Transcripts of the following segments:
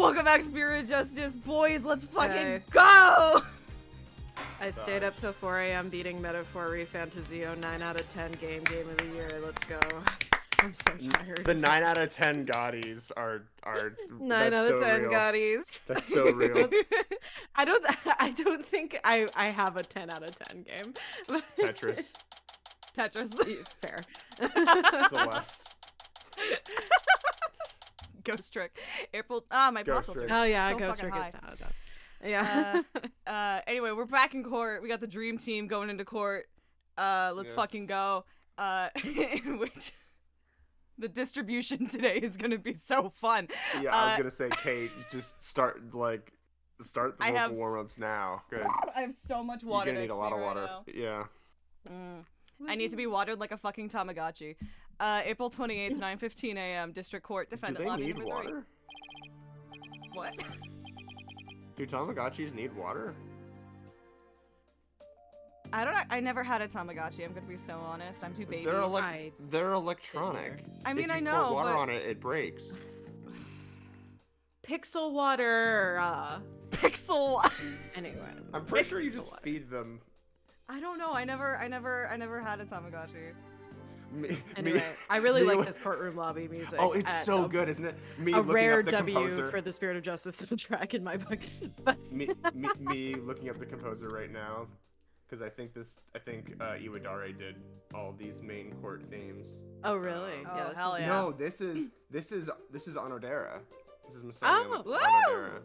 Welcome back, Spirit Justice. Boys, let's fucking go! I stayed up till 4 a.m. beating Metaphor Fantasio 9 out of 10 game of the year. Let's go. I'm so tired. The 9 out of 10 Gottis are 9 out of 10 Gottis. That's so real. I don't think I have a 10 out of 10 game. Tetris. Fair. Celeste. Ghost Trick. April. My pop filter. Oh yeah, so Ghost Trick high. is down. Yeah. Anyway, we're back in court. We got the dream team going into court. Let's fucking go. In which the distribution today is gonna be so fun. Yeah, I was gonna say, Kate, just start the vocal warm-ups now, because I have so much water. You're gonna need a lot of water. Now. Yeah. I need to be watered like a fucking Tamagotchi. April 28th, 9:15 a.m. District Court. Defendant Do they lobby need number water? 3. What? Do Tamagotchis need water? I never had a Tamagotchi. I'm gonna be so honest. I'm too baby. They're electronic. I mean, if you I know, pour water but on it, it breaks. Pixel water. Pixel. Anyway, I'm pretty sure you just feed them. I don't know. I never had a Tamagotchi. Anyway, I really like this courtroom lobby music. Oh, it's so good, isn't it? A rare W for the Spirit of Justice soundtrack in my book. me looking up the composer right now, because I think Iwadare did all these main court themes. Oh really? Oh hell yeah. No, this is Onodera. This is Masami Woo! Onodera.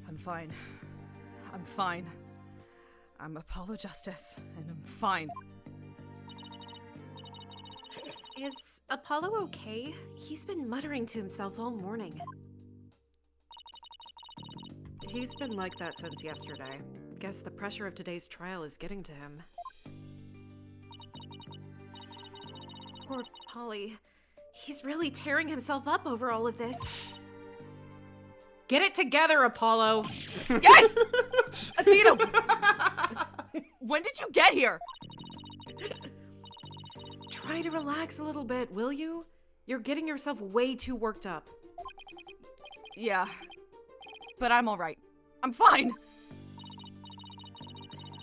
I'm fine. I'm fine. I'm Apollo Justice, and I'm fine. Is Apollo okay? He's been muttering to himself all morning. He's been like that since yesterday. Guess the pressure of today's trial is getting to him. Poor Polly. He's really tearing himself up over all of this. Get it together, Apollo! Yes! Athena! When did you get here? Try to relax a little bit, will you? You're getting yourself way too worked up. Yeah. But I'm alright. I'm fine!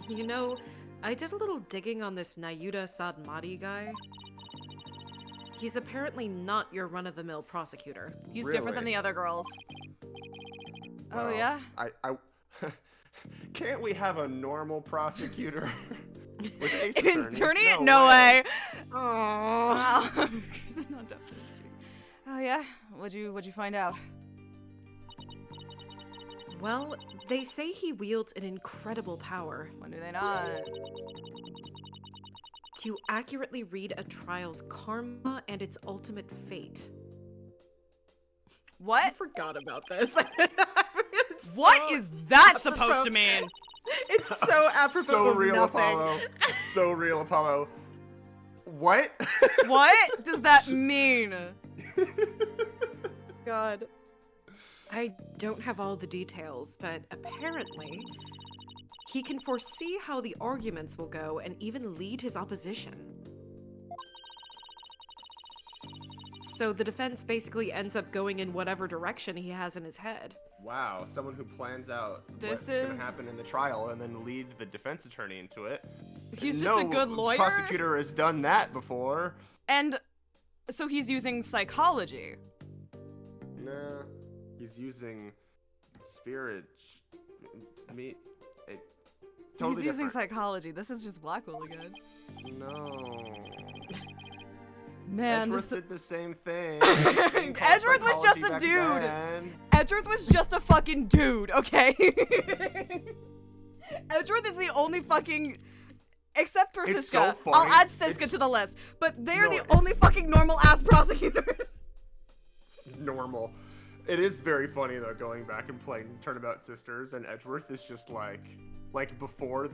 You know, I did a little digging on this Nahyuta Sadmadhi guy. He's apparently not your run-of-the-mill prosecutor. He's Really? different than the other girls. Well, Oh yeah? I can't we have a normal prosecutor with ace An attorney? attorney? No way. Aww. Oh yeah? What'd you find out? Well, they say he wields an incredible power. When do they not? To accurately read a trial's karma and its ultimate fate. I What? forgot about this. What is that supposed to mean? It's so apropos So of real, nothing. Apollo. So real, Apollo. What? What does that mean? God. I don't have all the details, but apparently he can foresee how the arguments will go and even lead his opposition. So the defense basically ends up going in whatever direction he has in his head. Wow, someone who plans out This what's going is- to happen in the trial and then lead the defense attorney into it. He's just a good lawyer? Prosecutor has done that before. And so he's using psychology. Nah, he's using spirit. Totally He's using different. psychology. This is just Blackwell again. No. Man, Edgeworth this did the same thing. Edgeworth was just a dude. Edgeworth was just a fucking dude, okay? Edgeworth is the only fucking... Except for It's Siska. so funny. I'll add Siska It's- to the list. But they're No, the it's- only fucking normal-ass prosecutors. Normal. It is very funny though, going back and playing Turnabout Sisters, and Edgeworth is just like before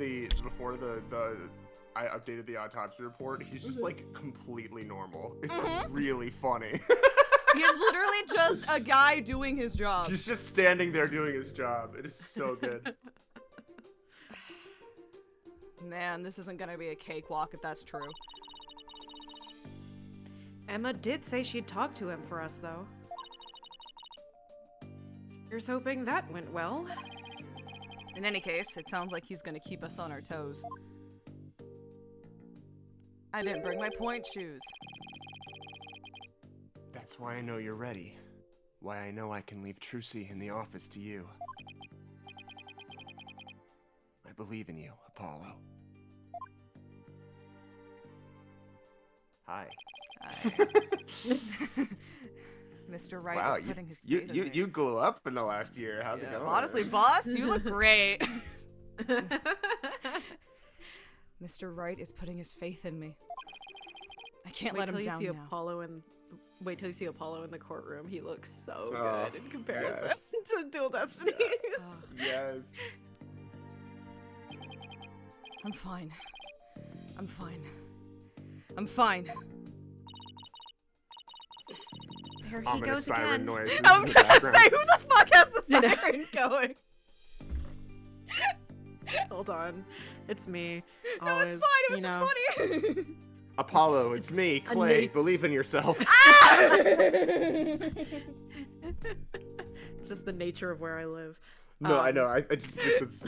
I updated the autopsy report, he's just like completely normal. It's really funny. He's literally just a guy doing his job. He's just standing there doing his job. It is so good. Man, this isn't gonna be a cakewalk if that's true. Emma did say she'd talk to him for us, though. Here's hoping that went well. In any case, it sounds like he's gonna keep us on our toes. I didn't bring my point shoes. That's why I know you're ready. Why I know I can leave Trucy in the office to you. I believe in you, Apollo. Hi. Mr. Wright Wow, is putting his faith in me. you grew up in the last year. How's it going? Honestly, boss, you look great. Mr. Wright is putting his faith in me. I can't let him down now. Wait till you see Apollo in the courtroom. He looks so Oh, good in comparison yes. to Dual Destinies. Yes. I'm fine. I'm fine. I'm fine. There he Ominous goes siren again. noises I was in the gonna background. say, who the fuck has the siren going? Hold on. It's me. No, it's Always, fine. It was you just know. funny. Apollo, it's me, Clay. Believe in yourself. It's just the nature of where I live. No, I know. I just think that's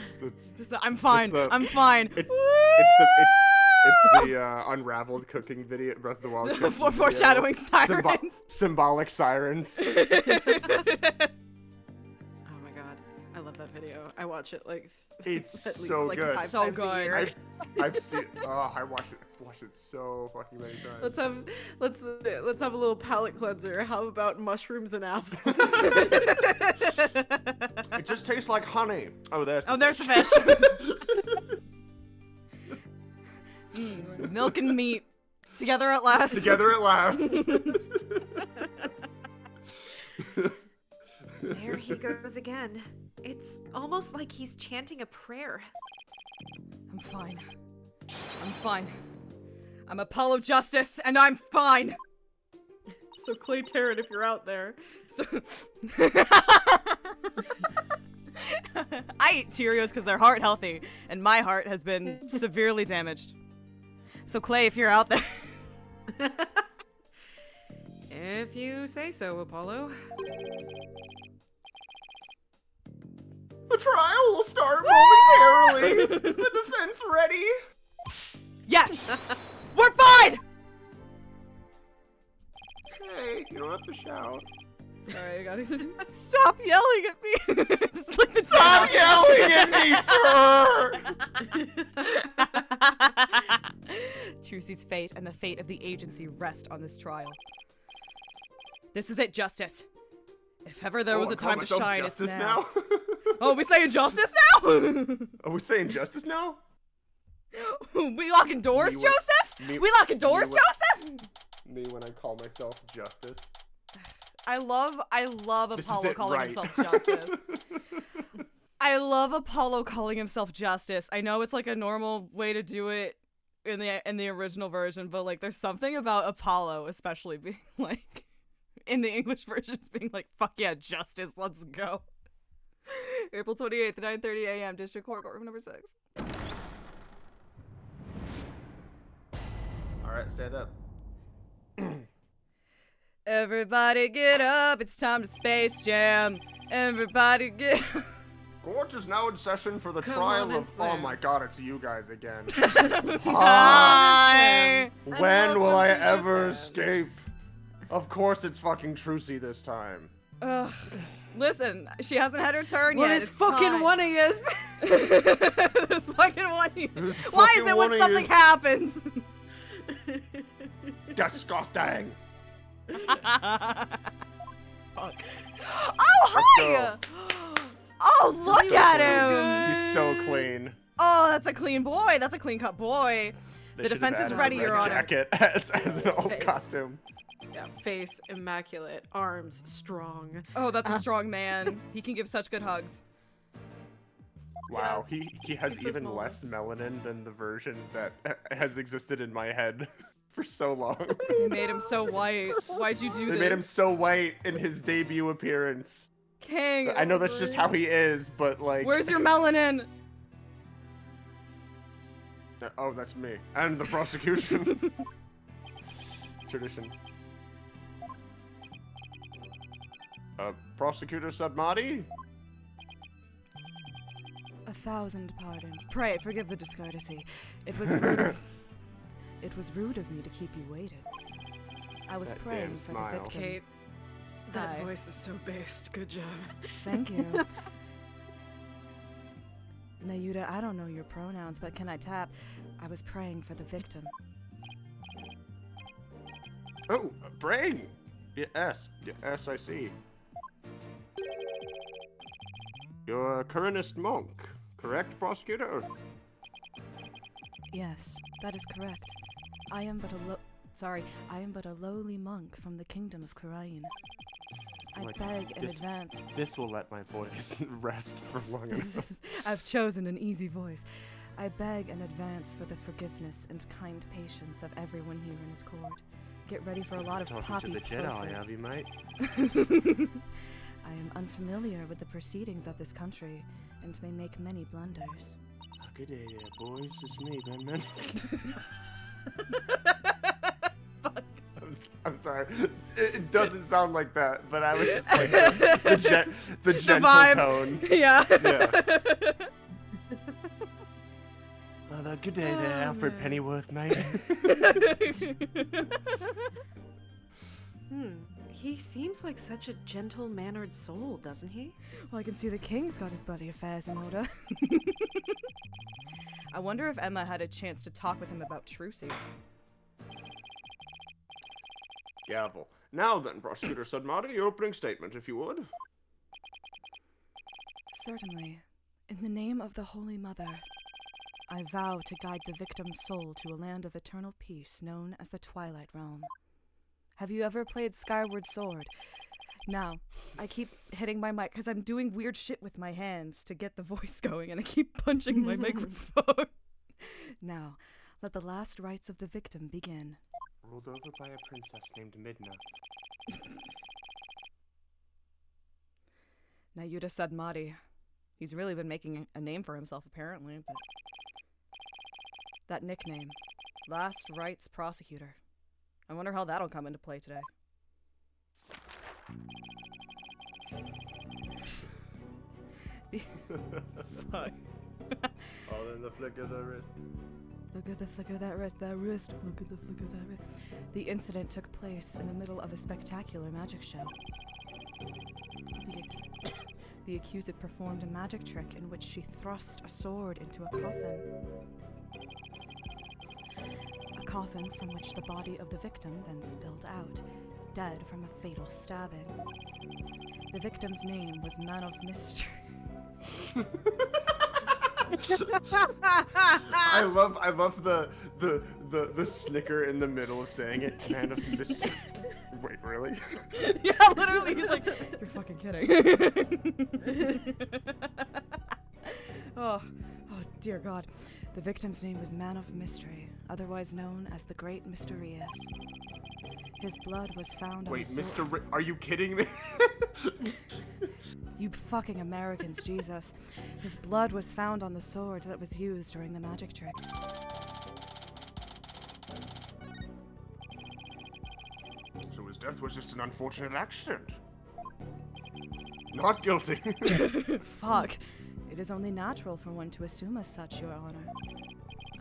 Just the, I'm fine. the- I'm fine. it's the unraveled cooking video, Breath of the Wild. cooking video. Foreshadowing sirens. Symbolic sirens. Oh my god. I love that video. I watch it like It's at least so like good. 5 So times a good. year. I've seen. Oh, I watched it so fucking many times. Let's have a little palate cleanser. How about mushrooms and apples? It just tastes like honey. Oh, there's the There's the fish. fish. Milk and meat. Together at last. Together at last. There he goes again. It's almost like he's chanting a prayer. I'm fine. I'm fine. I'm Apollo Justice, and I'm fine. So Clay Tarrant, if you're out there. So I eat Cheerios because they're heart healthy, and my heart has been severely damaged. So Clay, if you're out there. If you say so, Apollo. The trial will start momentarily. Is the defense ready? Yes! We're fine! Hey, you don't have to shout. Sorry, I gotta stop yelling at me. Just like the Stop yelling at me, sir! Trucy's fate and the fate of the agency rest on this trial. This is it, Justice. If ever there was a time to shine, it's justice now. Oh, we saying justice now? Are we saying justice now? We locking doors, Me when- Joseph? me- We locking doors, me when- Joseph? Me when I call myself justice. I love This is Apollo it, calling right. himself Justice. I love Apollo calling himself Justice. I know it's like a normal way to do it in the original version, but like there's something about Apollo especially being like in the English versions being like, fuck yeah, Justice, let's go. April 28th, 9:30 a.m. District Courtroom number 6. Alright, stand up. Everybody get up, it's time to Space Jam. Everybody get Court is now in session for the Come trial on and of. Oh slam. my god, it's you guys again. Hi. When will welcome I to ever Japan. escape? Of course it's fucking Trucy this time. Ugh. Listen, she hasn't had her turn What yet. is it's fucking fine. one of yous? This fucking one. This Why fucking is it when one of something yous- happens? Disgusting. Fuck. Oh, hi! Oh, look at him! He's so clean. Oh, that's a clean boy. That's a clean cut boy. They The should have defense is added ready, the Your red Honor. jacket as an old Face. costume. Yeah, face immaculate, arms strong. Oh, that's a strong man. He can give such good hugs. Wow, he has He's so even small. less melanin than the version that has existed in my head for so long. They made him so white. Why'd you do They this? made him so white in his debut appearance. King. I know that's just how he is, but like. Where's your melanin? Oh, that's me. And the prosecution. Tradition. Prosecutor Sadmadhi? 1,000 pardons. Pray, forgive the discourtesy. It was rude of... It was rude of me to keep you waiting. I was That praying damn for smile. the victim. Kate, that Hi. voice is so based. Good job. Thank you. Nahyuta, I don't know your pronouns, but can I tap? I was praying for the victim. Oh, brain! Yes, I see. You're a Corinist monk, correct, Prosecutor? Yes, that is correct. I am but a lowly monk from the kingdom of Karain. I Like, beg in this- advance. This will let my voice rest for long enough. I've chosen an easy voice. I beg in advance for the forgiveness and kind patience of everyone here in this court. Get ready for a lot of Talking poppy to the Jedi, plosives. have you, mate? I am unfamiliar with the proceedings of this country and may make many blunders. Oh, good day there, boys. It's me, Ben Menace. I'm sorry. It doesn't sound like that, but I was just like the gentle vibe. tones. Yeah. Yeah. Oh, good day there, Oh, Alfred man. Pennyworth, mate. He seems like such a gentle-mannered soul, doesn't he? Well, I can see the king's got his bloody affairs in order. I wonder if Emma had a chance to talk with him about Trucy. Gavel. Now then, Prosecutor Sadmadhi, your opening statement, if you would. Certainly. In the name of the Holy Mother, I vow to guide the victim's soul to a land of eternal peace known as the Twilight Realm. Have you ever played Skyward Sword? Now, I keep hitting my mic because I'm doing weird shit with my hands to get the voice going, and I keep punching my microphone. Now, let the last rites of the victim begin. Ruled over by a princess named Midna. Nahyuta Sadmadhi. He's really been making a name for himself, apparently, but... That nickname. Last Rites Prosecutor. I wonder how that'll come into play today. Fuck. All in the flick of the wrist. Look at the flick of that wrist, Look at the flick of that wrist. The incident took place in the middle of a spectacular magic show. The accused performed a magic trick in which she thrust a sword into a coffin. A coffin from which the body of the victim then spilled out, dead from a fatal stabbing. The victim's name was Man of Mystery. I love the snicker in the middle of saying it. Man of mystery. Wait, really? Yeah, literally, he's like, you're fucking kidding. Oh dear God. The victim's name was Man of Mystery, otherwise known as the Great Mysterious. His blood was found on Wait, the sword. Are you kidding me? You fucking Americans, Jesus. His blood was found on the sword that was used during the magic trick. So his death was just an unfortunate accident. Not guilty. Fuck. It is only natural for one to assume as such, Your Honor.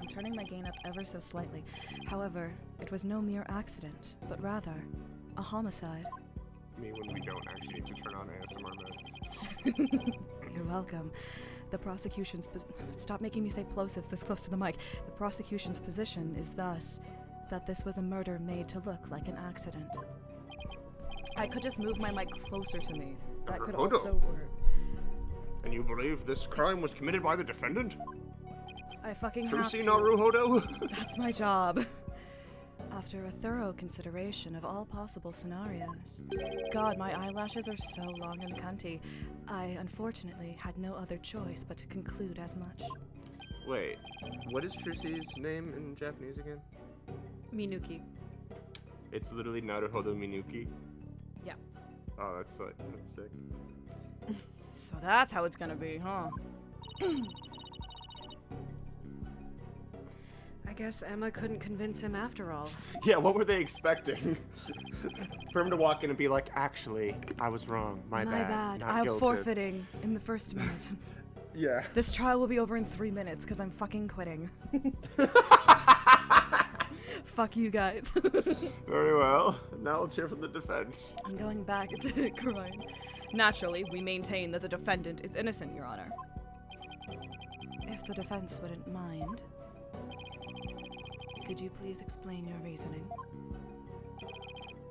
I'm turning my gain up ever so slightly. However, it was no mere accident, but rather a homicide. Me when we don't actually need to turn on ASMR mode. You're welcome. The prosecution's stop making me say plosives this close to the mic. The prosecution's position is thus that this was a murder made to look like an accident. I could just move my mic closer to me. That could Hold on. also work. And you believe this crime was committed by the defendant? I fucking have Trucy to. Naruhodo? That's my job. After a thorough consideration of all possible scenarios. God, my eyelashes are so long and cunty. I, unfortunately, had no other choice but to conclude as much. Wait, what is Trucy's name in Japanese again? Minuki. It's literally Naruhodo Minuki. Yeah. Oh, that's sick. So that's how it's gonna be, huh? I guess Emma couldn't convince him after all. Yeah, what were they expecting? For him to walk in and be like, actually, I was wrong. My bad. Not I'm guilted. forfeiting in the first minute. Yeah. This trial will be over in 3 minutes because I'm fucking quitting. Fuck you guys. Very well. Now let's hear from the defense. I'm going back to crime. Naturally, we maintain that the defendant is innocent, Your Honor. If the defense wouldn't mind, could you please explain your reasoning?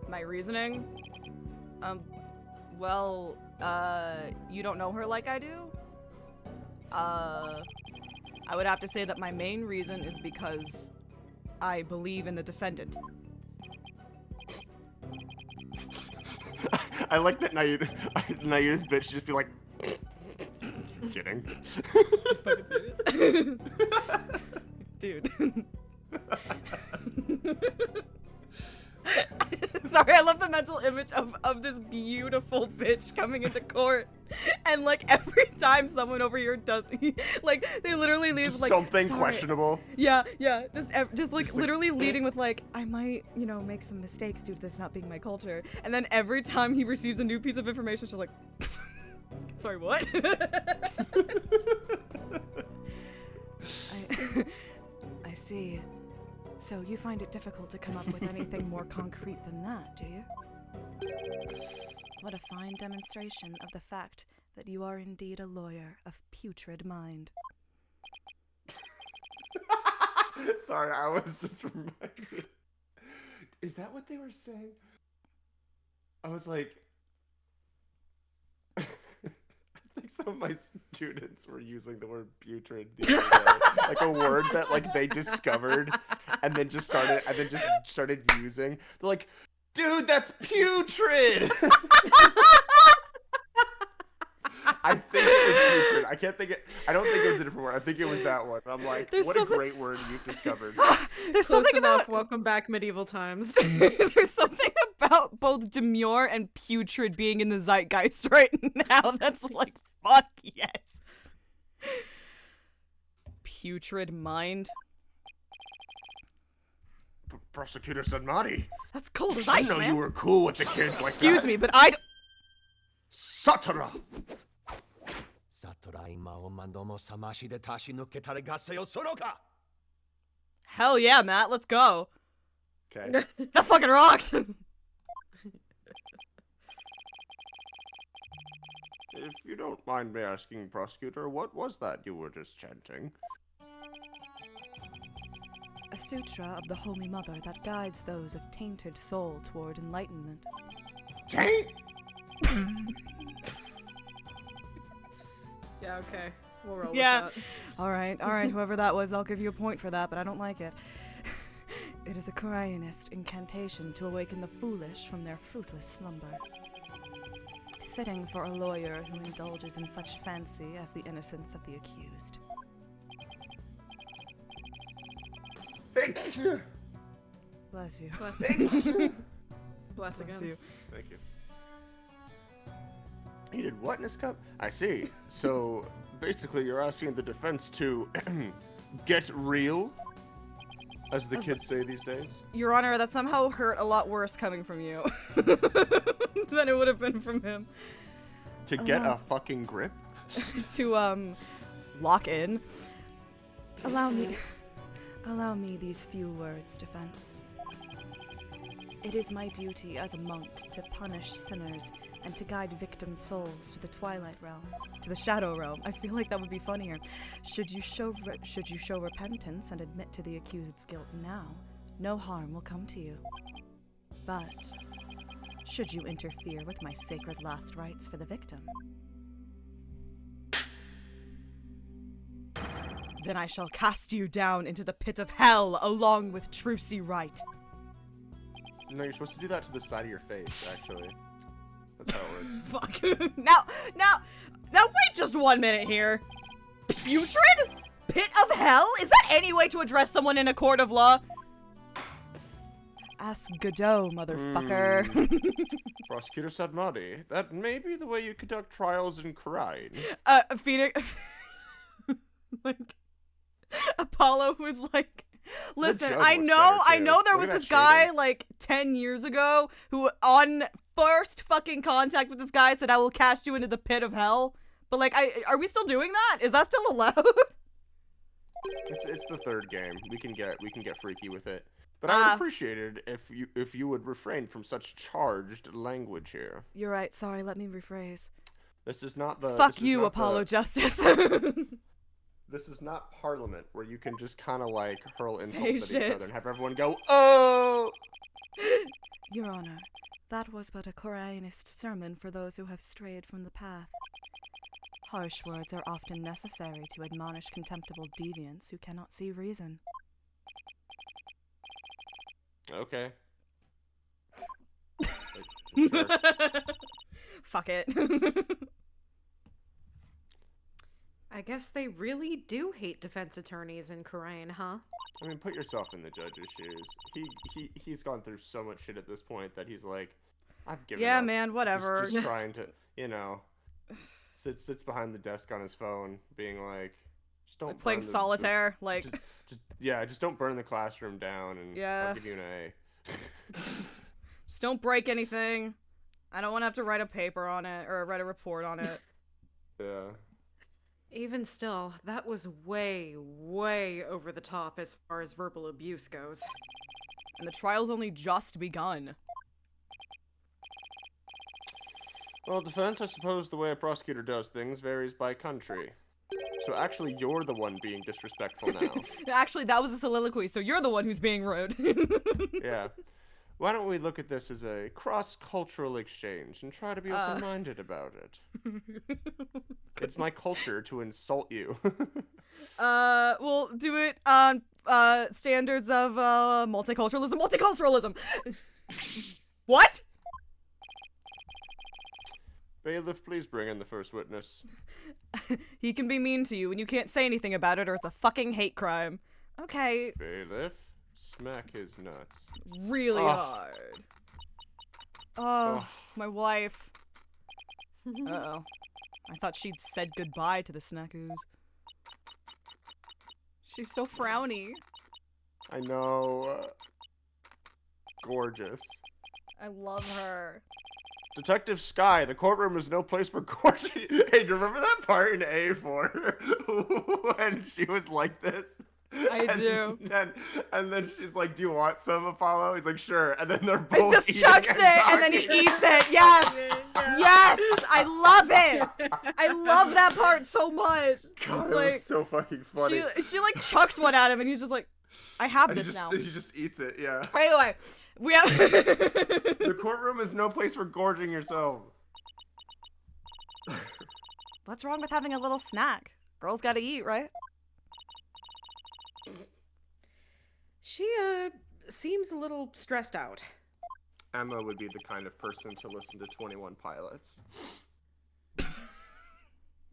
My reasoning? Well, you don't know her like I do? I would have to say that my main reason is because I believe in the defendant. I like that Nahyuta's bitch should just be like, kidding. Fucking serious? Dude. Sorry, I love the mental image of this beautiful bitch coming into court, and like every time someone over here does, like they literally leave Just like something sorry. questionable. Yeah, just like literally leading with like, I might, make some mistakes due to this not being my culture, and then every time he receives a new piece of information, she's like, sorry, what? I see. So you find it difficult to come up with anything more concrete than that, do you? What a fine demonstration of the fact that you are indeed a lawyer of putrid mind. Sorry, I was just reminded. Is that what they were saying? I was like, I think some of my students were using the word putrid the other day. Like a word that like they discovered and then just started using. They're like, dude, that's putrid. I think it was putrid. I don't think it was a different word. I think it was that one. I'm like, what a great word you've discovered. There's Close something enough. about Welcome back, medieval times. there's something about both demure and putrid being in the zeitgeist right now. That's like, fuck yes. Putrid mind. Prosecutor Sadmadhi. That's cold as I ice, know man. you were cool with the kids like Excuse that. me, but I. Satara. サトラ今おまどもさましでたし抜けたれがせよそろか Hell yeah, Matt. Let's go. Okay. That fucking rocked. If you don't mind me asking, Prosecutor, what was that you were just chanting? A sutra of the Holy Mother that guides those of tainted soul toward enlightenment. Taint? Yeah, okay. We'll roll Yeah. with that. All right, whoever that was, I'll give you a point for that, but I don't like it. It is a Koreanist incantation to awaken the foolish from their fruitless slumber. Fitting for a lawyer who indulges in such fancy as the innocence of the accused. Bless you. Bless Bless again. you. Thank you. He did what in his cup? I see. So, basically, you're asking the defense to get real, as the kids say these days? Your Honor, that somehow hurt a lot worse coming from you than it would have been from him. To get a fucking grip? To, lock in. Allow me these few words, defense. It is my duty as a monk to punish sinners and to guide victim souls to the twilight realm, to the shadow realm. I feel like that would be funnier. Should you show repentance and admit to the accused's guilt now, no harm will come to you. But should you interfere with my sacred last rites for the victim, then I shall cast you down into the pit of hell along with Trucy Wright. No, you're supposed to do that to the side of your face, actually. That's how it works. Fuck. Now, wait just 1 minute here. Putrid? Pit of hell? Is that any way to address someone in a court of law? Ask Godot, motherfucker. Prosecutor Sadmadhi, that may be the way you conduct trials in Korean. Phoenix... like, Apollo was like, Listen, judge I looks know better, too. there was Look at this that guy shading. like 10 years ago who on first fucking contact with this guy said, I will cast you into the pit of hell. But like, are we still doing that? Is that still allowed? It's the third game. We can get freaky with it. But I would appreciate it if you would refrain from such charged language here. You're right. Sorry, let me rephrase. This is not the Fuck this is you, not Apollo the- Justice. This is not Parliament where you can just kind of like hurl Say insults at each shit. other and have everyone go, "Oh!" Your Honor, that was but a Koreanist sermon for those who have strayed from the path. Harsh words are often necessary to admonish contemptible deviants who cannot see reason. Okay. Sure. Fuck it. I guess they really do hate defense attorneys in Korean, huh? I mean, put yourself in the judge's shoes. He's gone through so much shit at this point that he's like, I've given Yeah, up. man, whatever. Just trying to, sits behind the desk on his phone, being like, just don't Like playing burn the- solitaire, like just don't burn the classroom down, and Yeah. I'll give you an A. just don't break anything. I don't want to have to write a paper on it or write a report on it. Yeah. Even still, that was way, way over the top as far as verbal abuse goes. And the trial's only just begun. Well, defense, I suppose the way a prosecutor does things varies by country. So actually, you're the one being disrespectful now. Actually, that was a soliloquy, so you're the one who's being rude. Yeah. Why don't we look at this as a cross-cultural exchange and try to be open-minded about it? It's my culture to insult you. We'll do it on standards of multiculturalism. Multiculturalism. What? Bailiff, please bring in the first witness. He can be mean to you, and you can't say anything about it, or it's a fucking hate crime. Okay, Bailiff, smack his nuts. really Ugh. hard. Oh, Ugh. my wife. Uh-oh. I thought she'd said goodbye to the snackoos. She's so frowny. I know. Gorgeous. I love her. Detective Sky, the courtroom is no place for gorging. Hey, do you remember that part in A4 when she was like this? I do. And then she's like, "Do you want some, Apollo?" He's like, "Sure." And then they're It both just eating chucks and it, and then he talking. eats it. Yes! Yes! I love it! I love that part so much. God, It's it like, was so fucking funny. she like chucks one at him, and he's just like, I have And this now. he just eats it, yeah. Anyway, we have. The courtroom is no place for gorging yourself. What's wrong with having a little snack? Girls gotta eat, right? She, seems a little stressed out. Emma would be the kind of person to listen to 21 Pilots.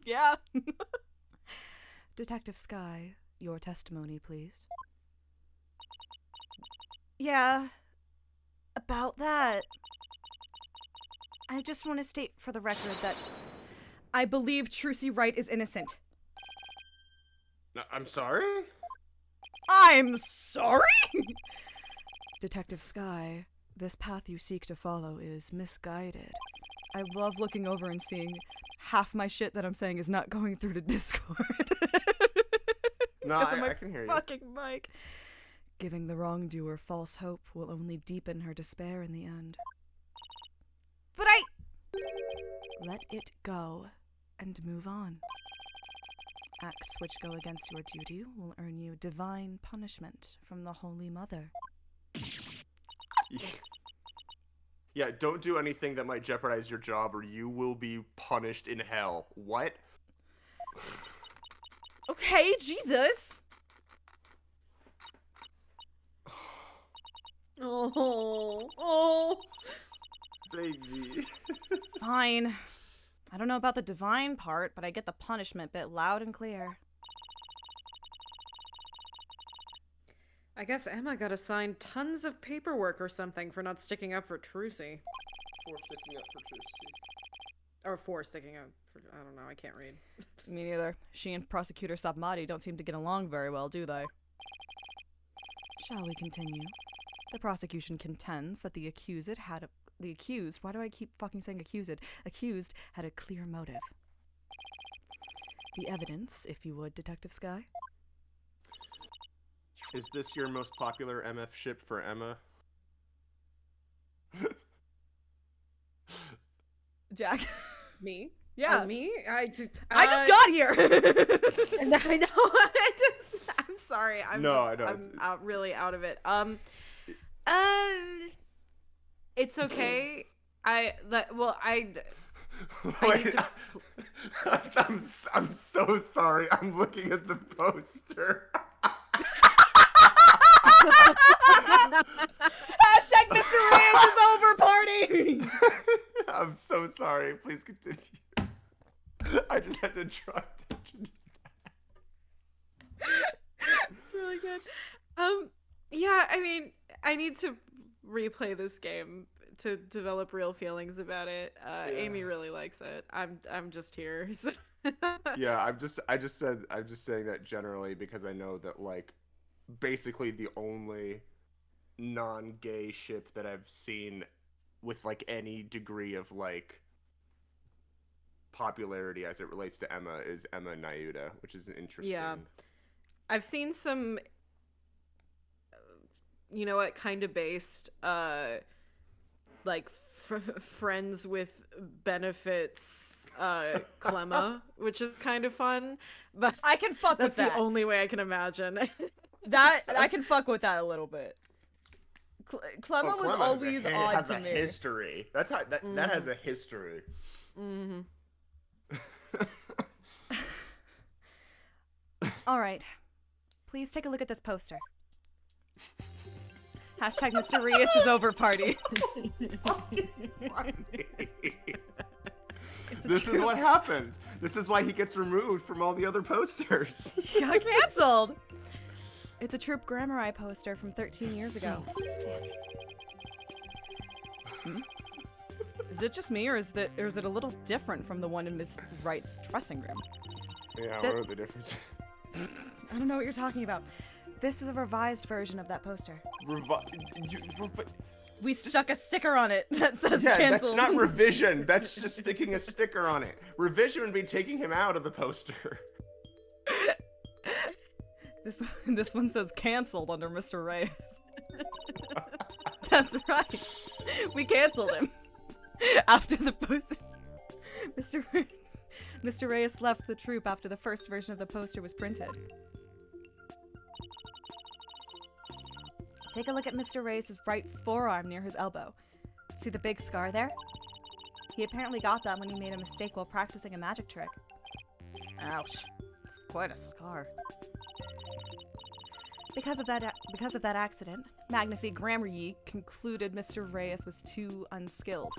Yeah. Detective Sky, your testimony, please. Yeah, about that. I just want to state for the record that I believe Trucy Wright is innocent. I'm sorry? I'm sorry? Detective Sky, this path you seek to follow is misguided. I love looking over and seeing half my shit that I'm saying is not going through to Discord. No, Because of my I can hear you. fucking mic. Giving the wrongdoer false hope will only deepen her despair in the end. But let it go and move on. Acts which go against your duty will earn you divine punishment from the Holy Mother. Yeah, don't do anything that might jeopardize your job or you will be punished in hell. What? Okay, Jesus! Oh. Baby. Fine. I don't know about the divine part, but I get the punishment bit loud and clear. I guess Emma got assigned tons of paperwork or something for not sticking up for Trucy. For sticking up for Trucy. Or for sticking up for, I don't know, I can't read. Me neither. She and Prosecutor Sadmadhi don't seem to get along very well, do they? Shall we continue? The prosecution contends that the accused had why do I keep fucking saying accused? Accused had a clear motive. The evidence, if you would, Detective Sky. Is this your most popular MF ship for Emma? Jack. Me? Yeah. Me? I just got here. And I know. I'm sorry. I know. I'm really out of it. It's okay. I Wait, need to. I'm so sorry. I'm looking at the poster. Hashtag Mr. Reyes is over party. I'm so sorry. Please continue. I just had to draw attention to that. It's really good. Yeah, I mean, I need to replay this game to develop real feelings about it. Amy really likes it. I'm just here. So. Yeah, I'm just saying that generally because I know that like basically the only non-gay ship that I've seen with like any degree of like popularity as it relates to Emma is Emma and Nahyuta, which is interesting. Yeah. I've seen some you know what, kind of based like friends with benefits Clemma, which is kind of fun, but I can fuck with that's that. the only way I can imagine. I can fuck with that a little bit. Clemma was Clemma always odd has to a me. history. That's how that has a history. Mm-hmm. All right. Please take a look at this poster. Hashtag Mr. Reyes is over party. This is what happened. This is why he gets removed from all the other posters. Got canceled. It's a Troop Grammar Eye poster from 13 years ago. Is it just me, or is it a little different from the one in Miss Wright's dressing room? Yeah, what are the differences? I don't know what you're talking about. This is a revised version of that poster. We stuck a sticker on it that says canceled. That's not revision. That's just sticking a sticker on it. Revision would be taking him out of the poster. This one says canceled under Mr. Reyes. That's right. We canceled him after the poster. Mr. Reyes left the troop after the first version of the poster was printed. Take a look at Mr. Reyes' right forearm near his elbow. See the big scar there? He apparently got that when he made a mistake while practicing a magic trick. Ouch. It's quite a scar. Because of that accident, Magnifique Grammar concluded Mr. Reyes was too unskilled.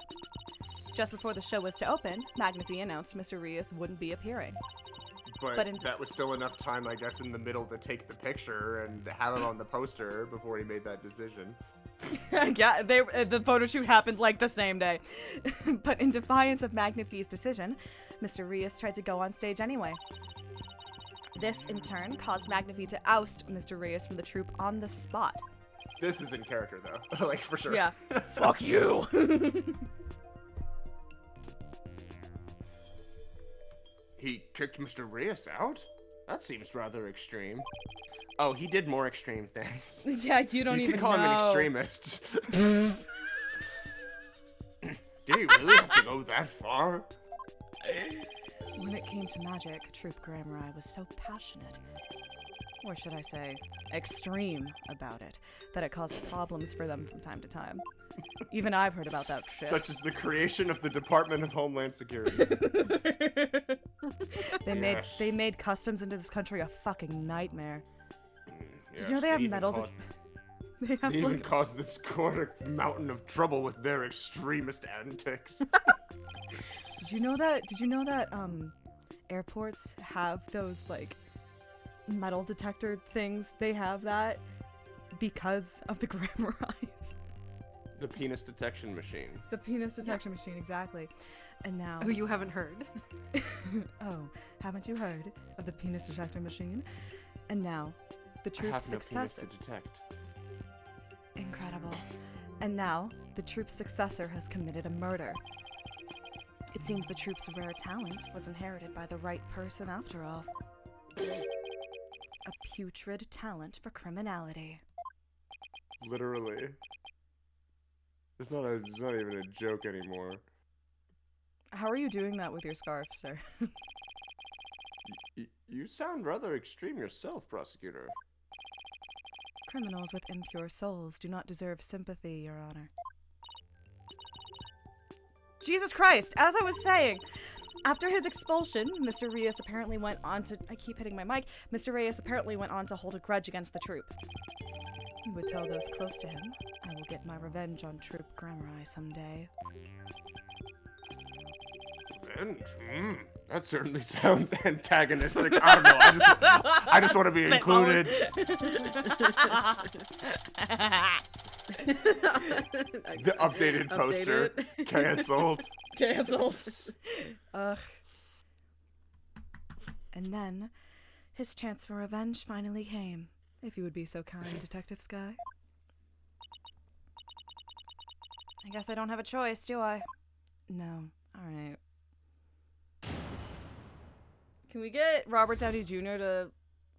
Just before the show was to open, Magnifique announced Mr. Reyes wouldn't be appearing. But that was still enough time, I guess, in the middle to take the picture and have it on the poster before he made that decision. Yeah, the photo shoot happened like the same day. But in defiance of Magnifique's decision, Mr. Reyes tried to go on stage anyway. This, in turn, caused Magnifique to oust Mr. Reyes from the troupe on the spot. This is in character, though. Like, for sure. Yeah. Fuck you! He kicked Mr. Reyes out? That seems rather extreme. Oh, he did more extreme things. Yeah, you don't you even could call know. him an extremist. Did he really have to go that far? When it came to magic, Troop Grammar Eye was so passionate, or should I say, extreme about it, that it caused problems for them from time to time. Even I've heard about that shit. Such as the creation of the Department of Homeland Security. They made customs into this country a fucking nightmare. Yes, Did you know they have metal? They even caused this court a mountain of trouble with their extremist antics. Did you know that airports have those like metal detector things? They have that because of the Grammar Eyes. The penis detection machine. The penis detection machine, exactly. And now... Oh, you haven't heard? Oh, haven't you heard of the penis detection machine? And now, the I troops' have no penis successor... to detect. And now, the troupe's successor has committed a murder. It seems the troupe's rare talent was inherited by the right person after all. A putrid talent for criminality. Literally. It's not even a joke anymore. How are you doing that with your scarf, sir? You sound rather extreme yourself, Prosecutor. Criminals with impure souls do not deserve sympathy, Your Honor. Jesus Christ, as I was saying, after his expulsion, Mr. Reyes apparently went on to... I keep hitting my mic. Mr. Reyes apparently went on to hold a grudge against the troupe. He would tell those close to him, I will get my revenge on Troupe Grammari someday. Revenge? That certainly sounds antagonistic. I don't know. I just want to be included. The updated poster. Canceled. Canceled. Ugh. And then, his chance for revenge finally came. If you would be so kind, Detective Sky. I guess I don't have a choice, do I? No. Alright. Can we get Robert Downey Jr. to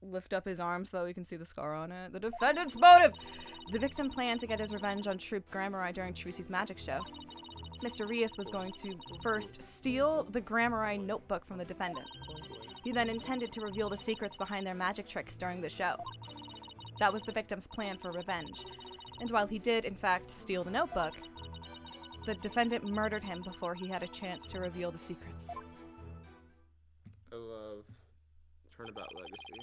lift up his arm so that we can see the scar on it? The defendant's motives! The victim planned to get his revenge on Troupe Grammari during Trucy's magic show. Mr. Reyes was going to first steal the Grammari notebook from the defendant. He then intended to reveal the secrets behind their magic tricks during the show. That was the victim's plan for revenge. And while he did, in fact, steal the notebook, the defendant murdered him before he had a chance to reveal the secrets. I love Turnabout Legacy.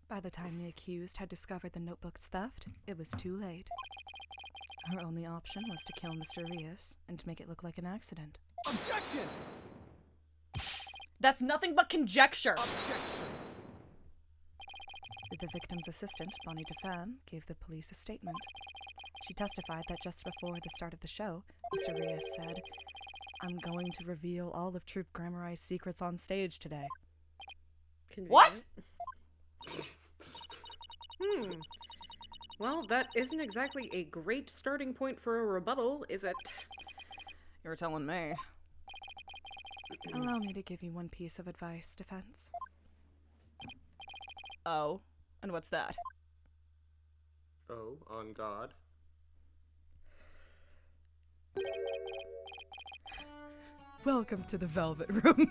By the time the accused had discovered the notebook's theft, it was too late. Her only option was to kill Mr. Reyes and make it look like an accident. Objection! That's nothing but conjecture! Objection! The victim's assistant, Bonnie DeFam, gave the police a statement. She testified that just before the start of the show, Mr. Reyes said, I'm going to reveal all of Troupe Grammari's secrets on stage today. What? Well, that isn't exactly a great starting point for a rebuttal, is it? You're telling me. Allow me to give you one piece of advice, defense. Oh, and what's that? Oh, on God. Welcome to the Velvet Room.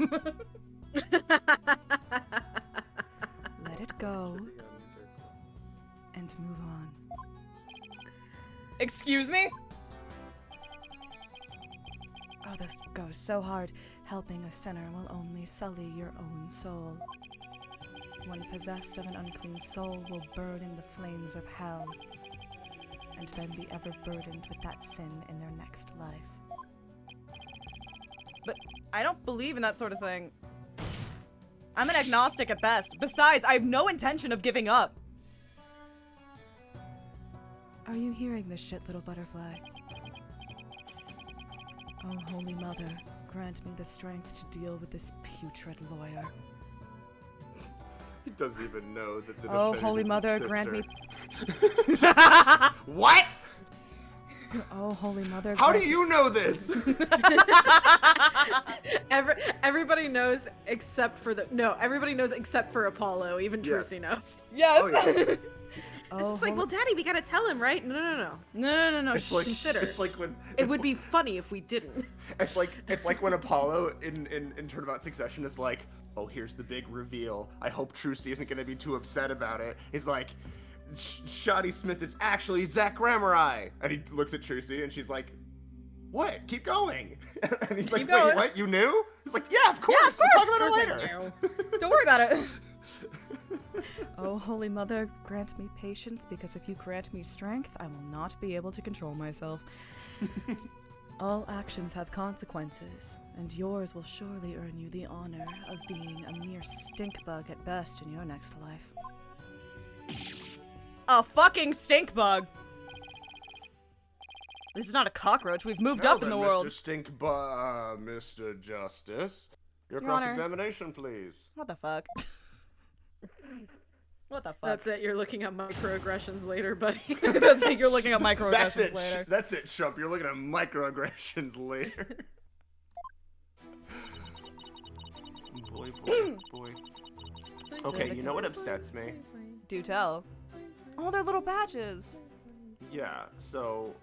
Let it go and move on. Excuse me? Oh, this goes so hard. Helping a sinner will only sully your own soul. One possessed of an unclean soul will burn in the flames of hell, and then be ever burdened with that sin in their next life. But I don't believe in that sort of thing. I'm an agnostic at best. Besides, I have no intention of giving up. Are you hearing this shit, little butterfly? Oh, Holy Mother, grant me the strength to deal with this putrid lawyer. He doesn't even know that the Oh, defendant Holy is his Mother, sister. grant me... What? Oh, Holy Mother, How do grant you know this? Everybody knows except for everybody knows except for Apollo. Even Trucy knows. Yes! Oh, yeah. It's just like, well, Daddy, we gotta tell him, right? No. No. It's like, Consider. it's like when It would be funny if we didn't. It's like when Apollo in Turnabout Succession is like, oh, here's the big reveal. I hope Trucy isn't gonna be too upset about it. He's like, Shoddy Smith is actually Zach Grammari, and he looks at Trucy and she's like, what? Keep going. And he's like, wait, what? You knew? He's like, yeah, of course. Yeah, of We'll course. talk about it later. Don't worry about it. Oh, Holy Mother, grant me patience, because if you grant me strength, I will not be able to control myself. All actions have consequences, and yours will surely earn you the honor of being a mere stink bug at best in your next life. A fucking stink bug! This is not a cockroach. We've moved up in the world. Mr. Justice. Your Your Honor. cross-examination, please. What the fuck? What the fuck? That's it. You're looking at microaggressions later, buddy. That's it. You're looking at microaggressions That's it. later. That's it, Shump. You're looking at microaggressions later. boy. Okay, you know what upsets me? Do tell. Oh, they're little badges. Yeah, so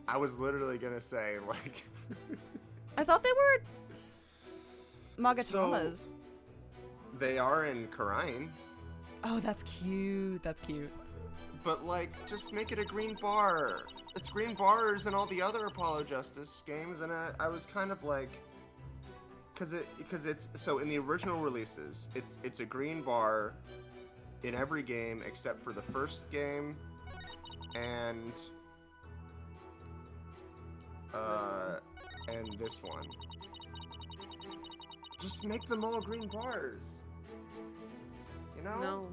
I was literally gonna say, like... I thought they were Magatamas. They are in Karain, Oh, that's cute. That's cute. but, like, just make it a green bar. It's green bars in all the other Apollo Justice games, and I was kind of like... Because it's... So, in the original releases, it's a green bar in every game except for the first game, and... and this one. Just make them all green bars. You know?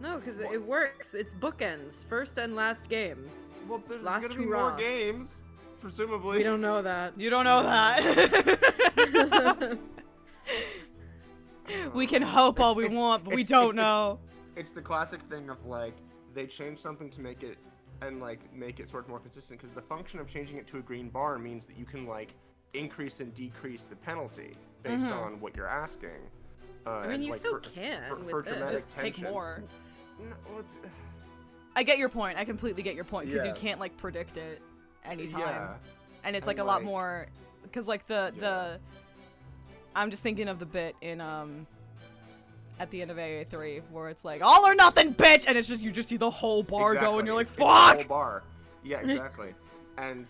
No, because it works. It's bookends. First and last game. Well, there's Last gonna be hurrah. more games, presumably. We don't know that. You don't know that. We can hope all we want, but we don't know. It's the classic thing of, like, they change something to make it, and, like, make it sort of more consistent, because the function of changing it to a green bar means that you can, like, increase and decrease the penalty based on what you're asking. I mean, and, you like, still for can for with dramatic this. Just take tension. more. No, well, it's, I get your point. I completely get your point because you Yeah. can't like predict it anytime, yeah. and it's And, like a lot like- more because like the I'm just thinking of the bit in at the end of AA3 where it's like all or nothing, bitch, and it's just you just see the whole bar go and you're like It's the whole fuck. bar. Yeah, exactly. and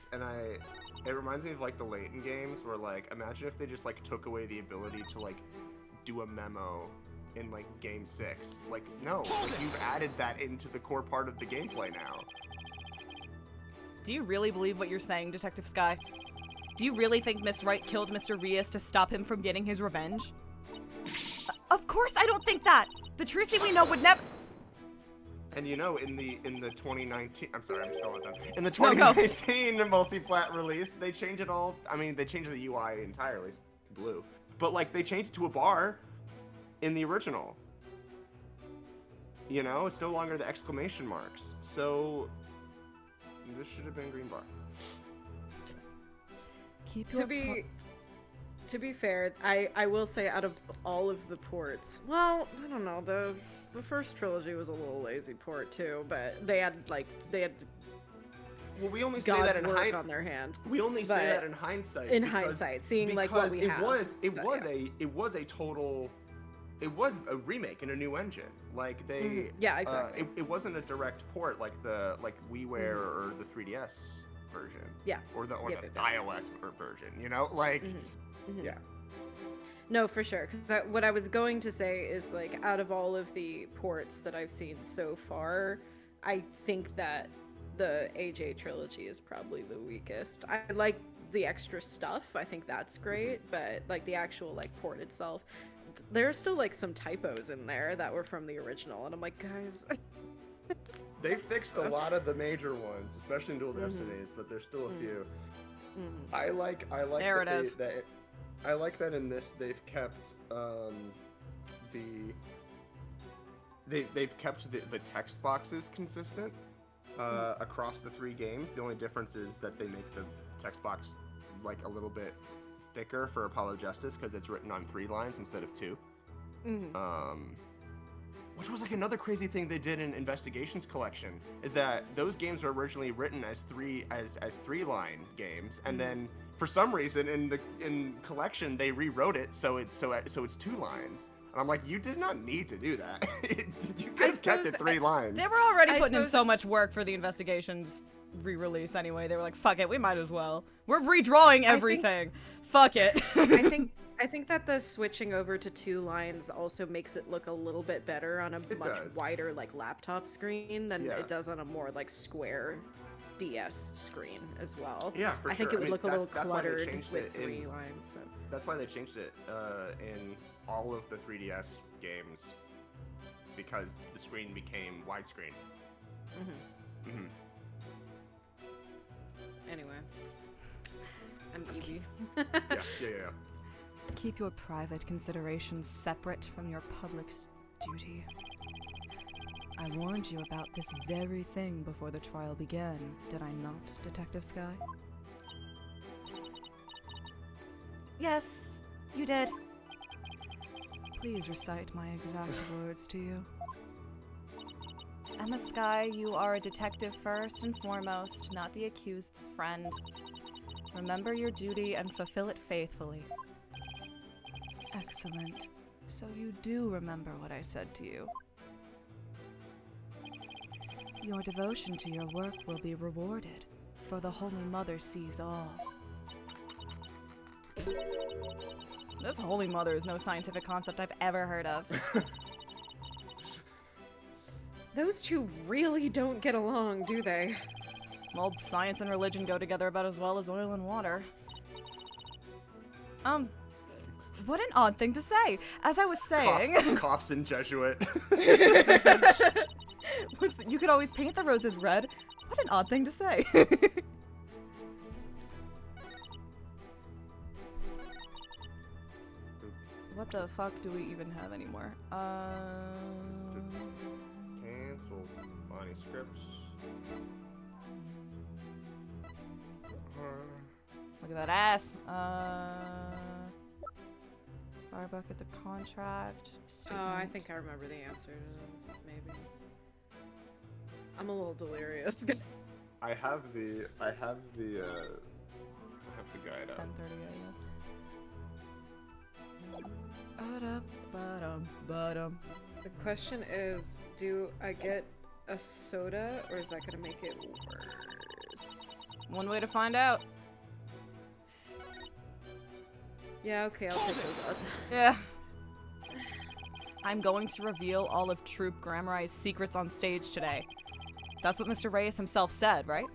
it reminds me of like the Layton games where like imagine if they just like took away the ability to like do a memo in like game 6. Like no, like, you've added that into the core part of the gameplay now. Do you really believe what you're saying, Detective Sky? Do you really think Miss Wright killed Mr. Rias to stop him from getting his revenge? Of course I don't think that! The Trucy we know would never- And you know, in the 2019, I'm sorry, I'm just going with them. In the No, go. 2019 multi-plat release, they changed it all. I mean, they changed the UI entirely, blue. But like, they changed it to a bar in the original. You know, it's no longer the exclamation marks. So this should have been green bar. Keep To be fair, I will say out of all of the ports, well, I don't know, the first trilogy was a little lazy port too, but they had Well, we only say God's that in work hindsight. on their hand. We only say But that in hindsight. In because- hindsight, seeing like what we it have. was but, a remake in a new engine. Like they Mhm. Yeah, exactly. it wasn't a direct port like the WiiWare or the 3DS version. Yeah. Or the Yeah, iOS version, you know? Like Mhm. yeah. No, for sure. 'Cause what I was going to say is like out of all of the ports that I've seen so far, I think that the AJ trilogy is probably the weakest. I like the extra stuff. I think that's great, but like the actual like port itself, there are still like some typos in there that were from the original, and I'm like, guys. They fixed a lot of the major ones, especially in Dual Destinies, but there's still a few. I like There that it is. I like that in this they've kept they've kept the text boxes consistent across the 3 games. The only difference is that they make the text box like a little bit thicker for Apollo Justice because it's written on 3 lines instead of 2. Which was like another crazy thing they did in Investigations Collection is that those games were originally written as 3-line games, and then for some reason in Collection they rewrote it so it's 2 lines. And I'm like, you did not need to do that. You could have kept it 3 lines. They were already I putting in suppose- so much work for the Investigations re-release anyway. They were like, fuck it, we might as well. We're redrawing everything. Fuck it. I think that the switching over to 2 lines also makes it look a little bit better on a much does. wider like laptop screen than Yeah. it does on a more like square DS screen as well. Yeah, for I think sure. it would look a little that's why they cluttered changed with it in- 3 lines. So. That's why they changed it in all of the 3DS games, because the screen became widescreen. Anyway, I'm Evie. Yeah. Keep your private considerations separate from your public duty. I warned you about this very thing before the trial began, did I not, Detective Sky? Yes, you did. Please recite my exact words to you. Emma Sky, you are a detective first and foremost, not the accused's friend. Remember your duty and fulfill it faithfully. Excellent. So you do remember what I said to you. Your devotion to your work will be rewarded, for the Holy Mother sees all. This Holy Mother is no scientific concept I've ever heard of. Those two really don't get along, do they? Well, science and religion go together about as well as oil and water. What an odd thing to say. As I was saying... Coughs in Jesuit. You could always paint the roses red. What an odd thing to say. What the fuck do we even have anymore? Cancel manuscripts. Look at that ass. Fire bucket the contract. Oh, I think I remember the answer to this, maybe. I'm a little delirious. I have the guide up. 10:30 a.m. The question is, do I get a soda, or is that gonna make it worse? One way to find out. Yeah, okay, I'll take those odds. Yeah. I'm going to reveal all of Troop Grammarai's secrets on stage today. That's what Mr. Reyes himself said, right?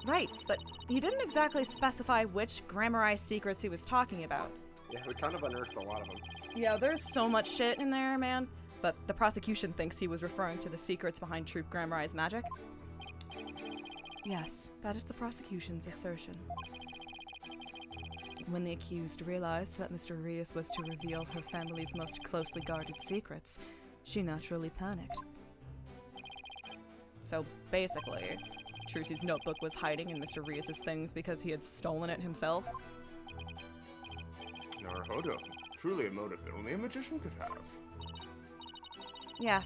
Right, but he didn't exactly specify which Grammarai secrets he was talking about. Yeah, we kind of unearthed a lot of them. Yeah, there's so much shit in there, man. But the prosecution thinks he was referring to the secrets behind Troop Grammarai's magic. Yes, that is the prosecution's assertion. When the accused realized that Mr. Reyes was to reveal her family's most closely guarded secrets, she naturally panicked. So basically, Trucy's notebook was hiding in Mr. Reyes' things because he had stolen it himself. Naruhodo. Truly a motive that only a magician could have. Yes,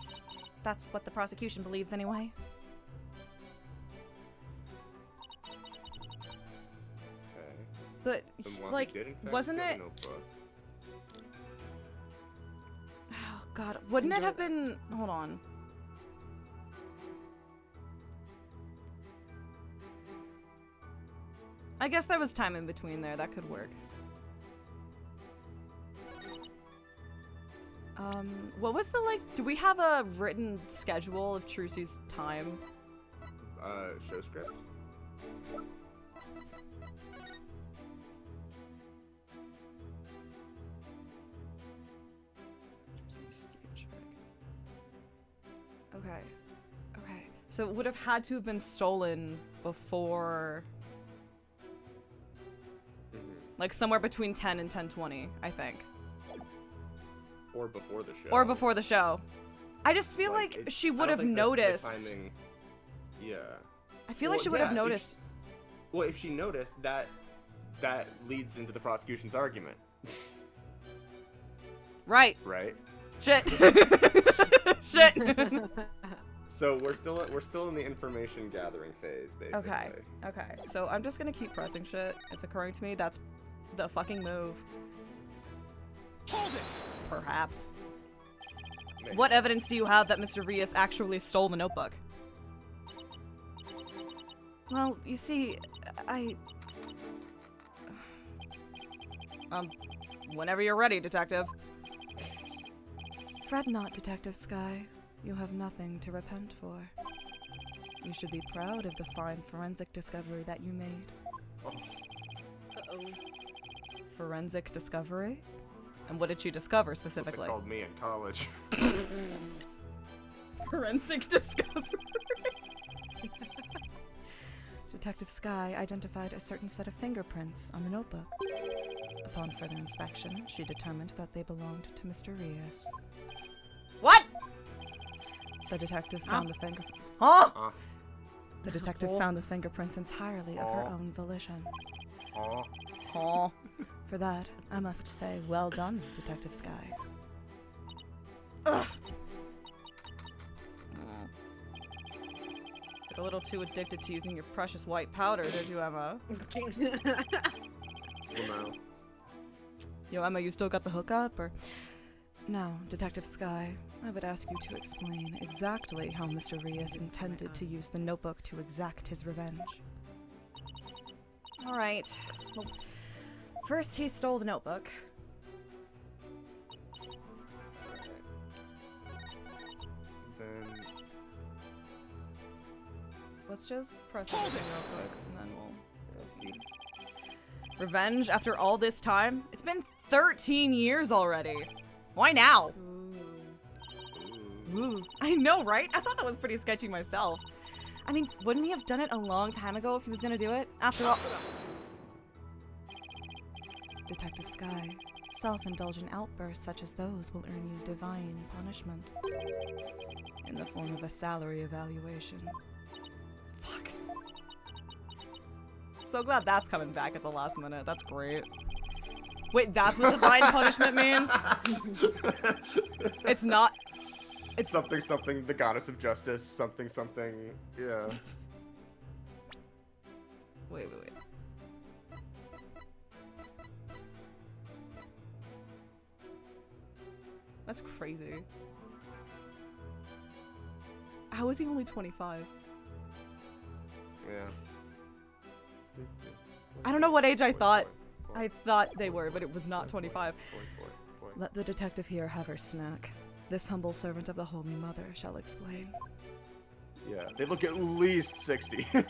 that's what the prosecution believes anyway. Okay. But, Then why like, did, in fact, wasn't get a it... notebook? Oh god, wouldn't it have been... Hold on. I guess there was time in between there, that could work. What was the, like, do we have a written schedule of Trucy's time? Show script? Escape track. Okay. Okay. So it would have had to have been stolen before... Like, somewhere between 10 and 10:20, I think. Or before the show. Or before the show. I just feel like she would have noticed. Timing, yeah. I feel like she would have noticed. If she noticed, that leads into the prosecution's argument. Right. Right? Shit. Shit. So we're still in the information gathering phase, basically. Okay. Okay. So I'm just gonna keep pressing shit. It's occurring to me that's the fucking move. Hold it! Perhaps. Maybe. What evidence do you have that Mr. Reyes actually stole the notebook? Well, you see, whenever you're ready, Detective. Fret not, Detective Sky. You have nothing to repent for. You should be proud of the fine forensic discovery that you made. Oh, Uh-oh. Forensic discovery? And what did she discover that's what they specifically? called me in college. Forensic discovery. Detective Sky identified a certain set of fingerprints on the notebook. Upon further inspection, she determined that they belonged to Mr. Reyes. What? The detective found the Huh? Huh? The detective found the fingerprints entirely of her own volition. Aw. Huh. For that, I must say, well done, Detective Sky. Ugh. Got a little too addicted to using your precious white powder, did you, Emma? You know. Yo, Emma, you still got the hookup, or? Now, Detective Sky, I would ask you to explain exactly how Mr. Rias intended to use the notebook to exact his revenge. All right. Well, first he stole the notebook. Then Let's just press everything real quick, and then we'll go feed. Revenge after all this time? It's been 13 years already. Why now? Ooh. I know, right? I thought that was pretty sketchy myself. I mean, wouldn't he have done it a long time ago if he was gonna do it? After all... Detective Sky, self-indulgent outbursts such as those will earn you divine punishment. In the form of a salary evaluation. Fuck. So glad that's coming back at the last minute. That's great. Wait, that's what divine punishment means? It's not... it's something, something, the goddess of justice, something, something, yeah. Wait. That's crazy. How is he only 25? Yeah. I don't know what age I thought they were, but it was not 25. Let the detective here have her snack. This humble servant of the Holy Mother shall explain. Yeah, they look at least 60. I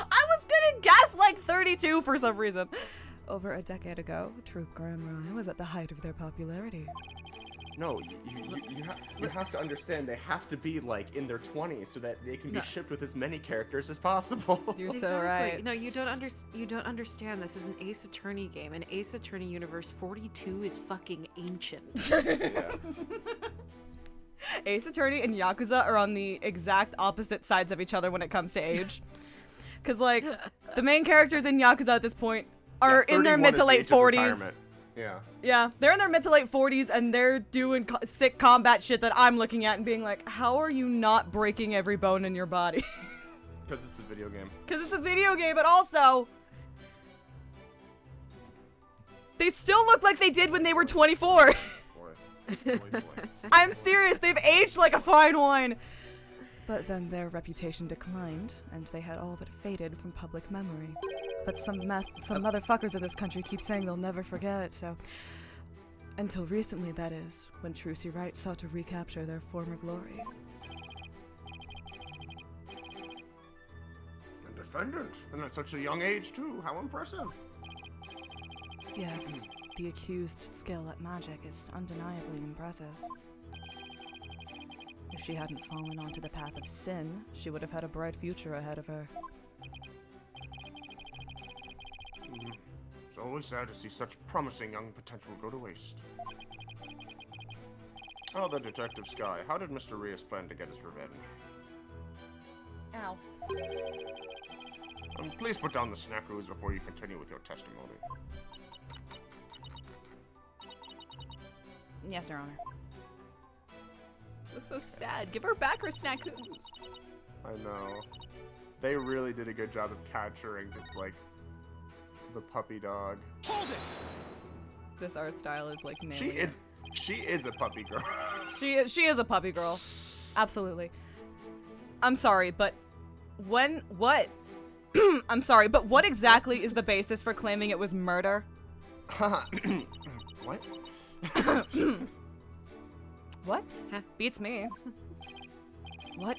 was gonna guess like 32 for some reason. Over a decade ago, Troop Gramrai was at the height of their popularity. No, you have to understand, they have to be like in their 20s so that they can be shipped with as many characters as possible. You're so right. No, you don't understand. This is an Ace Attorney game. In Ace Attorney universe, 42 is fucking ancient. Yeah. Ace Attorney and Yakuza are on the exact opposite sides of each other when it comes to age. Because, like, the main characters in Yakuza at this point are in their mid to late 40s. Yeah. Yeah, they're in their mid to late 40s and they're doing sick combat shit that I'm looking at and being like, how are you not breaking every bone in your body? Because it's a video game. Because it's a video game, but also... they still look like they did when they were 24. Boy. I'm serious, they've aged like a fine wine. But then their reputation declined, and they had all but faded from public memory. But some motherfuckers in this country keep saying they'll never forget, so... Until recently, that is, when Trucy Wright sought to recapture their former glory. A defendant, and at such a young age too, how impressive. Yes, the accused's skill at magic is undeniably impressive. If she hadn't fallen onto the path of sin, she would have had a bright future ahead of her. It's always sad to see such promising young potential go to waste. Oh, the Detective Sky. How did Mr. Rias plan to get his revenge? Ow. Please put down the snackaroos before you continue with your testimony. Yes, Your Honor. That's so sad. Give her back her snackoos. I know. They really did a good job of capturing just like the puppy dog. Hold it! This art style is like nailing it. She is a puppy girl. She is a puppy girl. Absolutely. I'm sorry, but what? I'm sorry, but what exactly is the basis for claiming it was murder? What? What? Beats me. What?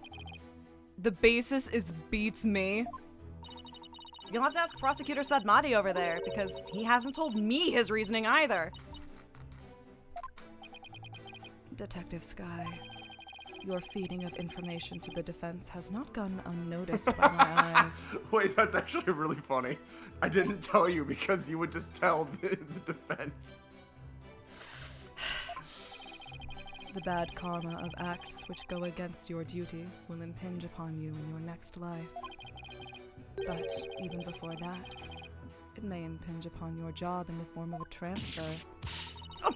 The basis is beats me? You'll have to ask Prosecutor Sadmadhi over there, because he hasn't told me his reasoning either. Detective Sky, your feeding of information to the defense has not gone unnoticed by my eyes. Wait, that's actually really funny. I didn't tell you because you would just tell the defense. The bad karma of acts which go against your duty will impinge upon you in your next life. But even before that, it may impinge upon your job in the form of a transfer. Oh,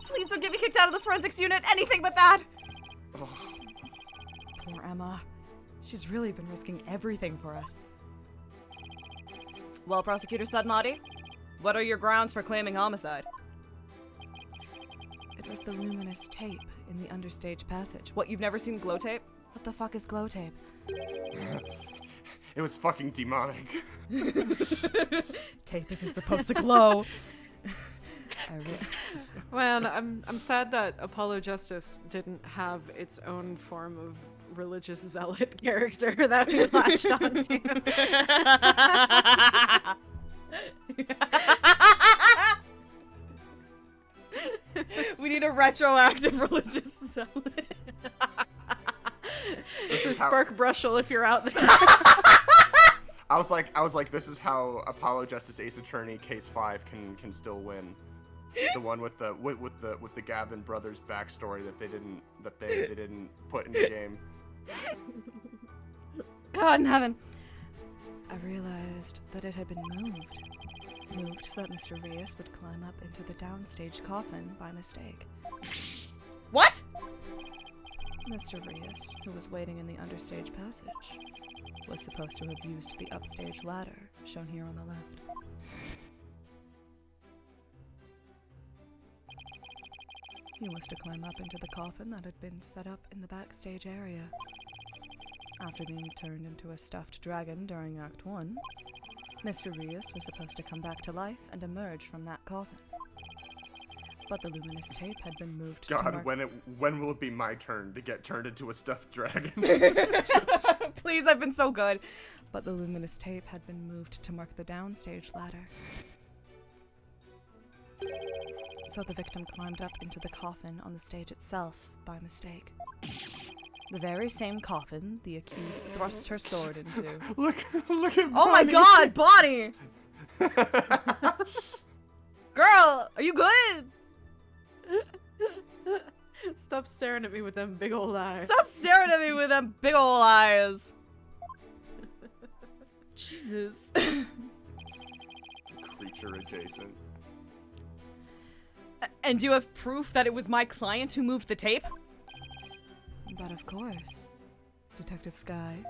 please don't get me kicked out of the forensics unit! Anything but that! Oh. Poor Emma. She's really been risking everything for us. Well, Prosecutor Sadmadhi, what are your grounds for claiming homicide? It was the luminous tape in the understage passage. What, you've never seen glow tape? What the fuck is glow tape? It was fucking demonic. Tape isn't supposed to glow. Man, I'm sad that Apollo Justice didn't have its own form of religious zealot character that we latched onto. We need a retroactive religious zealot. This is Spark Brushel if you're out there. I was like, this is how Apollo Justice Ace Attorney Case 5 can still win. The one with the Gavin brothers backstory that they didn't put in the game. God in heaven. I realized that it had been moved. Moved so that Mr. Rios would climb up into the downstage coffin by mistake. What? Mr. Rios, who was waiting in the understage passage, was supposed to have used the upstage ladder, shown here on the left. He was to climb up into the coffin that had been set up in the backstage area. After being turned into a stuffed dragon during Act 1, Mr. Rios was supposed to come back to life and emerge from that coffin. But the luminous tape had been moved to God, when will it be my turn to get turned into a stuffed dragon? Please, I've been so good. But the luminous tape had been moved to mark the downstage ladder. So the victim climbed up into the coffin on the stage itself by mistake. The very same coffin the accused thrust her sword into. Look at Oh my god, Bonnie! Girl, are you good? Stop staring at me with them big old eyes. Stop staring at me with them big ol' eyes. Jesus. Creature adjacent. And do you have proof that it was my client who moved the tape? But of course. Detective Sky.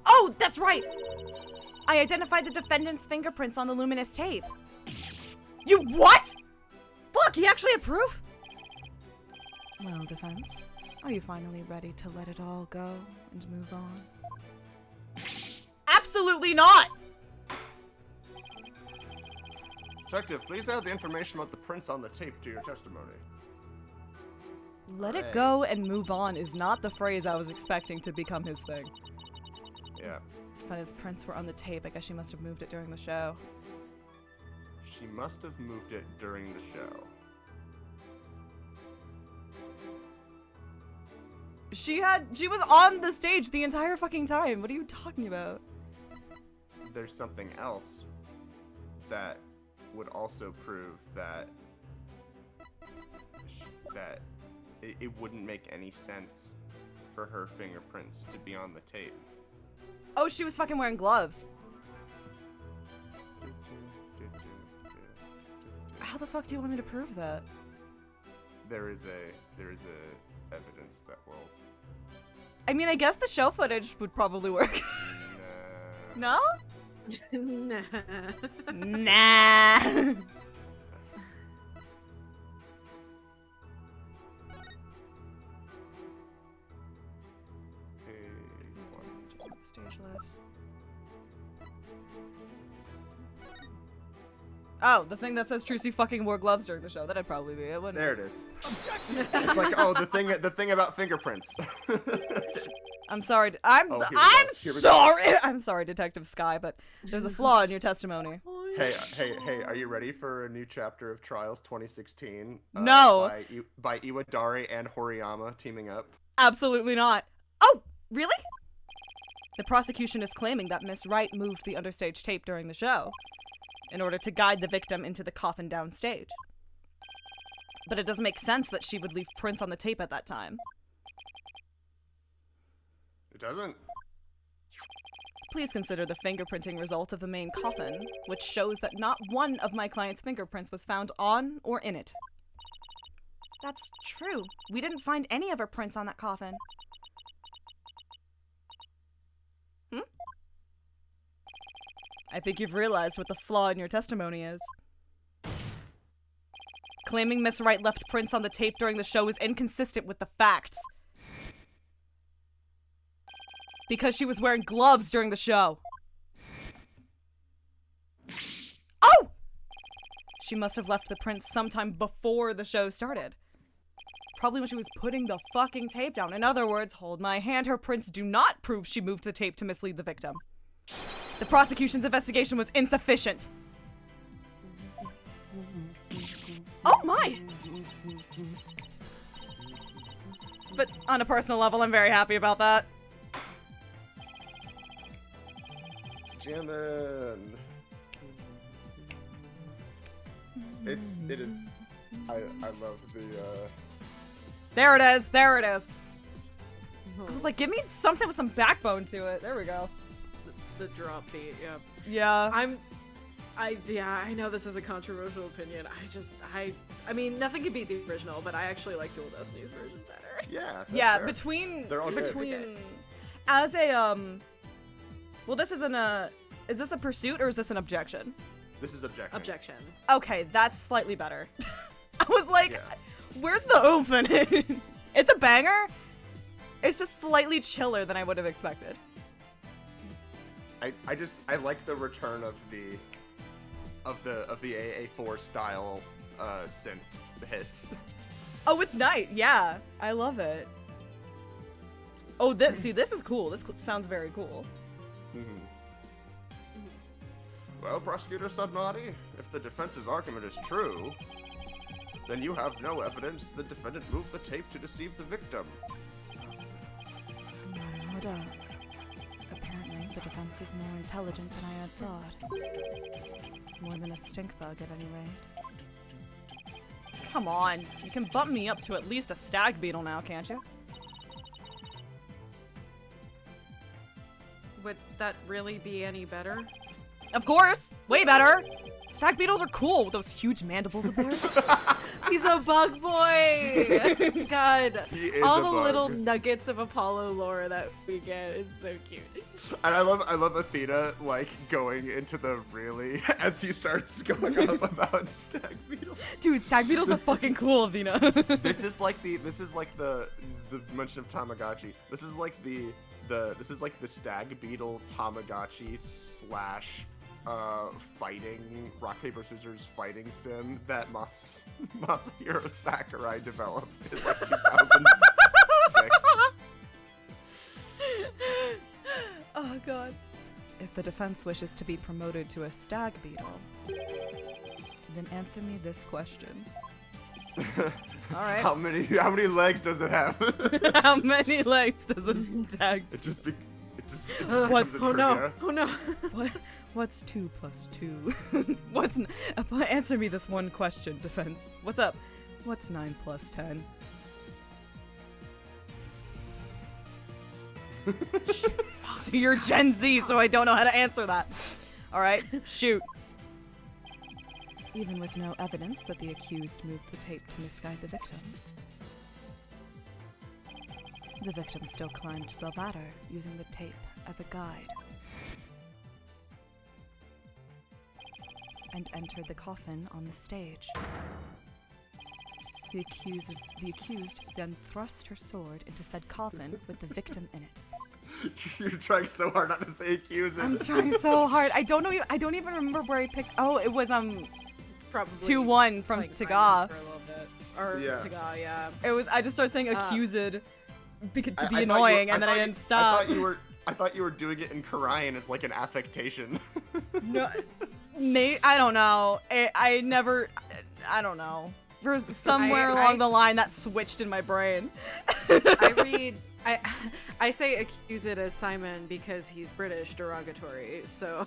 Oh, that's right! I identified the defendant's fingerprints on the luminous tape. You what? Fuck, he actually had proof? Well, defense, are you finally ready to let it all go and move on? Absolutely not! Detective, please add the information about the prints on the tape to your testimony. Let it go and move on is not the phrase I was expecting to become his thing. Yeah. Defendant's prints were on the tape. I guess she must have moved it during the show. She must have moved it during the show. She was on the stage the entire fucking time. What are you talking about? There's something else that would also prove that it wouldn't make any sense for her fingerprints to be on the tape. Oh, she was fucking wearing gloves. How the fuck do you want me to prove that? There is a evidence that will. I mean, I guess the show footage would probably work. No? Nah. Nah. The stage lives. Oh, the thing that says Trucy fucking wore gloves during the show. That'd probably be it, wouldn't There it is. It's like, oh, the thing about fingerprints. I'm sorry. I'm sorry. I'm sorry, Detective Sky, but there's a flaw in your testimony. Hey, are you ready for a new chapter of Trials 2016? No. By Iwadari and Horiyama teaming up? Absolutely not. Oh, really? The prosecution is claiming that Miss Wright moved the understage tape during the show. in order to guide the victim into the coffin downstage. But it doesn't make sense that she would leave prints on the tape at that time. It doesn't. Please consider the fingerprinting results of the main coffin, which shows that not one of my client's fingerprints was found on or in it. That's true. We didn't find any of her prints on that coffin. I think you've realized what the flaw in your testimony is. Claiming Miss Wright left prints on the tape during the show is inconsistent with the facts. Because she was wearing gloves during the show. Oh! She must have left the prints sometime before the show started. Probably when she was putting the fucking tape down. In other words, hold my hand, her prints do not prove she moved the tape to mislead the victim. The prosecution's investigation was insufficient. Oh my! But on a personal level, I'm very happy about that. Jammin'. It is. I love the. There it is. There it is. I was like, give me something with some backbone to it. There we go. The drop beat, yeah. Yeah. I know this is a controversial opinion. I mean, nothing can beat the original, but I actually like Dual Destiny's version better. Yeah. That's Yeah, fair. between They're all good. between as a well, this isn't a, is this a pursuit or is this an objection? This is objective. Objection. Okay, that's slightly better. I was like, Yeah. where's the oomph in it? It's a banger. It's just slightly chiller than I would have expected. I like the return of the AA4 style synth hits. Oh, it's nice. Yeah, I love it. Oh, this is cool. This sounds very cool. Mm-hmm. Well, Prosecutor Sadmadhi, if the defense's argument is true, then you have no evidence the defendant moved the tape to deceive the victim. Naruto. Apparently, the defense is more intelligent than I had thought. More than a stink bug, at any rate. Come on, you can bump me up to at least a stag beetle now, can't you? Would that really be any better? Of course! Way better! Stag beetles are cool with those huge mandibles of theirs. He's a bug boy! God. He is all a the bug. little nuggets of Apollo lore that we get is so cute. And I love Athena like going into the really as he starts going on about stag beetles. Dude, stag beetles are fucking cool, Athena. This is like the mention of Tamagotchi. This is like the stag beetle Tamagotchi slash fighting rock paper scissors fighting sim that Masahiro Sakurai developed in like 2006. Oh god. If the defense wishes to be promoted to a stag beetle, then answer me this question. Alright. How many legs does it have? How many legs does a stag? It just What's- becomes a Oh no. What's 2 plus 2? Answer me this one question, defense. What's up? What's 9 plus 10? So you're Gen Z, so I don't know how to answer that. Alright, shoot. Even with no evidence that the accused moved the tape to misguide the victim, the victim still climbed the ladder using the tape as a guide and entered the coffin on the stage. The accused then thrust her sword into said coffin with the victim in it. You're trying so hard not to say accusing. I'm trying so hard. I don't even remember where I picked. Oh, it was Probably 2-1 from like, Taga. silent for a little bit. Or Yeah. Taga, yeah. It was. I just started saying accused to be I thought annoying, you- and then I thought didn't you- stop. I thought you were doing it in Korean as like an affectation. No, I don't know. I never. I don't know. For somewhere along the line, that switched in my brain. I say accuse it as Simon because he's British derogatory, so.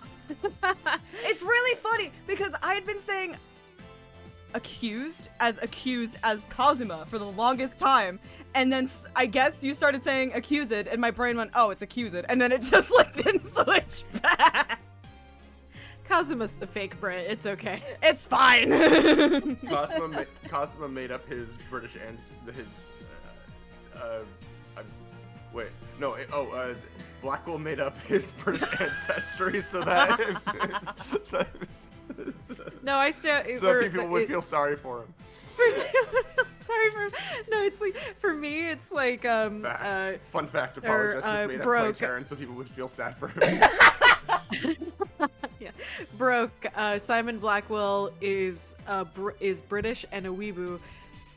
It's really funny because I had been saying accused as Kazuma for the longest time, and then I guess you started saying accused, and my brain went, oh, it's accused, and then it just like didn't switch back. Kazuma's the fake Brit. It's okay. It's fine. Kazuma made up his British Blackwell made up his British ancestry so that No, I still. so people would feel sorry for him. Sorry for. No, it's like for me, it's like Fun fact: Apollo Justice made up Clay Tarrant so people would feel sad for him. Yeah, broke. Simon Blackwell is British and a weeaboo.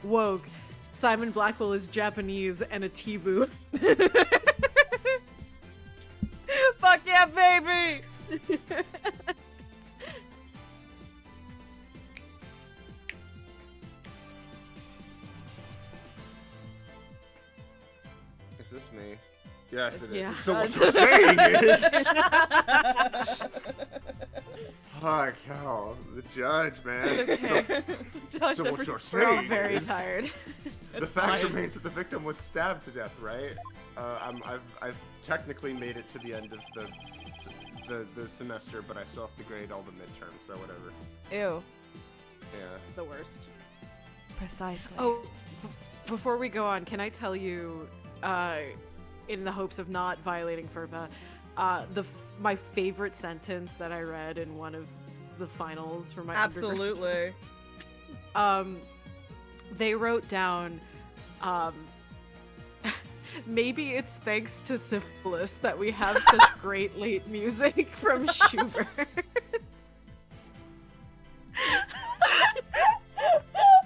Woke. Simon Blackwell is Japanese and a T-boo. Fuck yeah, baby! Is this me? Yes, it is. Yeah. So what you're saying is... Fuck, hell. The judge, man. Okay. Judge, So what you're We're all saying very is... tired. The fact remains that the victim was stabbed to death, right? I've technically made it to the end of the semester, but I still have to grade all the midterms, so whatever. Ew. Yeah. The worst. Precisely. Oh, before we go on, can I tell you, in the hopes of not violating FERPA, my favorite sentence that I read in one of the finals for my Absolutely. they wrote down, maybe it's thanks to syphilis that we have such great late music from Schubert.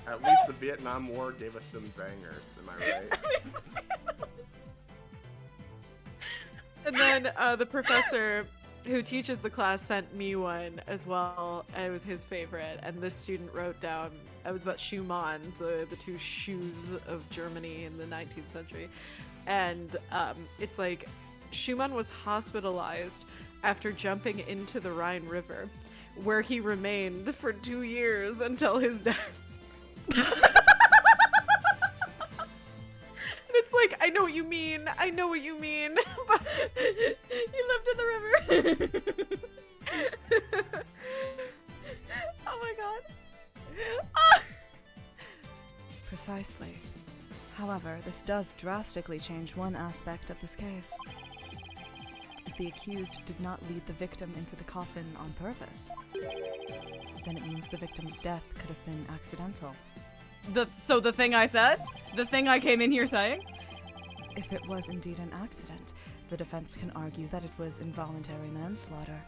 At least the Vietnam War gave us some bangers, am I right? And then the professor who teaches the class sent me one as well, and it was his favorite. And this student wrote down, it was about Schumann, the two shoes of Germany in the 19th century. And it's like, Schumann was hospitalized after jumping into the Rhine River, where he remained for 2 years until his death. It's like, I know what you mean. I know what you mean. But he lived in the river. Oh my god. Ah! Precisely. However, this does drastically change one aspect of this case. If the accused did not lead the victim into the coffin on purpose, then it means the victim's death could have been accidental. So the thing I said? The thing I came in here saying? If it was indeed an accident, the defense can argue that it was involuntary manslaughter.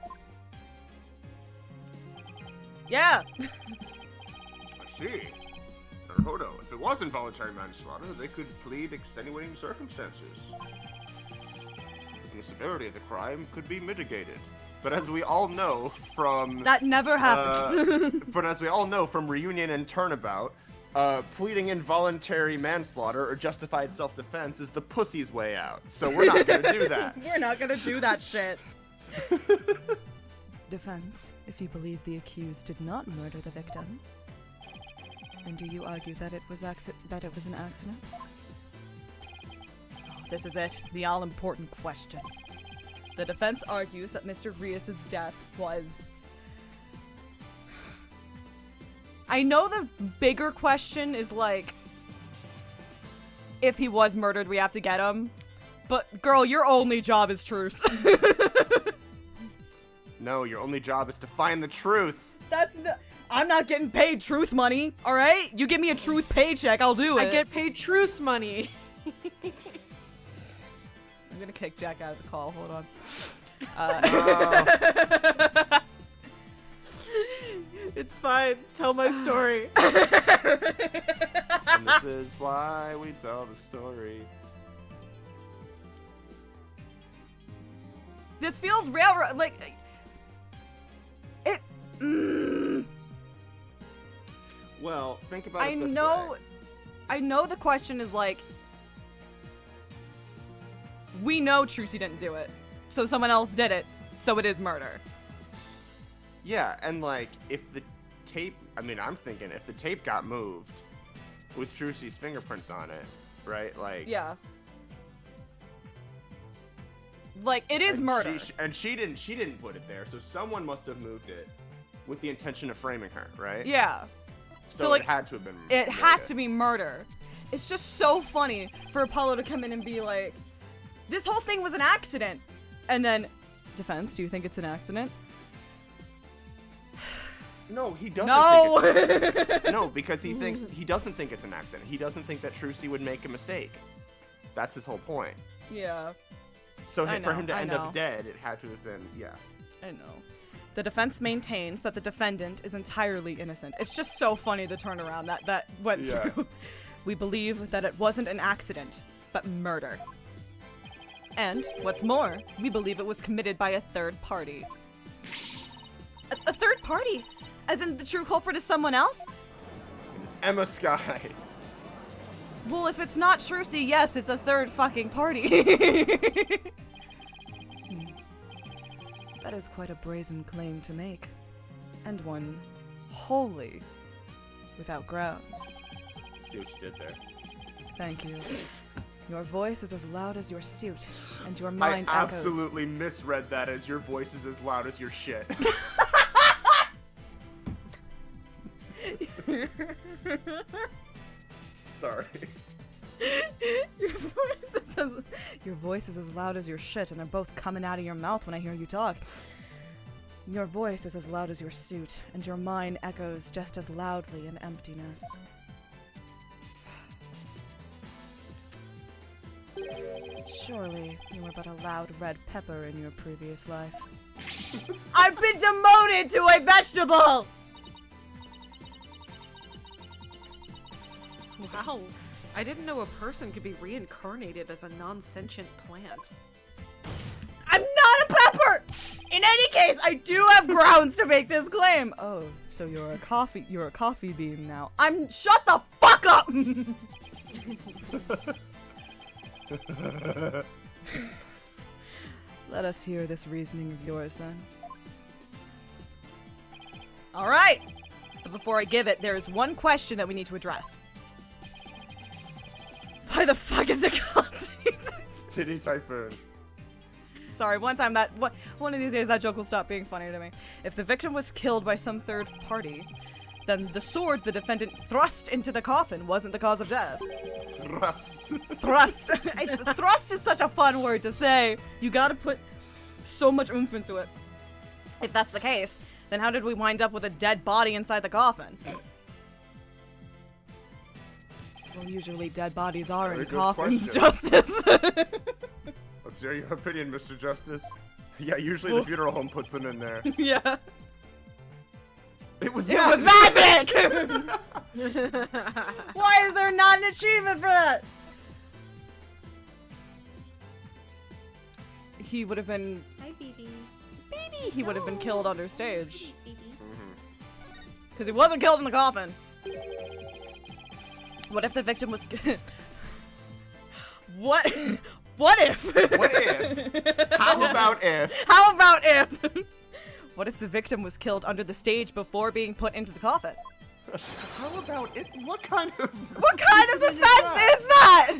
Yeah! I see. Naruto, if it was involuntary manslaughter, they could plead extenuating circumstances. And the severity of the crime could be mitigated. But as we all know from... That never happens. But as we all know from Reunion and Turnabout, pleading involuntary manslaughter or justified self-defense is the pussy's way out. So we're not gonna do that. We're not gonna do that shit. Defense, if you believe the accused did not murder the victim, then do you argue that it was an accident? Oh, this is it, the all-important question. The defense argues that Mr. Rios' death was... I know the bigger question is like, if he was murdered, we have to get him. But girl, your only job is truth. No, your only job is to find the truth. I'm not getting paid truth money, alright? You give me a truth paycheck, I'll do it. I get paid truce money. I'm gonna kick Jack out of the call, hold on. It's fine. Tell my story. And this is why we tell the story. This feels railroad, like... It... Well, think about I it this know, way. I know the question is like, we know Trucy didn't do it, so someone else did it, so it is murder. Yeah, and like if the tape, I mean, I'm thinking if the tape got moved with Trucy's fingerprints on it, right? Like Yeah. Like, it is and murder. she didn't put it there, so someone must have moved it with the intention of framing her, right? Yeah. So like, it had to have been. It has to be murder. It's just so funny for Apollo to come in and be like, this whole thing was an accident. And then, defense, do you think it's an accident? No, he doesn't. No! Think it's no, because he doesn't think it's an accident. He doesn't think that Trucy would make a mistake. That's his whole point. Yeah, So I for know, him to I end know. up dead, it had to have been, yeah. I know. The defense maintains that the defendant is entirely innocent. It's just so funny the turnaround that went Yeah. through. We believe that it wasn't an accident, but murder. And, what's more, we believe it was committed by a third party. A third party? As in the true culprit is someone else? It's Emma Sky. Well, if it's not Trucy, yes, it's a third fucking party. That is quite a brazen claim to make. And one wholly without grounds. See what you did there. Thank you. Your voice is as loud as your suit, and your I mind echoes. absolutely misread that as your voice is as loud as your shit. Sorry. Your voice is as loud as your shit, and they're both coming out of your mouth when I hear you talk. Your voice is as loud as your suit, and your mind echoes just as loudly in emptiness. Surely you were but a loud red pepper in your previous life. I've been demoted to a vegetable! Wow. I didn't know a person could be reincarnated as a non-sentient plant. I'm not a pepper! In any case, I do have grounds to make this claim. Oh, so you're a coffee bean now. Shut the fuck up! Let us hear this reasoning of yours then. Alright! But before I give it, there is one question that we need to address. Why the fuck is it called? Titty Typhoon. Sorry, one of these days that joke will stop being funny to me. If the victim was killed by some third party, then the sword the defendant thrust into the coffin wasn't the cause of death. Thrust. Thrust. Thrust is such a fun word to say. You gotta put so much oomph into it. If that's the case, then how did we wind up with a dead body inside the coffin? Well, usually dead bodies are Very in good coffins, question. Justice. Let's hear your opinion, Mr. Justice. Yeah, usually the funeral home puts them in there. Yeah. It was It was magic! Why is there not an achievement for that? He would have been... Hi, baby. Baby! He would have been killed under stage. Please, baby. Because he wasn't killed in the coffin. What if the victim was... What? What if? What if? How about if? How about if? What if the victim was killed under the stage before being put into the coffin? How about if? What kind of Defense is that?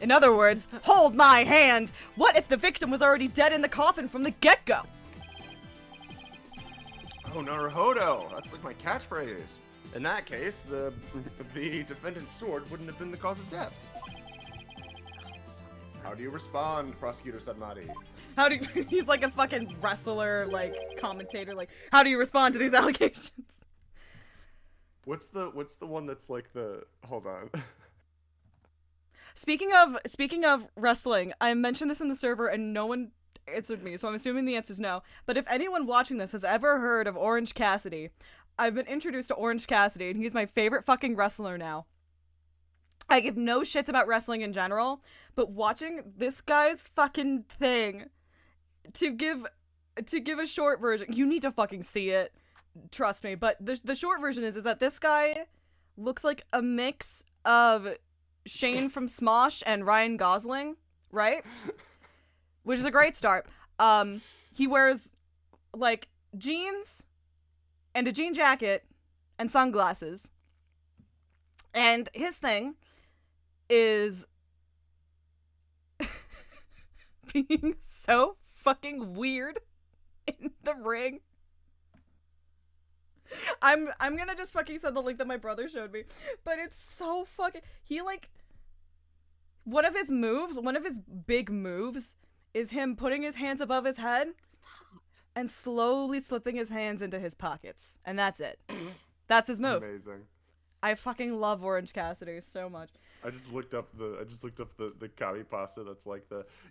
In other words, hold my hand. What if the victim was already dead in the coffin from the get-go? Oh, Naruhodo. That's like my catchphrase. In that case, the defendant's sword wouldn't have been the cause of death. How do you respond, Prosecutor Sadmadhi? He's like a fucking wrestler, like, commentator, like, how do you respond to these allegations? What's the one that's like the... Hold on. Speaking of wrestling, I mentioned this in the server and no one answered me, so I'm assuming the answer is no. But if anyone watching this has ever heard of Orange Cassidy, I've been introduced to Orange Cassidy and he's my favorite fucking wrestler now. I give no shits about wrestling in general, but watching this guy's fucking thing, to give a short version, you need to fucking see it, trust me. But the short version is that this guy looks like a mix of Shane from Smosh and Ryan Gosling, right? Which is a great start. He wears like jeans and a jean jacket and sunglasses. And his thing is being so fucking weird in the ring. I'm gonna just fucking send the link that my brother showed me, but it's so fucking, he like, one of his big moves is him putting his hands above his head and slowly slipping his hands into his pockets, and that's it. That's his move. Amazing. I fucking love Orange Cassidy so much. I just looked up the kami pasta that's like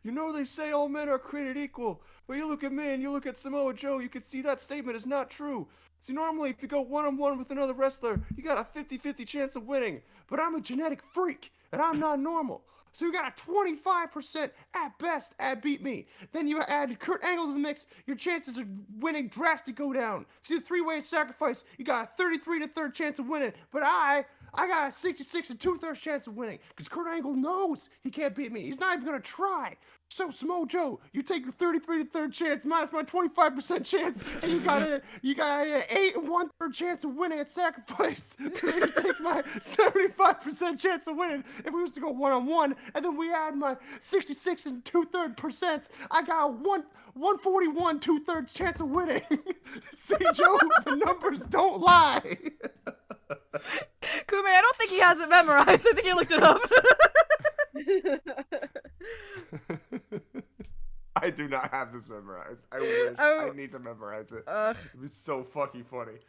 they say all men are created equal. But you look at me and you look at Samoa Joe, you can see that statement is not true. See, normally if you go one-on-one with another wrestler, you got a 50-50 chance of winning. But I'm a genetic freak, and I'm not normal. So you got a 25% at best at beat me. Then you add Kurt Angle to the mix, your chances of winning drastically go down. See, the three-way sacrifice, you got a 33 to 3rd chance of winning. But I got a 66 to 2/3 chance of winning. Because Kurt Angle knows he can't beat me. He's not even going to try. So, Samoa Joe, you take your 33 to 3rd chance minus my 25% chance, and you got an 8 1/3 chance of winning at sacrifice. Then you take my 75% chance of winning if we was to go one-on-one, and then we add my 66 and 2/3%. I got a 141 2/3 chance of winning. See, Joe, the numbers don't lie. Kume, I don't think he has it memorized. I think he looked it up. I do not have this memorized. I wish. I need to memorize it. It was so fucking funny.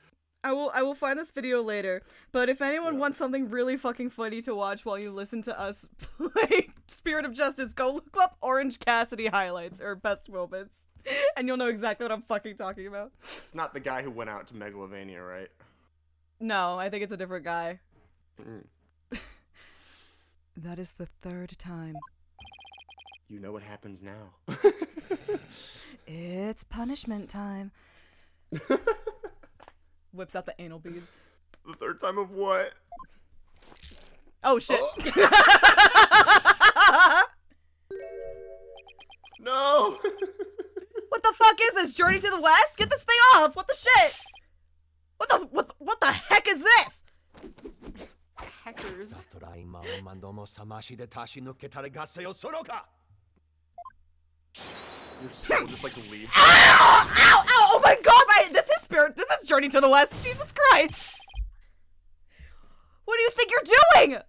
I will find this video later. But if anyone wants something really fucking funny to watch while you listen to us play Spirit of Justice, go look up Orange Cassidy highlights or best moments, and you'll know exactly what I'm fucking talking about. It's not the guy who went out to Megalovania, right? No, I think it's a different guy. Mm. That is the 3rd time. You know what happens now. It's punishment time. Whips out the anal beads. The 3rd time of what? Oh shit. No! What the fuck is this? Journey to the West? Get this thing off! What the shit? What the heck is this? Hackers. 悟ら今を何度も覚ましで足し抜けたれ合戦をそろか Your soul just like leaves. Ow! Ow! Ow! Oh my god! This is Spirit. This is Journey to the West. Jesus Christ! What do you think you're doing?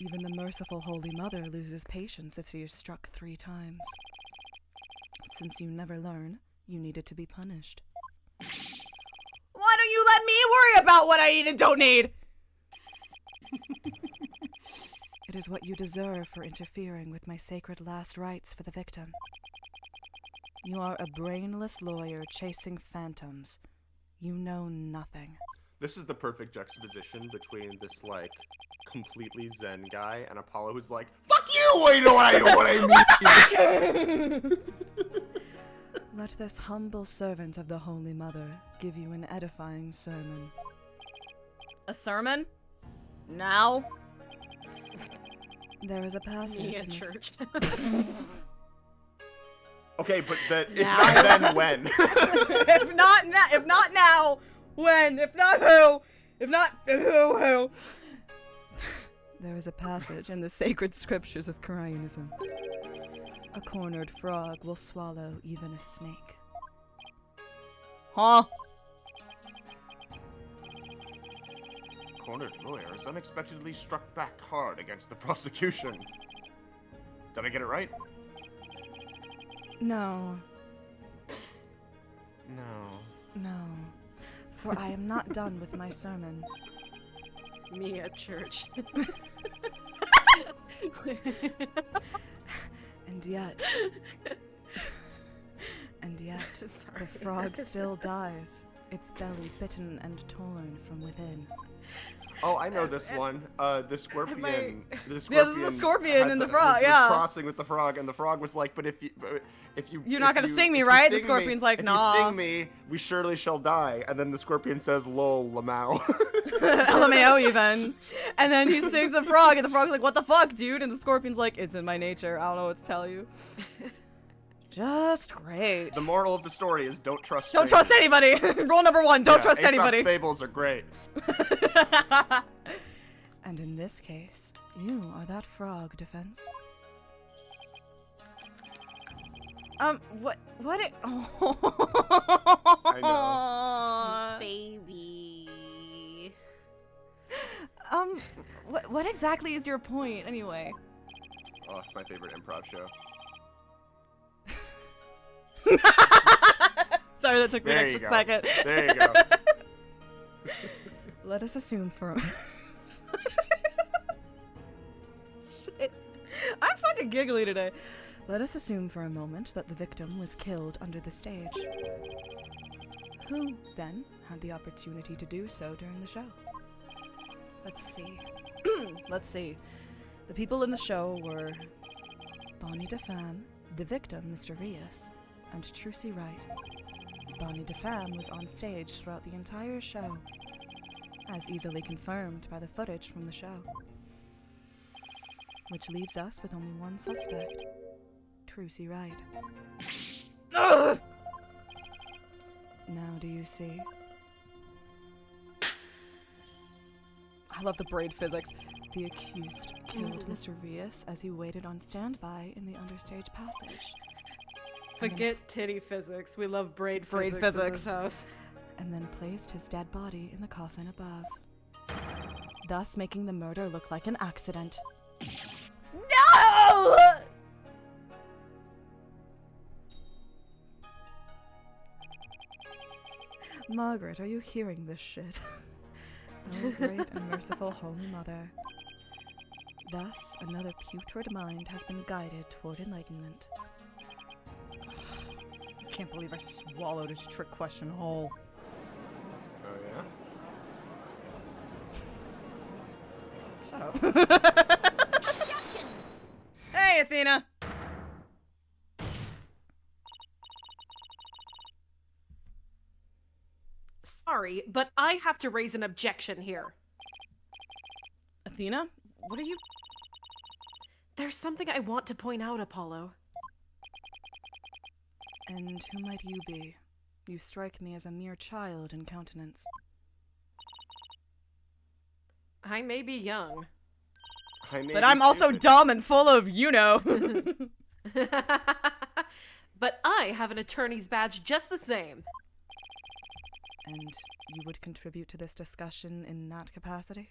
Even the merciful Holy Mother loses patience if she is struck 3 times. Since you never learn, you needed to be punished. Why don't you let me worry about what I need and don't need? It is what you deserve for interfering with my sacred last rites for the victim. You are a brainless lawyer chasing phantoms. You know nothing. This is the perfect juxtaposition between this, like, completely zen guy and Apollo who's like, fuck you! I know what I mean. Let this humble servant of the Holy Mother give you an edifying sermon. A sermon? Now? There is a passage in church. Okay, but if not then, when? If not now, when? If not who? If not who? There is a passage in the sacred scriptures of Koreanism. A cornered frog will swallow even a snake. Huh? Cornered lawyers unexpectedly struck back hard against the prosecution. Did I get it right? No. No. For I am not done with my sermon. Me at church. And yet, the frog still dies, its belly bitten and torn from within. Oh, I know this one. The scorpion. The Yeah, this is the scorpion and the frog, yeah. Was crossing with the frog, and the frog was like, "But if you, You're not gonna sting me, right?" The scorpion's like, if "Nah." If you sting me, we surely shall die. And then the scorpion says, "Lol, Lamau." LMAO you then. And then he stings the frog, and the frog's like, "What the fuck, dude?" And the scorpion's like, "It's in my nature. I don't know what to tell you." Just great. The moral of the story is don't trust. Don't trust anybody. Rule number 1: don't trust Aesop's anybody. fables are great. And in this case, you are that frog, Defense. What it? Oh. I know. Baby. What exactly is your point, anyway? Oh, it's my favorite improv show. Sorry, that took me an There you extra go. second. There you go. Let us assume for a Shit. I'm fucking giggly today. Let us assume for a moment that the victim was killed under the stage. Who, then, had the opportunity to do so during the show? Let's see. Let's see. The people in the show were Bonnie DeFam, the victim, Mr. Rios, and Trucy Wright. Bonnie DeFam was on stage throughout the entire show, as easily confirmed by the footage from the show. Which leaves us with only one suspect, Trucy Wright. Ugh! Now do you see? I love the braid physics. The accused killed Mr. Rios as he waited on standby in the understage passage. Forget titty physics. We love braid Braid physics in physics. this house. And then placed his dead body in the coffin above, thus making the murder look like an accident. No! Margaret, are you hearing this shit? Oh, great and merciful Holy Mother. Thus, another putrid mind has been guided toward enlightenment. I can't believe I swallowed his trick question whole. Oh yeah. Shut up. Objection! Hey, Athena! Sorry, but I have to raise an objection here. Athena? What are you... There's something I want to point out, Apollo. And who might you be? You strike me as a mere child in countenance. I may be young. But I'm also dumb and full of, you know. But I have an attorney's badge just the same. And you would contribute to this discussion in that capacity?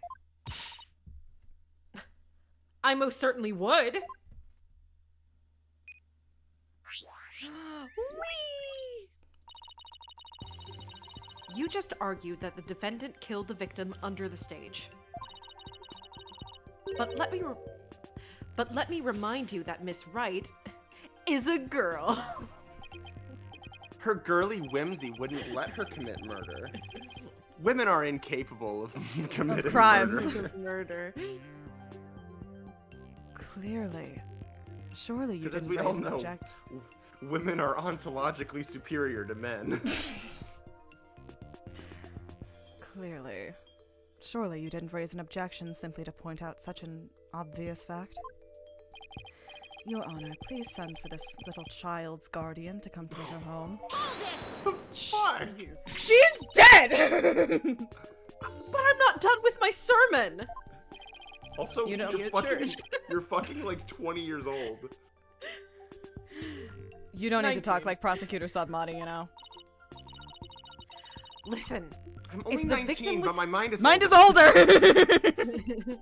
I most certainly would. You just argued that the defendant killed the victim under the stage. But let me remind you that Miss Wright is a girl. Her girly whimsy wouldn't let her commit murder. Women are incapable of committing crimes. murder. Murder. Clearly. Surely you Because as didn't we all raise an know, object. women are ontologically superior to men. Clearly. Surely you didn't raise an objection simply to point out such an obvious fact. Your Honor, please send for this little child's guardian to come take her home. Fuck! She's dead! But I'm not done with my sermon. Also, You don't you're get fucking, church. you're fucking like 20 years old. You don't need to talk 19. like Prosecutor Sadmadhi, you know. Listen, I'm only the 19, victim but was- my mind is Mind older. is older!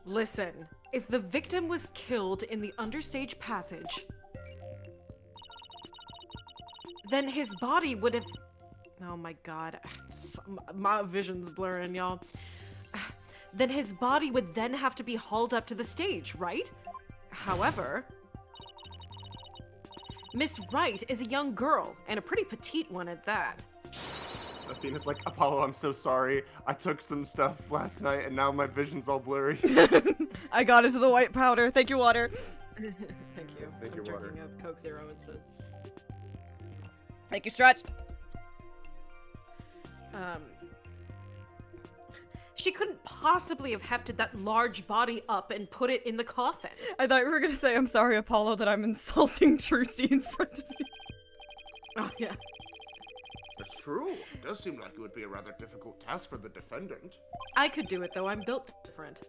listen. If the victim was killed in the understage passage, then his body would have... Oh my god. My vision's blurring, y'all. Then his body would then have to be hauled up to the stage, right? However, Miss Wright is a young girl, and a pretty petite one at that. Athena's like, Apollo, I'm so sorry. I took some stuff last night and now my vision's all blurry. I got into the white powder. Thank you, water. Thank you. Thank I'm you, water. drinking a Coke Zero instead. Thank you, Stretch. She couldn't possibly have hefted that large body up and put it in the coffin. I thought you were gonna say, I'm sorry, Apollo, that I'm insulting Trucy in front of you. Oh, yeah. It's true. It does seem like it would be a rather difficult task for the defendant. I could do it, though. I'm built different.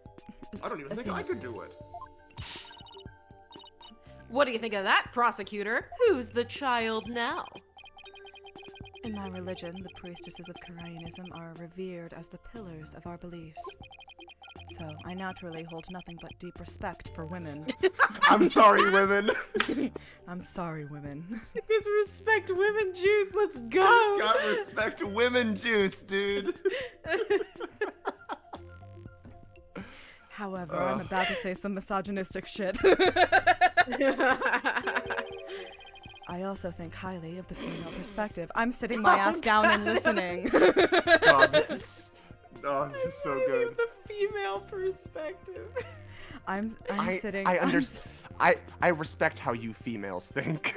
I don't even think I could do it. What do you think of that, prosecutor? Who's the child now? In my religion, the priestesses of Koreanism are revered as the pillars of our beliefs. So, I naturally hold nothing but deep respect for women. I'm sorry, women. I'm sorry, women. This respect women juice, let's go! Got respect women juice, dude. However, I'm about to say some misogynistic shit. I also think highly of the female perspective. I'm sitting my ass down and listening. God, this is so good. The female perspective. I'm sitting. I respect how you females think.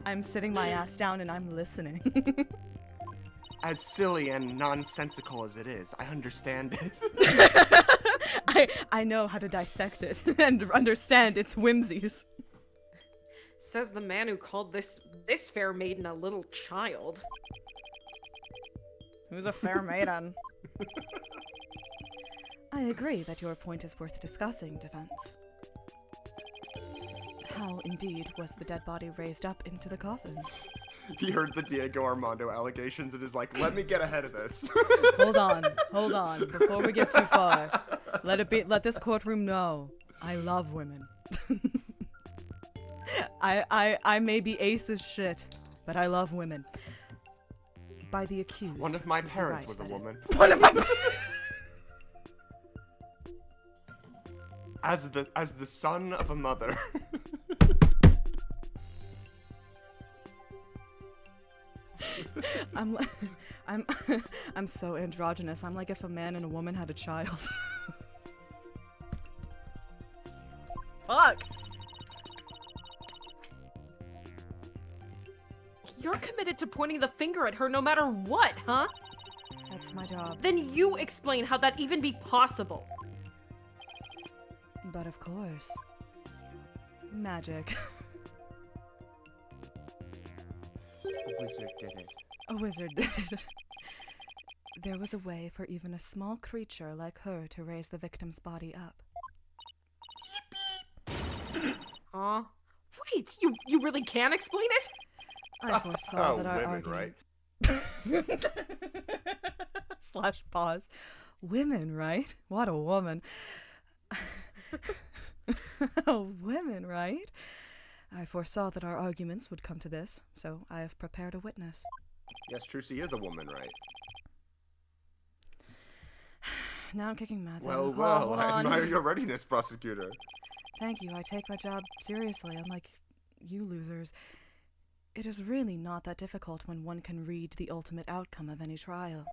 I'm sitting my ass down and I'm listening. As silly and nonsensical as it is, I understand it. I know how to dissect it and understand its whimsies. Says the man who called this fair maiden a little child. Who's a fair maiden? I agree that your point is worth discussing, defense. How, indeed, was the dead body raised up into the coffin? He heard the Diego Armando allegations and is like, let me get ahead of this. Hold on. Before we get too far, let this courtroom know I love women. I may be ace as shit, but I love women. By the accused. One of my Trucy parents Wright, was a that is. woman. One of my As the son of a mother. I'm so androgynous. I'm like if a man and a woman had a child. Fuck. You're committed to pointing the finger at her no matter what, huh? That's my job. Then you explain how that even be possible. But of course. Magic. A wizard did it. A wizard did it. There was a way for even a small creature like her to raise the victim's body up. Huh? Wait, you really can explain it? I foresaw that our women, argument... right? / pause. Women, right? What a woman. Women, right? I foresaw that our arguments would come to this, so I have prepared a witness. Yes, Trucy is a woman, right? Now I'm kicking Matt. Well, Hold I on. admire your readiness, prosecutor. Thank you. I take my job seriously, unlike you losers. It is really not that difficult when one can read the ultimate outcome of any trial.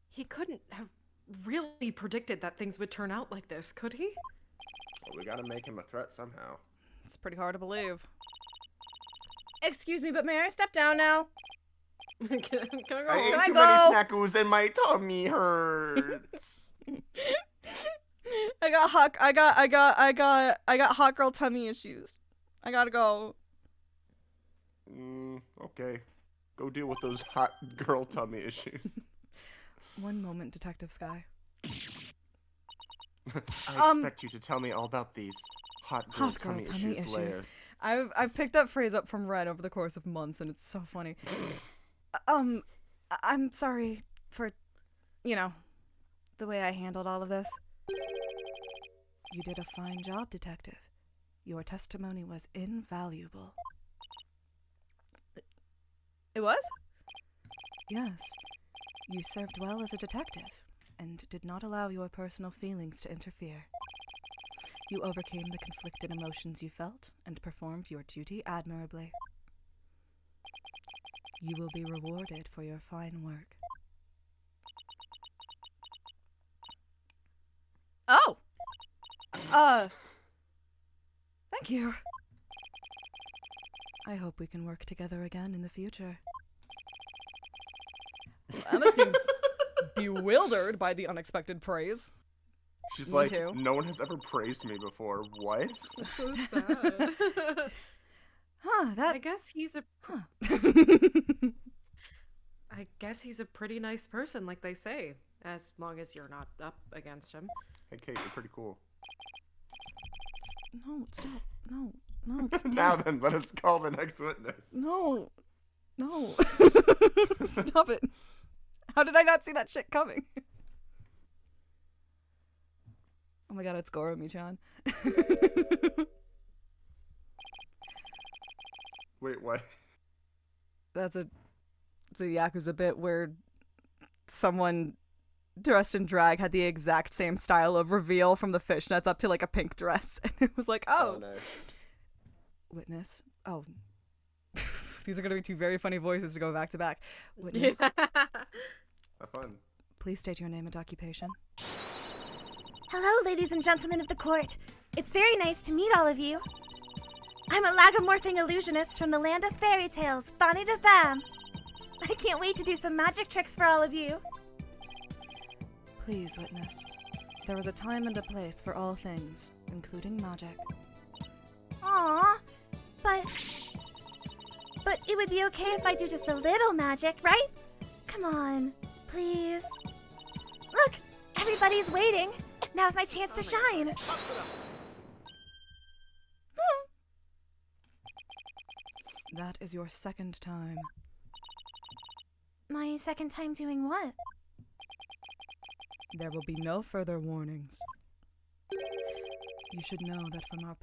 He couldn't have really predicted that things would turn out like this, could he? Well, we gotta make him a threat somehow. It's pretty hard to believe. Excuse me, but may I step down now? Can I go I home? ate I too go? many snackos and my tummy hurts. I got hot girl tummy issues. I gotta go. Okay. Go deal with those hot girl tummy issues. One moment, Detective Sky. I expect you to tell me all about these hot girl tummy issues later. I've picked that phrase up from Red over the course of months, and it's so funny. I'm sorry for, the way I handled all of this. You did a fine job, Detective. Your testimony was invaluable. It was? Yes. You served well as a detective, and did not allow your personal feelings to interfere. You overcame the conflicted emotions you felt and performed your duty admirably. You will be rewarded for your fine work. Oh! Thank you. I hope we can work together again in the future. Emma seems bewildered by the unexpected praise. She's Me like, too. no one has ever praised me before. What? That's so sad. Huh, that... I guess he's a I guess he's a pretty nice person, like they say, as long as you're not up against him. Hey, Kate, you're pretty cool. No, stop. No. God Now damn it. then, let us call the next witness. No. Stop it. How did I not see that shit coming? Oh my god, it's Goro-mi-chan. Wait, what? It's a Yakuza bit where someone dressed in drag had the exact same style of reveal from the fishnets up to like a pink dress. And it was like, oh. Nice. Witness. Oh. These are going to be two very funny voices to go back to back. Witness. Have fun. Please state your name and occupation. Hello, ladies and gentlemen of the court. It's very nice to meet all of you. I'm a lagomorphing illusionist from the land of fairy tales, Bonnie de Femme. I can't wait to do some magic tricks for all of you. Please, witness. There was a time and a place for all things, including magic. Aww, but it would be okay if I do just a little magic, right? Come on, please. Look, everybody's waiting. Now's my chance to shine. That is your second time. My second time doing what? There will be no further warnings. You should know that from our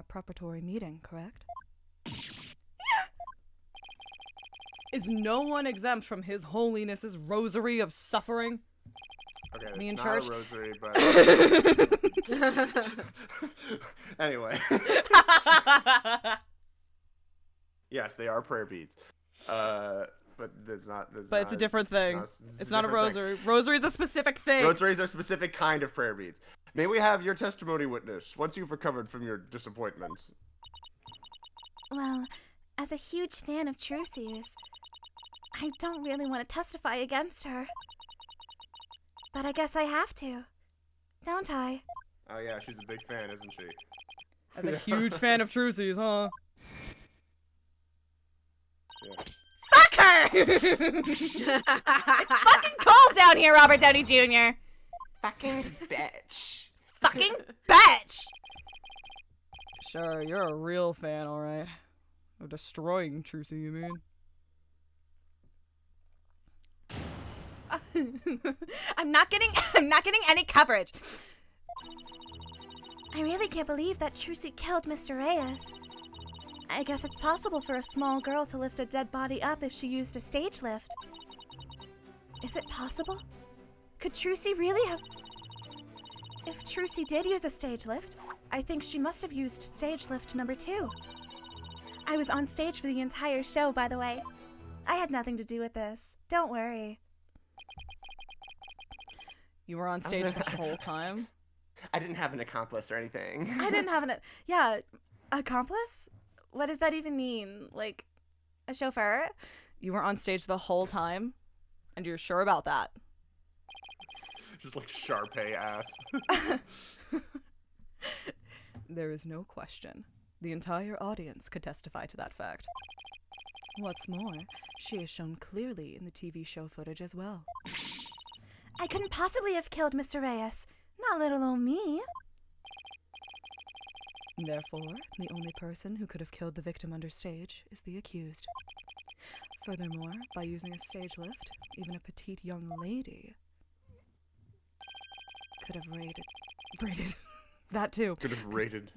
preparatory meeting, correct? Is no one exempt from His Holiness's rosary of suffering? Okay, Me in it's church? not a rosary, but... Anyway. Yes, they are prayer beads. But there's not... But it's a different thing. It's not a rosary. Rosary is a specific thing. Rosaries are a specific kind of prayer beads. May we have your testimony, witness, once you've recovered from your disappointment? Well, as a huge fan of Trucy's, I don't really want to testify against her. But I guess I have to. Don't I? Oh yeah, she's a big fan, isn't she? As a huge fan of Trucy's, huh? Yeah. Fuck her! It's fucking cold down here, Robert Downey Jr. Fucking bitch. Fucking bitch! Sure, you're a real fan, alright. Of destroying Trucy, you mean? I'm not getting any coverage. I really can't believe that Trucy killed Mr. Reyes. I guess it's possible for a small girl to lift a dead body up if she used a stage lift. Is it possible? Could Trucy really have... If Trucy did use a stage lift, I think she must have used stage lift number 2. I was on stage for the entire show, by the way. I had nothing to do with this. Don't worry. You were on stage the whole time? I didn't have an accomplice or anything. I didn't have an... Yeah, accomplice? What does that even mean? Like, a chauffeur? You were on stage the whole time? And you're sure about that? Just like Sharpay ass. There is no question. The entire audience could testify to that fact. What's more, she is shown clearly in the TV show footage as well. I couldn't possibly have killed Mr. Reyes. Not little old me. Therefore, the only person who could have killed the victim under stage is the accused. Furthermore, by using a stage lift, even a petite young lady could have raided that too. Could have rated.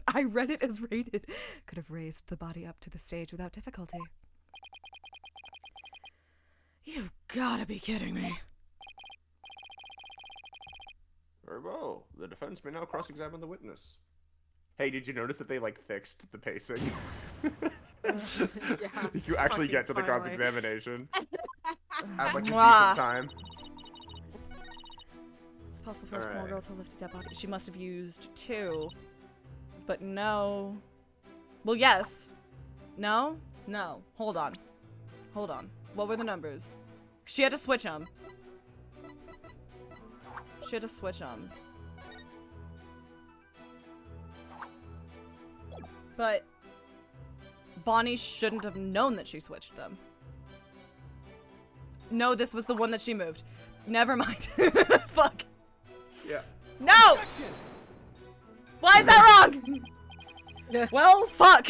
I read it as raided. Could have raised the body up to the stage without difficulty. You've gotta be kidding me. Very well. well, the defense may now cross-examine the witness. Hey, did you notice that they, like, fixed the pacing? You actually get to the finally. cross-examination at, like, a Mwah. decent time. It's possible for a small Alright. girl to lift a dead body. She must have used 2. But no. Well, yes. No? No. Hold on. Hold on. What were the numbers? She had to switch them. She had to switch them. But Bonnie shouldn't have known that she switched them. No, this was the one that she moved. Never mind. Fuck. Yeah. No! Why is that wrong? Well, fuck.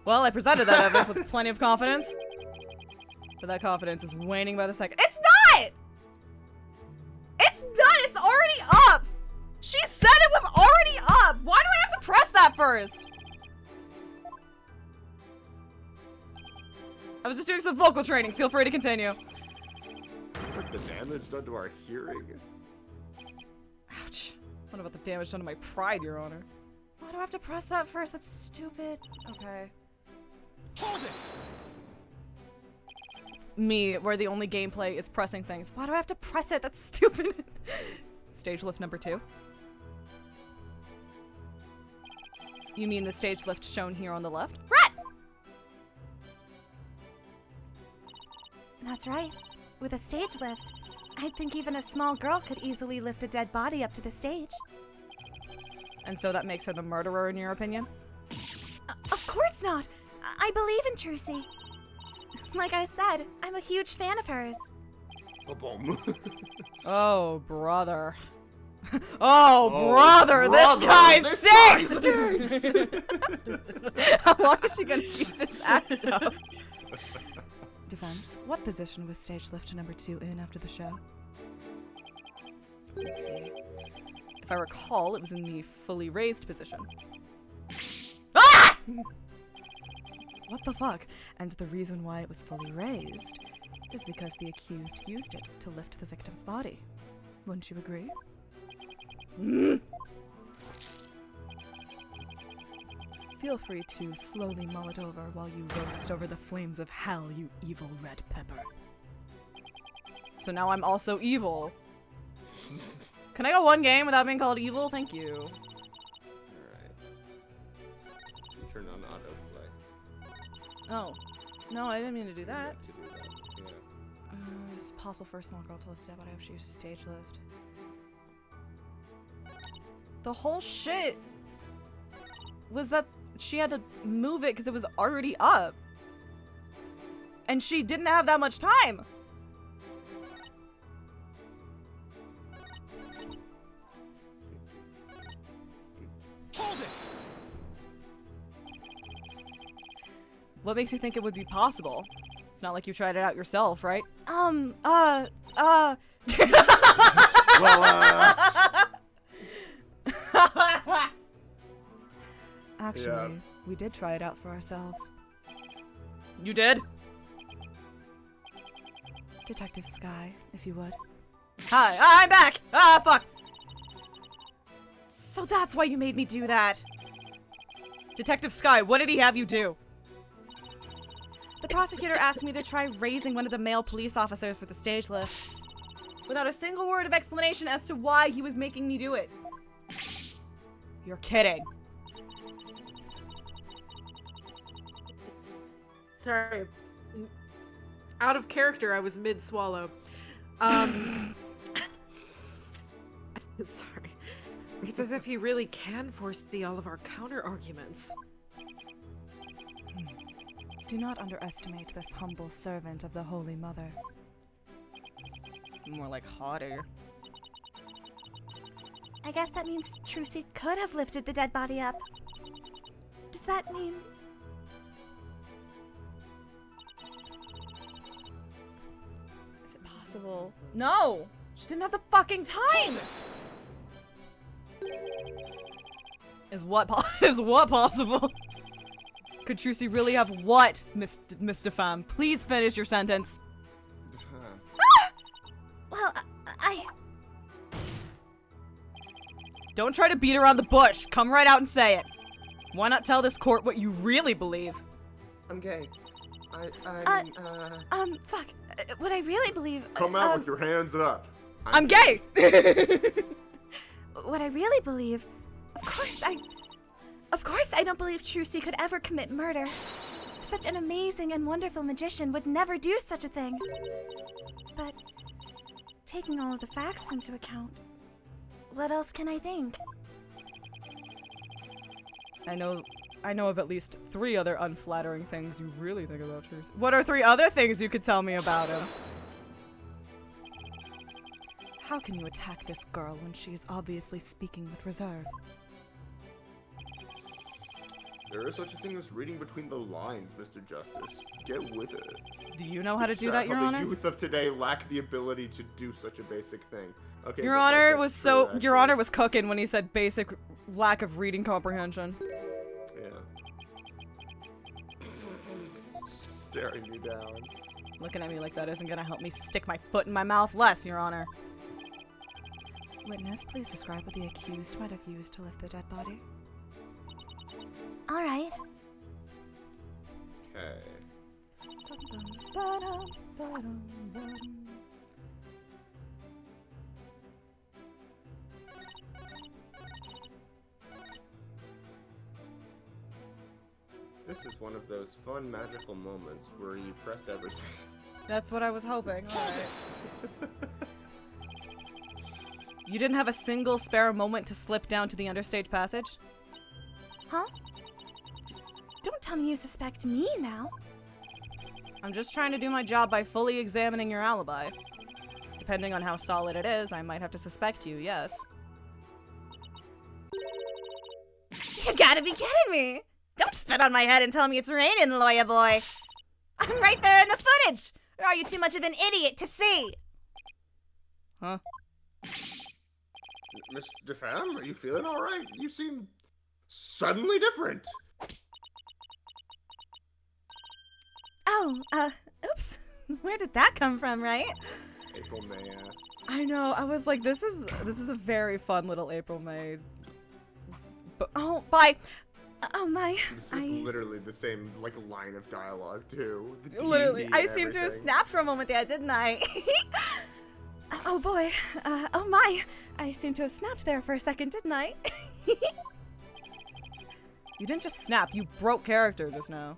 Well, I presented that evidence with plenty of confidence. But that confidence is waning by the second. It's not! It's not! It's already up! She said it was already up! Why do I have to press that first? I was just doing some vocal training. Feel free to continue. Like the damage done to our hearing. Ouch. What about the damage done to my pride, Your Honor? Why do I have to press that first? That's stupid. Okay. Hold it! Me, where the only gameplay is pressing things. Why do I have to press it? That's stupid. Stage lift number 2. You mean the stage lift shown here on the left? Rat! That's right. With a stage lift, I think even a small girl could easily lift a dead body up to the stage. And so that makes her the murderer, in your opinion? Of course not! I believe in Trucy. Like I said, I'm a huge fan of hers. Ba-boom. Oh, brother. Oh, brother, this guy stinks! How long is she gonna keep this act up? Defense, what position was stage lift number 2 in after the show? Let's see. If I recall, it was in the fully raised position. Ah! What the fuck? And the reason why it was fully raised is because the accused used it to lift the victim's body. Wouldn't you agree? Feel free to slowly mull it over while you roast over the flames of hell, you evil red pepper. So now I'm also evil. Can I go one game without being called evil? Thank you. Alright. Turn on autoplay. Oh. No, I didn't mean to do that. To do that. Yeah. It's possible for a small girl to lift a dead body after she used a stage lift. The whole shit was that she had to move it because it was already up. And she didn't have that much time. Hold it! What makes you think it would be possible? It's not like you tried it out yourself, right? Well, Actually, Yeah. we did try it out for ourselves. You did? Detective Sky, if you would. Hi, I'm back! Ah, fuck! So that's why you made me do that. Detective Sky, what did he have you do? The prosecutor asked me to try raising one of the male police officers with the stage lift, without a single word of explanation as to why he was making me do it. You're kidding. Sorry. Out of character, I was mid-swallow. Sorry. It's as if he really can foresee all of our counter-arguments. Do not underestimate this humble servant of the Holy Mother. More like hotter. I guess that means Trucy could have lifted the dead body up. Does that mean... Is it possible? No! She didn't have the fucking time! Is what possible? Could Trucy really have what, Miss DeFam? Please finish your sentence. Well, I... Don't try to beat around the bush. Come right out and say it. Why not tell this court what you really believe? I'm gay. Fuck. What I really believe. Come out with your hands up. I'm gay! What I really believe. Of course I don't believe Trucy could ever commit murder. Such an amazing and wonderful magician would never do such a thing. But taking all of the facts into account, what else can I think? I know of at least 3 other unflattering things you really think about Trucy. What are 3 other things you could tell me about him? How can you attack this girl when she is obviously speaking with reserve? There is such a thing as reading between the lines, Mr. Justice. Get with it. Do you know how to It's do sad that, Your how Honor? The youth of today lack the ability to do such a basic thing. Okay. Your but, like, Honor that's was true, so. Your actually. Honor was cooking when he said basic lack of reading comprehension. Yeah. Staring you down. Looking at me like that isn't gonna help me stick my foot in my mouth less, Your Honor. Witness, please describe what the accused might have used to lift the dead body. All right. Okay. This is one of those fun magical moments where you press everything. That's what I was hoping. Alright. You didn't have a single spare moment to slip down to the understage passage? Huh? Don't tell me you suspect me now. I'm just trying to do my job by fully examining your alibi. Depending on how solid it is, I might have to suspect you, yes. You gotta be kidding me! Don't spit on my head and tell me it's raining, lawyer boy! I'm right there in the footage! Or are you too much of an idiot to see? Huh? Mr. Pham, are you feeling alright? You seem suddenly different. Oh, oops. Where did that come from, right? April May ass. I know, I was like, this is a very fun little April May. But, oh, bye! Oh my. This is literally the same, like, line of dialogue, too. The Literally. DD I and seemed to have everything. snapped for a moment there, didn't I? Oh boy. Oh my. I seem to have snapped there for a second, didn't I? You didn't just snap, you broke character just now.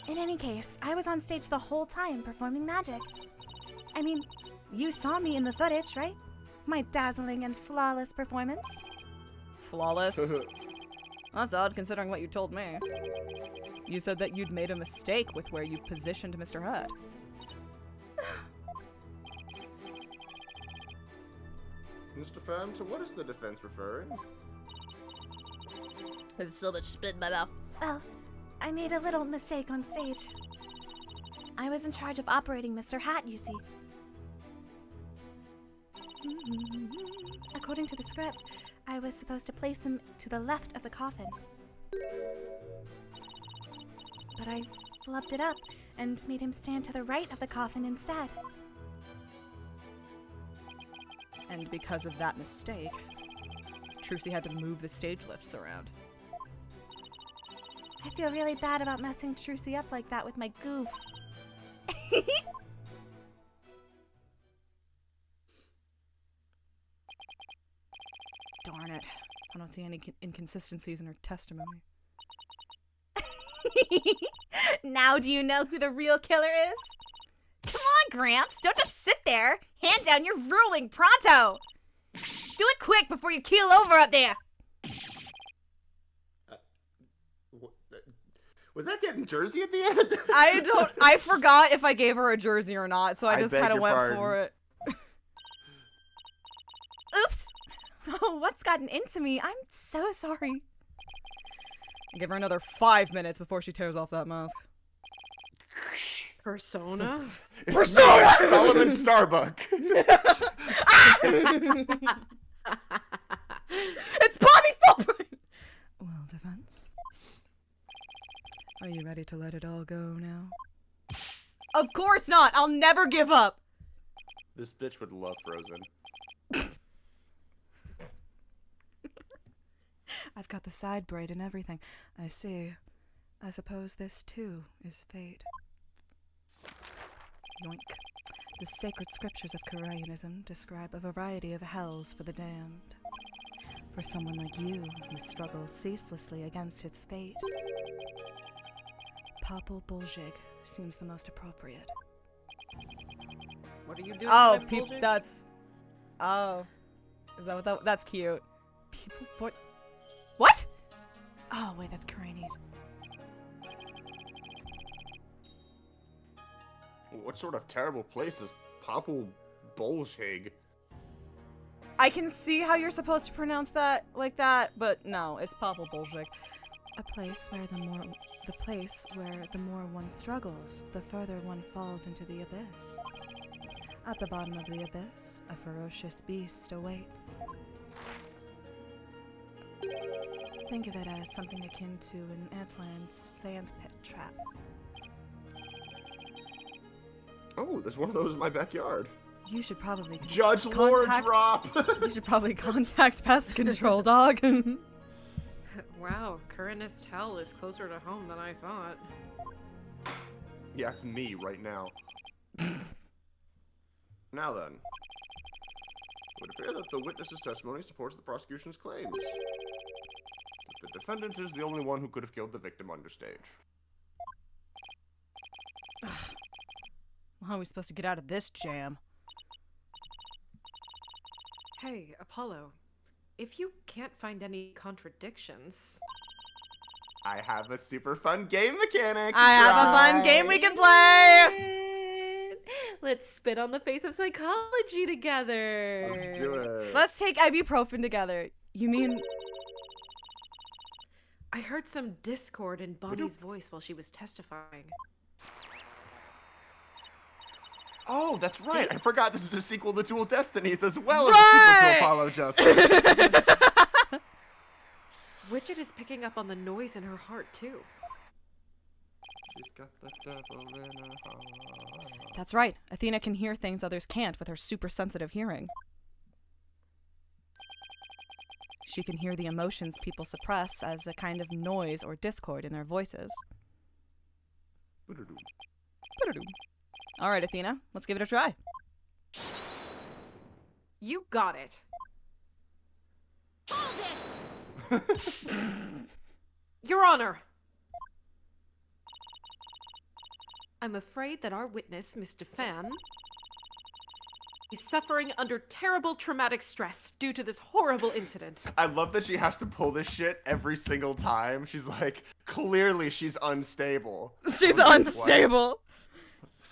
In any case, I was on stage the whole time performing magic. I mean, you saw me in the footage, right? My dazzling and flawless performance. Flawless? That's odd considering what you told me. You said that you'd made a mistake with where you positioned Mr. Hutt. Mr. Pham, to what is the defense referring? There's so much spit in my mouth. Well, I made a little mistake on stage. I was in charge of operating Mr. Hat, you see. According to the script, I was supposed to place him to the left of the coffin. But I flubbed it up and made him stand to the right of the coffin instead. And because of that mistake, Trucy had to move the stage lifts around. I feel really bad about messing Trucy up like that with my goof. Darn it. I don't see any inconsistencies in her testimony. Now do you know who the real killer is? Come on, Gramps, don't just sit there. Hand down your ruling pronto. Do it quick before you keel over up there. Was that getting Jersey at the end? I forgot if I gave her a jersey or not, so I just beg kind of your went pardon. for it. Oops. Oh, what's gotten into me? I'm so sorry. Give her another 5 minutes before she tears off that mask. Persona? Persona! Solomon Starbuck. It's Bobby Fulbright! Well, defense. Are you ready to let it all go now? Of course not! I'll never give up! This bitch would love Frozen. I've got the side braid and everything. I see. I suppose this, too, is fate. Yoink. The sacred scriptures of Koreanism describe a variety of hells for the damned. For someone like you, who struggles ceaselessly against its fate, Papal Bolshevik seems the most appropriate. What are you doing? Oh, with that bullshit? that's... Oh. Is that what that's cute. People... What? Oh, wait, that's Koreanese. What sort of terrible place is Papal Bolshevik? I can see how you're supposed to pronounce that like that, but no, it's Papal Bolshevik. A place where the more one struggles, the further one falls into the abyss. At the bottom of the abyss, a ferocious beast awaits. Think of it as something akin to an antlion sandpit trap. Oh, there's one of those in my backyard. You should probably Judge Lord contact- drop. You should probably contact pest control, dog. Wow, Koreanist hell is closer to home than I thought. Yeah, it's me right now. Now then. It would appear that the witness's testimony supports the prosecution's claims. That the defendant is the only one who could have killed the victim on your stage. How are we supposed to get out of this jam? Hey, Apollo. If you can't find any contradictions... I have a super fun game mechanic. I have a fun game we can play! Let's spit on the face of psychology together. Let's do it. Let's take ibuprofen together. You mean... I heard some discord in Bonnie's voice while she was testifying. Oh, that's right. I forgot this is a sequel to Dual Destinies as well as a sequel to Apollo Justice. Widget is picking up on the noise in her heart, too. She's got the devil in her heart. That's right. Athena can hear things others can't with her super sensitive hearing. She can hear the emotions people suppress as a kind of noise or discord in their voices. All right, Athena, let's give it a try. You got it. Hold it! Your Honor! I'm afraid that our witness, Mr. Pham, is suffering under terrible traumatic stress due to this horrible incident. I love that she has to pull this shit every single time. She's like, clearly she's unstable. She's What? unstable.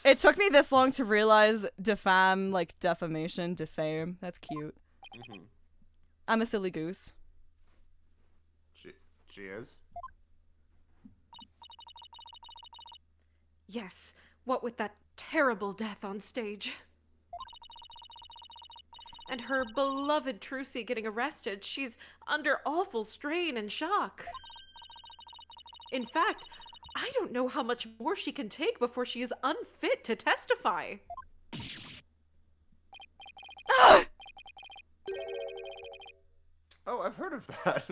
It took me this long to realize defam, like defamation, defame. That's cute. Mm-hmm. I'm a silly goose. She is? Yes, what with that terrible death on stage. And her beloved Trucy getting arrested, she's under awful strain and shock. In fact, I don't know how much more she can take before she is unfit to testify. Oh, I've heard of that.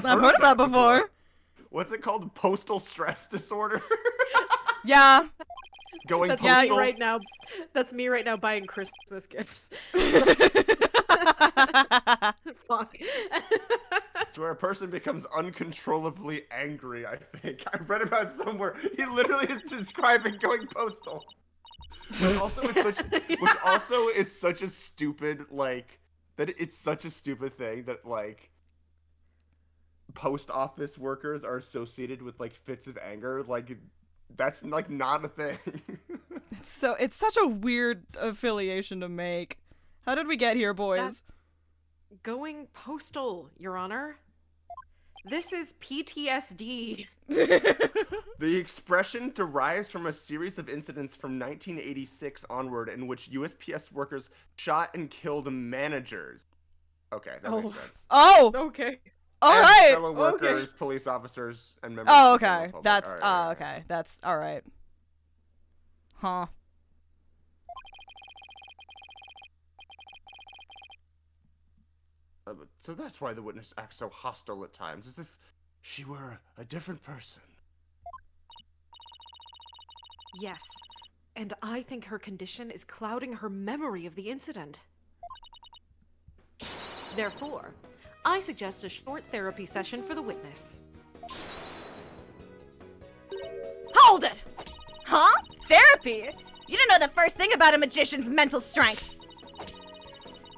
I've heard of that before. What's it called? Postal stress disorder? Yeah. Going That's postal? me right now. That's me right now buying Christmas gifts. Fuck. It's where a person becomes uncontrollably angry, I think. I read about somewhere. He literally is describing going postal. Which also is such a stupid, like, that it's such a stupid thing that, like, post office workers are associated with, like, fits of anger. Like, that's, like, not a thing. It's such a weird affiliation to make. How did we get here, boys? Going postal, Your Honor. This is PTSD. The expression derives from a series of incidents from 1986 onward in which USPS workers shot and killed managers. Okay, that makes sense. Oh! Okay. All And right! fellow workers, police officers, and members Oh, of the okay. general public. That's, All right, okay. That's, alright. Huh. So that's why the witness acts so hostile at times, as if she were a different person. Yes, and I think her condition is clouding her memory of the incident. Therefore, I suggest a short therapy session for the witness. Hold it! Huh? Therapy? You don't know the first thing about a magician's mental strength.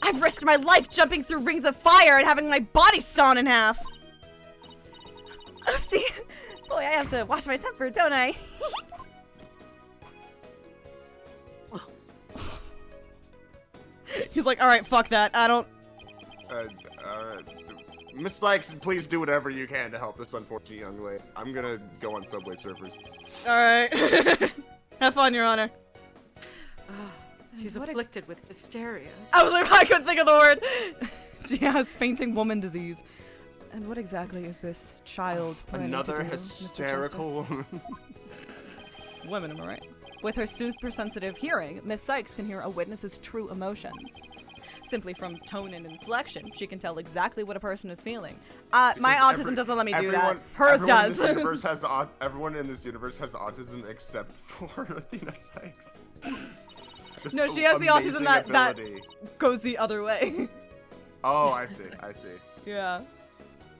I've risked my life jumping through rings of fire and having my body sawn in half. Oopsie. Boy, I have to watch my temper, don't I? He's like, all right, fuck that. I don't. Miss Sykes, please do whatever you can to help this unfortunate young lady. I'm gonna go on Subway Surfers. All right. Have fun, Your Honor. She's afflicted with hysteria. I was like, I couldn't think of the word. She has fainting woman disease. And what exactly is this child planning Another to do, hysterical Mr. woman. Women, am I right? With her super-sensitive hearing, Miss Sykes can hear a witness's true emotions. Simply from tone and inflection, she can tell exactly what a person is feeling. My autism doesn't let me do that. Hers does. Everyone in this universe has autism except for Athena Sykes. No, she has the autism that ability. goes the other way. Oh, I see. Yeah.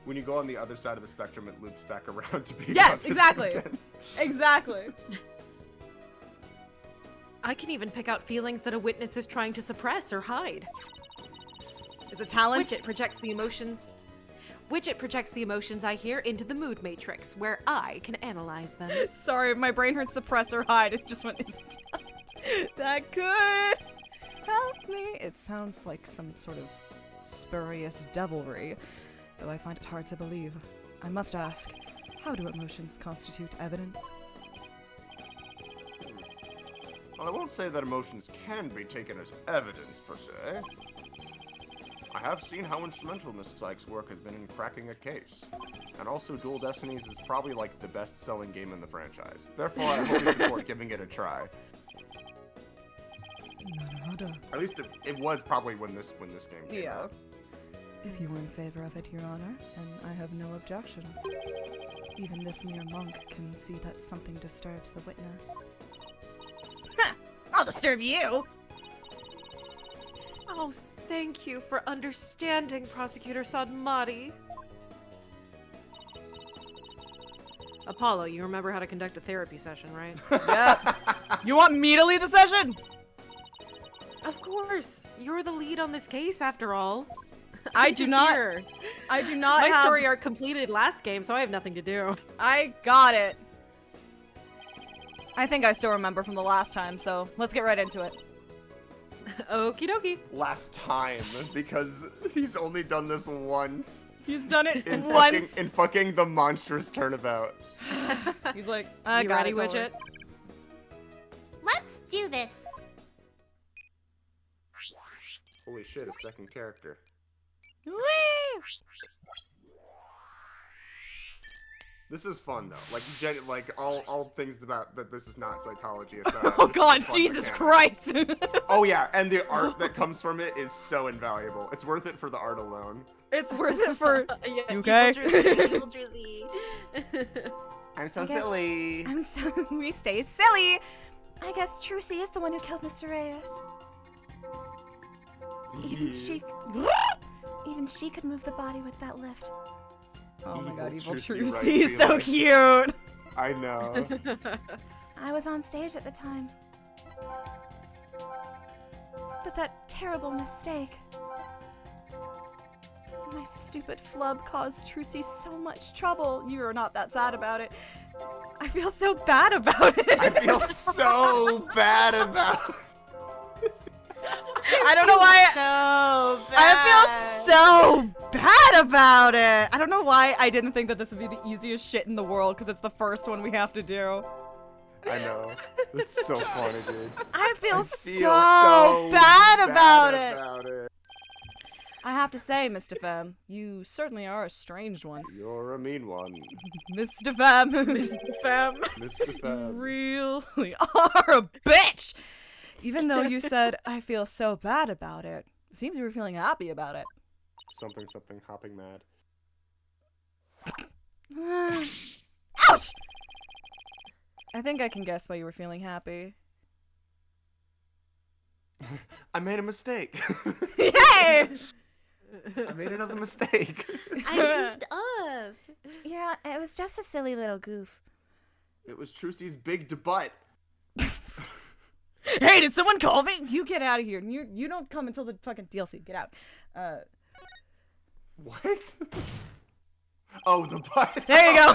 When you go on the other side of the spectrum, it loops back around to be Yes, autism exactly. again. Exactly. I can even pick out feelings that a witness is trying to suppress or hide. Is it talent? Widget projects the emotions. Widget projects the emotions I hear into the mood matrix, where I can analyze them. Sorry, my brain heard suppress or hide. It just went, is it talent? That could help me. It sounds like some sort of spurious devilry, though I find it hard to believe. I must ask, how do emotions constitute evidence? Well, I won't say that emotions can be taken as evidence, per se. I have seen how instrumental Miss Sykes' work has been in cracking a case. And also, Dual Destinies is probably like the best-selling game in the franchise. Therefore, I fully support giving it a try. At least it was probably when this game came out. If you are in favor of it, Your Honor, then I have no objections. Even this mere monk can see that something disturbs the witness. I'll disturb you. Oh, thank you for understanding, Prosecutor Sadmadhi. Apollo, you remember how to conduct a therapy session, right? Yep. You want me to lead the session? Of course. You're the lead on this case, after all. I do not. My story arc completed last game, so I have nothing to do. I got it. I think I still remember from the last time, so let's get right into it. Okie dokie. Last time, because he's only done this once. He's done it In once. fucking the monstrous turnabout. He's like, I You got ready, it, don't Widget? Let's do this. Holy shit, a second character. Whee! This is fun though. Like all things about that. This is not psychology aside. Oh this is God, a fun Jesus mechanic. Christ! Oh yeah, and the art that comes from it is so invaluable. It's worth it for the art alone. It's worth it for. Yeah, You okay? Evil Drizzy. I'm so I guess- silly. I'm so we stay silly. I guess Trucy is the one who killed Mr. Reyes. Even she could move the body with that lift. Oh my God, evil Trucy, Trucy, right, he's so Felix. cute. I know. I was on stage at the time. But that terrible mistake. My stupid flub caused Trucy so much trouble. You are not that sad about it. I feel so bad about it. I feel so bad about. I don't know why. So bad. I feel so bad about it. I don't know why I didn't think that this would be the easiest shit in the world because it's the first one we have to do. I know. It's so funny, dude. I feel so bad about it. I have to say, Mr. Fem, you certainly are a strange one. You're a mean one, Mr. Fem. Mr. Fab. Really are a bitch. Even though you said, I feel so bad about it, it seems you were feeling happy about it. something something hopping mad. Ouch! I think I can guess why you were feeling happy. I made a mistake. Yay! I made another mistake. I goofed up. Yeah, it was just a silly little goof. It was Trucy's big debut. Hey, did someone call me? You get out of here. You don't come until the fucking DLC. Get out. What? Oh, the butt. There you go.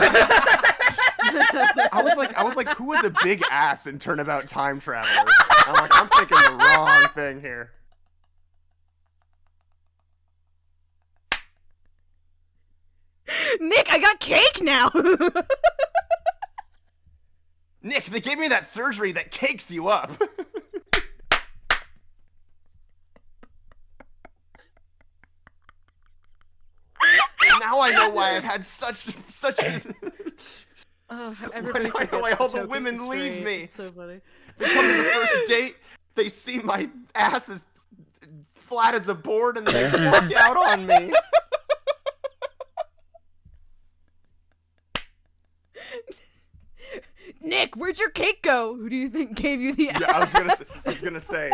I was like, who is a big ass in Turnabout Time Traveler? I'm like, I'm thinking the wrong thing here. Nick, I got cake now. Nick, they gave me that surgery that cakes you up. Now I know why I've had such Everybody I know why all the women leave me. It's so funny. They come to the first date, they see my ass is flat as a board, and they walk out on me. Nick, where'd your cake go? Who do you think gave you the ass? Yeah, I was gonna say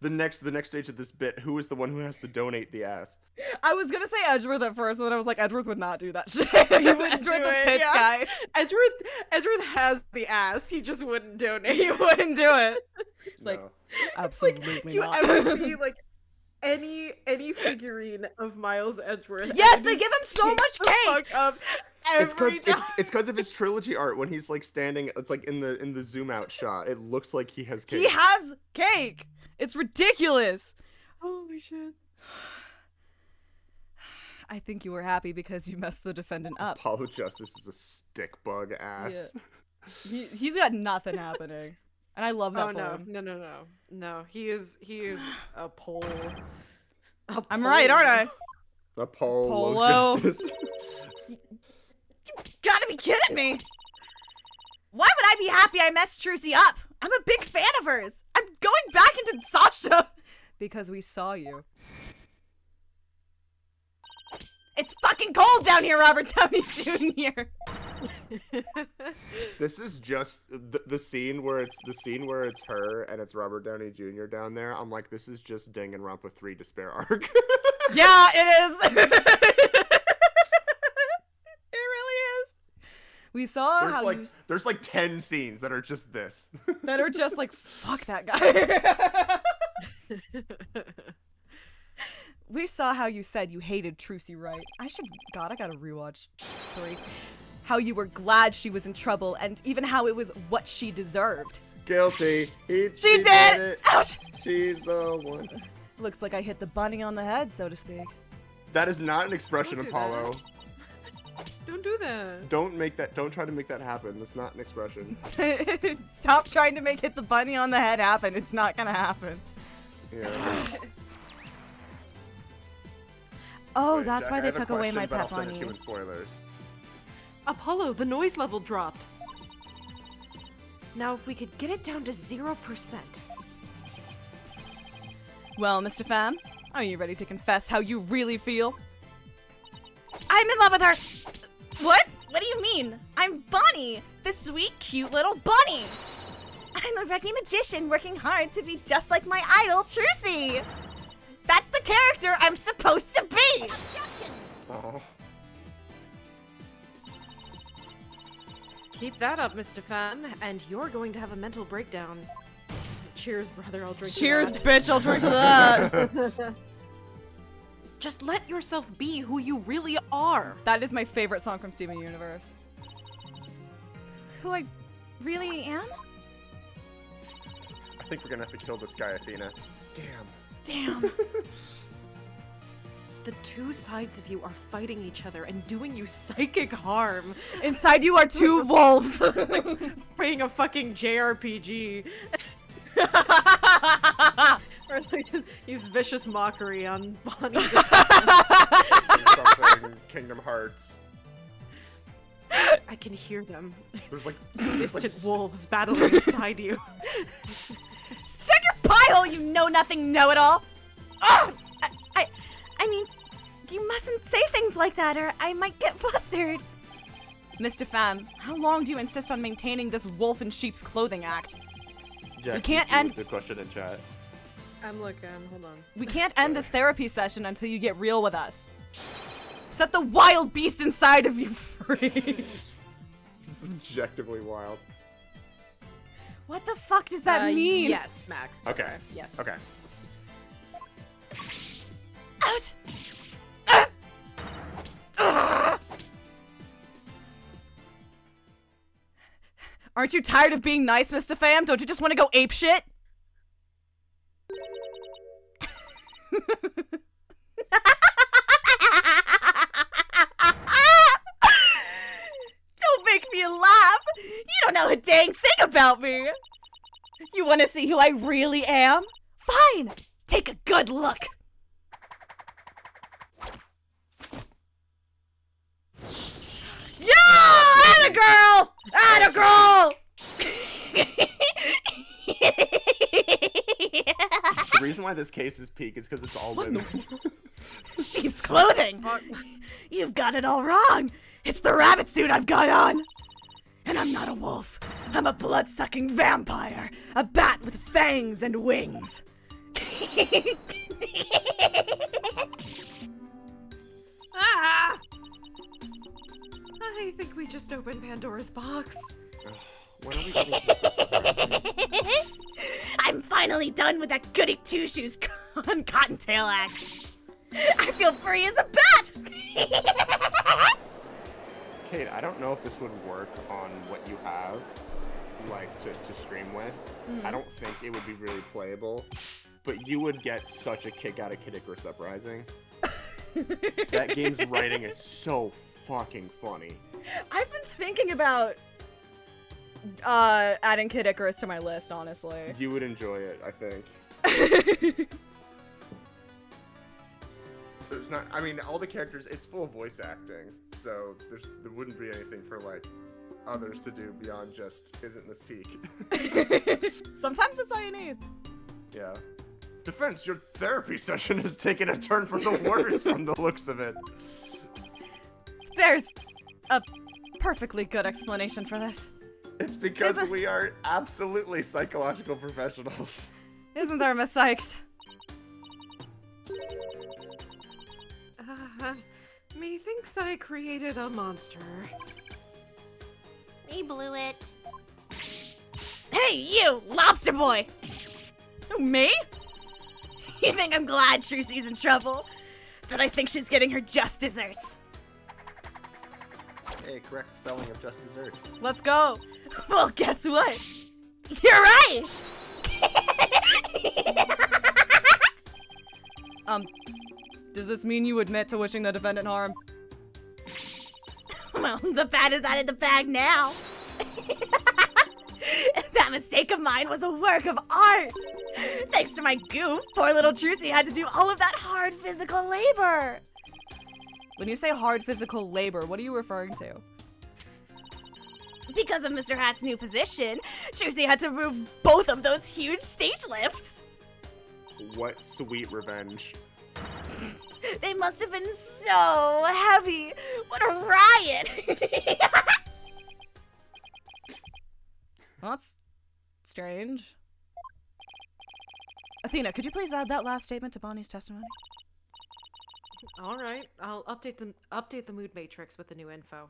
the next stage of this bit, who is the one who has to donate the ass? I was gonna say Edgeworth at first, and then I was like, Edgeworth would not do that shit. He wouldn't do it. The fits guy. Edgeworth has the ass. He just wouldn't donate. He wouldn't do it. It's like, No. absolutely you not. ever see like any figurine of Miles Edgeworth? Yes, and they just give him so eat much the cake. fuck up It's every time. because of his trilogy art when he's like standing. It's like in the zoom out shot. It looks like he has cake. He has cake. It's ridiculous. Holy shit. I think you were happy because you messed the defendant up. Apollo Justice is a stick bug ass. He's got nothing happening. And I love that Oh for no, him. no. He is a pole. I'm right, aren't I? Apollo Polo. Justice. Gotta be kidding me. Why would I be happy I messed Trucy up? I'm a big fan of hers. I'm going back into Sasha. Because we saw you. It's fucking cold down here, Robert Downey Jr. This is just the scene where it's her and it's Robert Downey Jr. down there. I'm like, this is just Danganronpa 3 Despair arc. Yeah, it is. It really is. We saw how There's like 10 scenes that are just this. that are just like, fuck that guy. We saw how you said you hated Trucy, right? I gotta rewatch 3. How you were glad she was in trouble, and even how it was what she deserved. Guilty. She She did it! Ouch! She's the one. Looks like I hit the bunny on the head, so to speak. That is not an expression, Don't do Apollo. Don't do that. Don't try to make that happen. That's not an expression. Stop trying to make hit the bunny on the head happen. It's not gonna happen. Yeah. Oh, Wait, that's Jack, why I they have a took away question, my but pet I'll send it bunny. to you in spoilers. Apollo, the noise level dropped. Now, if we could get it down to 0%. Well, Mr. Pham, are you ready to confess how you really feel? I'm in love with her! What? What do you mean? I'm Bunny, the sweet, cute little bunny! I'm a Reggie magician working hard to be just like my idol, Trucy! That's the character I'm supposed to be! Oh. Keep that up, Mr. Pham, and you're going to have a mental breakdown. Cheers, brother, I'll drink to Cheers, that. bitch, I'll drink to that! Just let yourself be who you really are. That is my favorite song from Steven Universe. Who I really am? I think we're gonna have to kill this guy, Athena. Damn. Damn. The two sides of you are fighting each other and doing you psychic harm. Inside you are two wolves! Playing a fucking JRPG. Or like use vicious mockery on Bonnie. Something Kingdom Hearts. I can hear them. There's like Distant wolves battling inside you. Shut your pie hole, you know-nothing know-it-all! Ugh! I mean, You mustn't say things like that, or I might get flustered. Mr. Pham, how long do you insist on maintaining this wolf in sheep's clothing act? Jack, We can't you see end- the question in chat. I'm looking. Hold on. We can't end this therapy session until you get real with us. Set the wild beast inside of you free. This is objectively wild. What the fuck does that mean? Yes, Max. Okay. Yes. Okay. Ouch! Aren't you tired of being nice, Mr. Pham? Don't you just want to go apeshit? Don't make me laugh. You don't know a dang thing about me. You want to see who I really am? Fine. Take a good look. Yeah! Atta girl! Atta girl! The reason why this case is peak is because it's all women. Sheep's clothing. You've got it all wrong. It's the rabbit suit I've got on. And I'm not a wolf. I'm a blood-sucking vampire. A bat with fangs and wings. Ah! I think we just opened Pandora's box. When are we getting to this? I'm finally done with that goody two-shoes cottontail act. I feel free as a bat. Kate, I don't know if this would work on what you have, like, to stream with. I don't think it would be really playable, but you would get such a kick out of Kid Icarus Uprising. That game's writing is so fucking funny. I've been thinking about adding Kid Icarus to my list, honestly. You would enjoy it, I think. There's not, I mean, all the characters, it's full of voice acting, so there wouldn't be anything for, like, others to do beyond just, isn't this peak? Sometimes that's all you need. Yeah. Defense, your therapy session has taken a turn for the worse from the looks of it. There's a perfectly good explanation for this. It's because we are absolutely psychological professionals. Isn't there, Miss Sykes? Methinks I created a monster. We blew it. Hey, you, lobster boy! Who, me? You think I'm glad Trucy's in trouble? That I think she's getting her just desserts. Hey, correct spelling of just desserts. Let's go. Well, guess what? You're right! Does this mean you admit to wishing the defendant harm? Well, the bat is out of the bag now. That mistake of mine was a work of art. Thanks to my goof, poor little Trucy had to do all of that hard physical labor. When you say hard physical labor, what are you referring to? Because of Mr. Hat's new position, Trucy had to move both of those huge stage lifts. What sweet revenge. They must have been so heavy. What a riot. Well, that's strange. Athena, could you please add that last statement to Bonnie's testimony? All right, I'll update the mood matrix with the new info.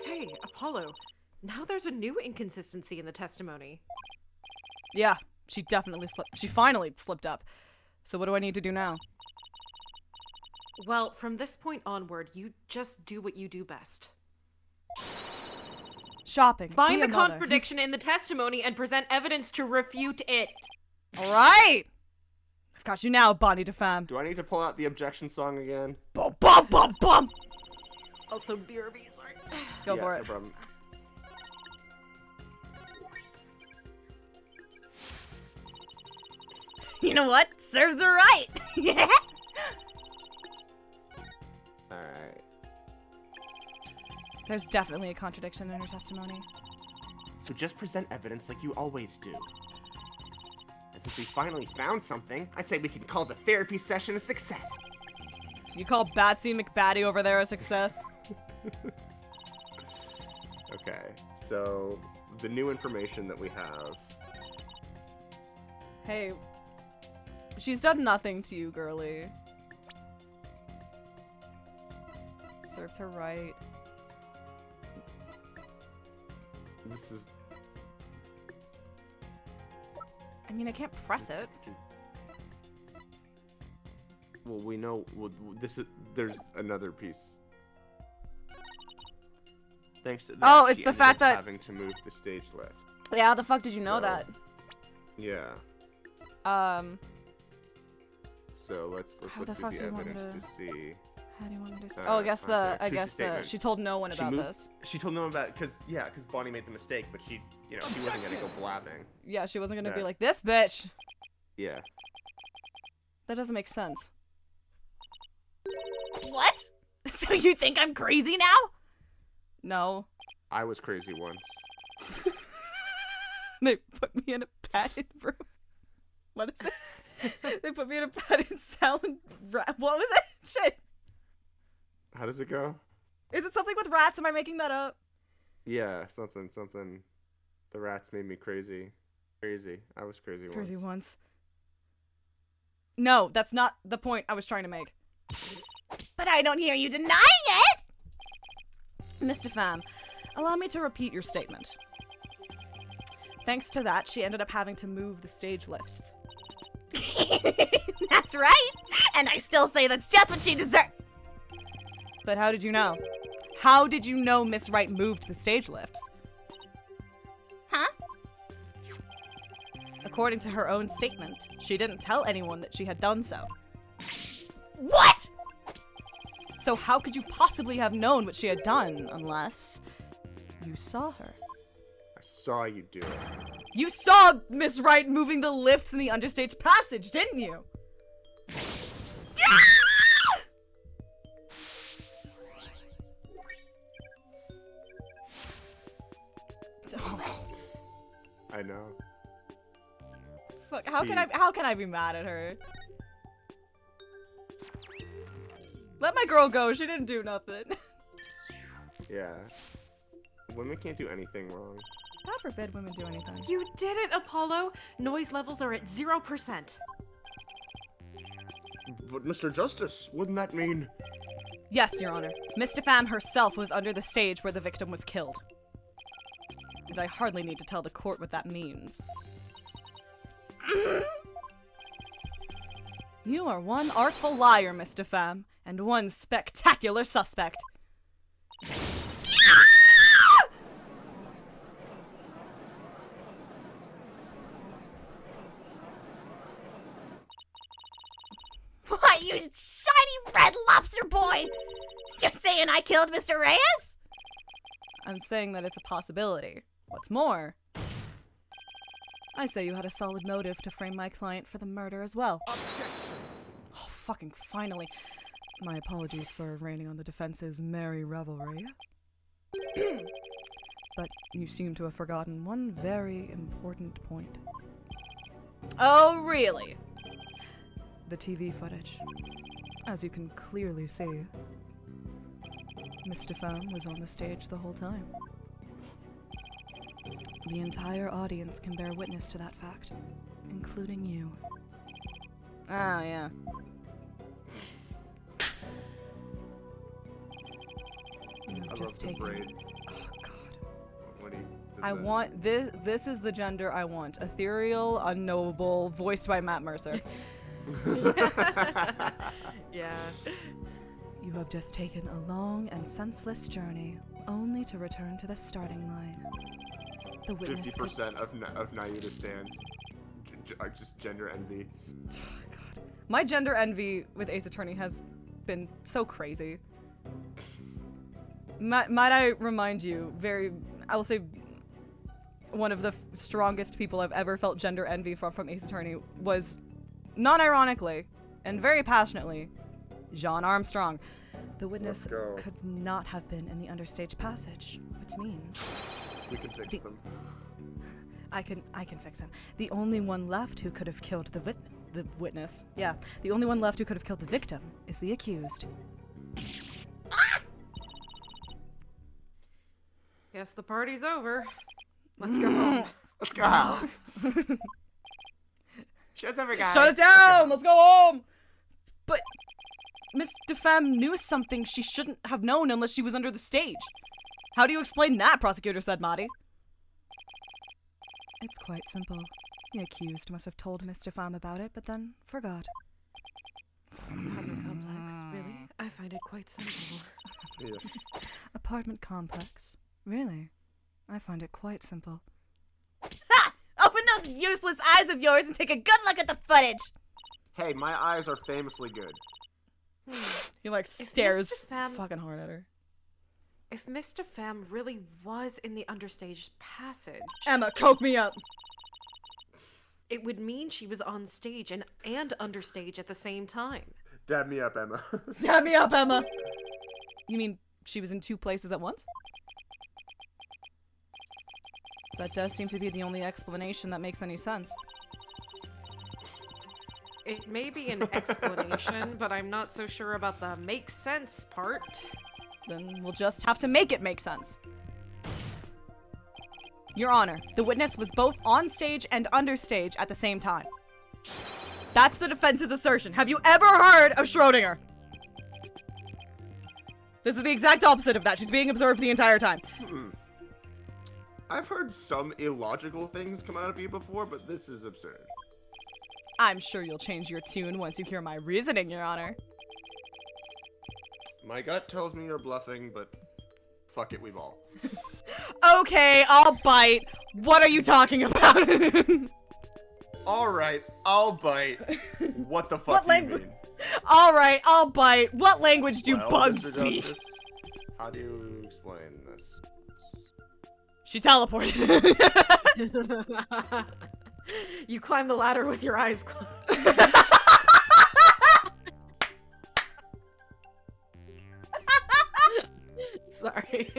Hey, Apollo. Now there's a new inconsistency in the testimony. Yeah, she finally slipped up. So what do I need to do now? Well, from this point onward, you just do what you do best. Shopping. Find Be the a mother. contradiction in the testimony and present evidence to refute it. All right. I've got you now, Bonnie DeFam. Do I need to pull out the objection song again? Bum, bum, bum, bum. Also, BRB, sorry. Go Yeah, for no it. problem. You know what? Serves her right. Alright. There's definitely a contradiction in her testimony. So just present evidence like you always do. I Since we finally found something, I'd say we can call the therapy session a success. You call Batsy McBatty over there a success? Okay, so the new information that we have. Hey, she's done nothing to you, girly. Serves her right. This is. I mean, I can't press it. Well, we know. Well, this is. There's another piece. Thanks to that. Oh, it's she the ended fact up that- having to move the stage lift. Yeah, how the fuck did you know So- that? Yeah. So let's How look the through fuck the do you want me evidence to- to see. How do you want me to? Oh, I guess okay. I Truth guess statement. she told no one She about moved- this. She told no one about because Bonnie made the mistake, but she wasn't gonna go blabbing. Yeah, she wasn't gonna be Yeah. like this bitch. Yeah. That doesn't make sense. What? So you think I'm crazy now? No, I was crazy once. they put me in a padded room. What is it? They put me in a padded cell and what was it? Shit. How does it go? Is it something with rats? Am I making that up? Yeah, something. The rats made me crazy. Crazy. I was crazy once. Crazy once. No, that's not the point I was trying to make. But I don't hear you denying it! Mr. Pham, allow me to repeat your statement. Thanks to that, she ended up having to move the stage lifts. That's right! And I still say that's just what she deserved! But how did you know? How did you know Miss Wright moved the stage lifts? Huh? According to her own statement, she didn't tell anyone that she had done so. What?! So how could you possibly have known what she had done unless you saw her? I saw you do it. You saw Miss Wright moving the lifts in the understage passage, didn't you? Oh, I know. fuck. How can I be mad at her? Let my girl go. She didn't do nothing. Yeah. Women can't do anything wrong. God forbid women do anything. You did it, Apollo! Noise levels are at 0%. But Mr. Justice, wouldn't that mean? Yes, Your Honor. Miss Pham herself was under the stage where the victim was killed. And I hardly need to tell the court what that means. You are one artful liar, Miss Pham, and one spectacular suspect. Why, you shiny red lobster boy! You're saying I killed Mr. Reyes? I'm saying that it's a possibility. What's more, I say you had a solid motive to frame my client for the murder as well. Objection! Oh, fucking finally. My apologies for raining on the defense's merry revelry. But you seem to have forgotten one very important point. Oh, really? The TV footage. As you can clearly see, Mr. Pham was on the stage the whole time. The entire audience can bear witness to that fact, including you. Ah, yeah. You've I just love the taken. braid. Oh God. What do you? I want this. This is the gender I want: ethereal, unknowable, voiced by Matt Mercer. Yeah. You have just taken a long and senseless journey, only to return to the starting line. The witness could- 50% of Nahyuta stands are just gender envy. God. My gender envy with Ace Attorney has been so crazy. Might I remind you, I will say, one of the strongest people I've ever felt gender envy from Ace Attorney was, non-ironically, and very passionately, Jean Armstrong. The witness Let's go. could not have been in the understage passage, which means We can fix them. I can fix him. The only one left who could have killed the witness. Yeah, the only one left who could have killed the victim is the accused. Guess the party's over. Let's go home. Let's go out. Show's over, guys. Shut it down! Let's go home! But Miss DeFemme knew something she shouldn't have known unless she was under the stage. How do you explain that, Prosecutor Sadmadhi? It's quite simple. The accused must have told Miss DeFemme about it, but then forgot. Apartment complex, really? I find it quite simple. Yes. Apartment complex. Really? I find it quite simple. Ha! Open those useless eyes of yours and take a good look at the footage! Hey, my eyes are famously good. He like If stares Miss DeFemme- fucking hard at her. If Miss DeFemme really was in the understage passage, Emma, coke me up! it would mean she was on stage and understage at the same time. Dab me up, Emma. Dab me up, Emma! You mean she was in two places at once? That does seem to be the only explanation that makes any sense. It may be an explanation, but I'm not so sure about the makes sense part. Then we'll just have to make it make sense. Your Honor, the witness was both on stage and understage at the same time. That's the defense's assertion. Have you ever heard of Schrodinger? This is the exact opposite of that. She's being observed the entire time. I've heard some illogical things come out of you before, but this is absurd. I'm sure you'll change your tune once you hear my reasoning, Your Honor. My gut tells me you're bluffing, but fuck it, we've all. Okay, I'll bite. What are you talking about? Alright, I'll bite. What the fuck do you mean? Alright, I'll bite. What language do Well, bugs Mr. speak? Justice, how do you explain this? She teleported. You climb the ladder with your eyes closed. Sorry.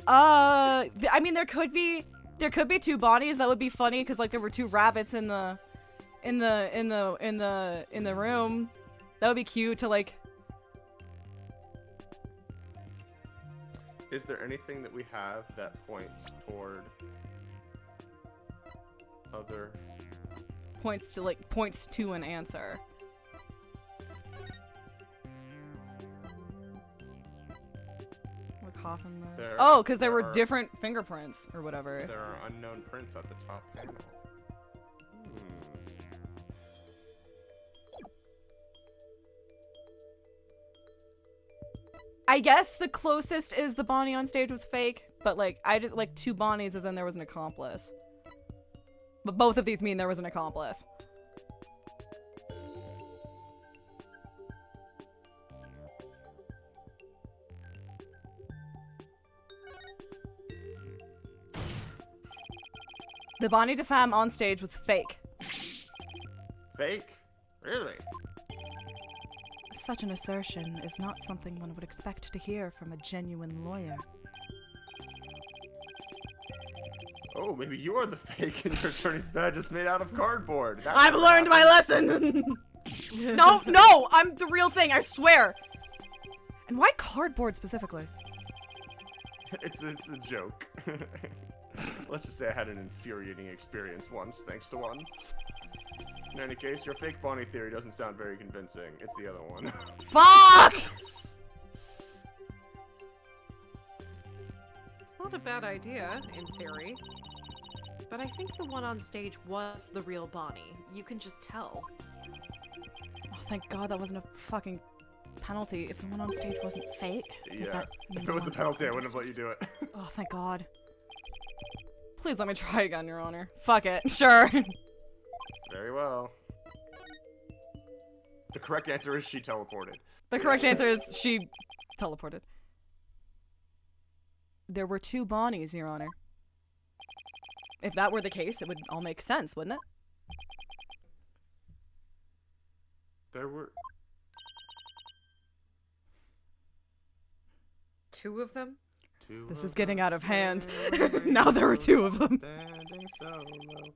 I mean, there could be two bodies. That would be funny because like there were two rabbits in the room. That would be cute to like. Is there anything that we have that points toward other? Points to an answer. What coffin? Oh, because there were different fingerprints or whatever. There are unknown prints at the top panel. I guess the closest is the Bonnie on stage was fake, but like I just like two Bonnies as in there was an accomplice. But both of these mean there was an accomplice. The Bonnie DeFemme on stage was fake. Fake? Really? Such an assertion is not something one would expect to hear from a genuine lawyer. Oh, maybe you're the fake and your attorney's badge is made out of cardboard. That's I've what learned my happened. lesson! No, I'm the real thing, I swear! And why cardboard specifically? It's a joke. Let's just say I had an infuriating experience once, thanks to one. In any case, your fake Bonnie theory doesn't sound very convincing. It's the other one. Fuck! It's not a bad idea, in theory. But I think the one on stage was the real Bonnie. You can just tell. Oh, thank God that wasn't a fucking penalty. If the one on stage wasn't fake, does Yeah. that mean If the it was a one penalty, I on wouldn't have let you do it. Oh, thank God. Please let me try again, Your Honor. Fuck it. Sure. Very well. The correct answer is she teleported. The correct answer is she teleported. There were two Bonnies, Your Honor. If that were the case, it would all make sense, wouldn't it? There were... Two of them? This is getting out of hand. Now there are two of them. Standing solo.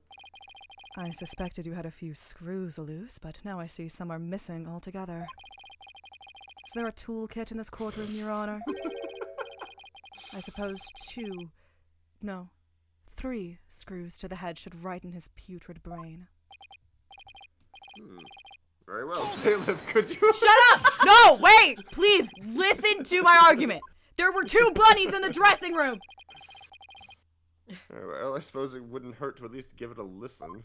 I suspected you had a few screws loose, but now I see some are missing altogether. Is there a toolkit in this courtroom, Your Honor? I suppose 3 screws to the head should righten his putrid brain. Very well. Bailiff, could you... Shut up! No, wait! Please, listen to my argument. There were 2 bunnies in the dressing room! Well, I suppose it wouldn't hurt to at least give it a listen.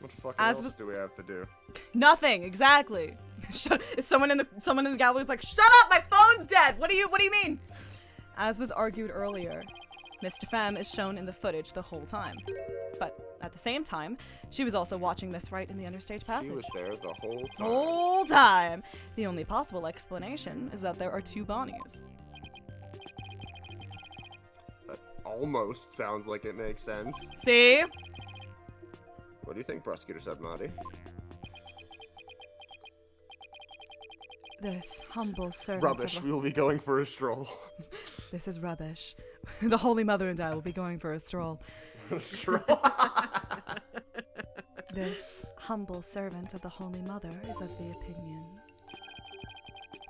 What fucking As else do we have to do? Nothing, exactly. Someone in the gallery's like, shut up, my phone's dead! What do you mean? As was argued earlier, Miss DeFemme is shown in the footage the whole time. But at the same time, she was also watching Miss Wright in the understage passage. She was there the whole time. Whole time! The only possible explanation is that there are 2 Bonnies. That almost sounds like it makes sense. See? What do you think, Prosecutor Sadmadhi? This humble servant Rubbish. We will be going for a stroll. This is rubbish. The Holy Mother and I will be going for a stroll. Stroll. This humble servant of the Holy Mother is of the opinion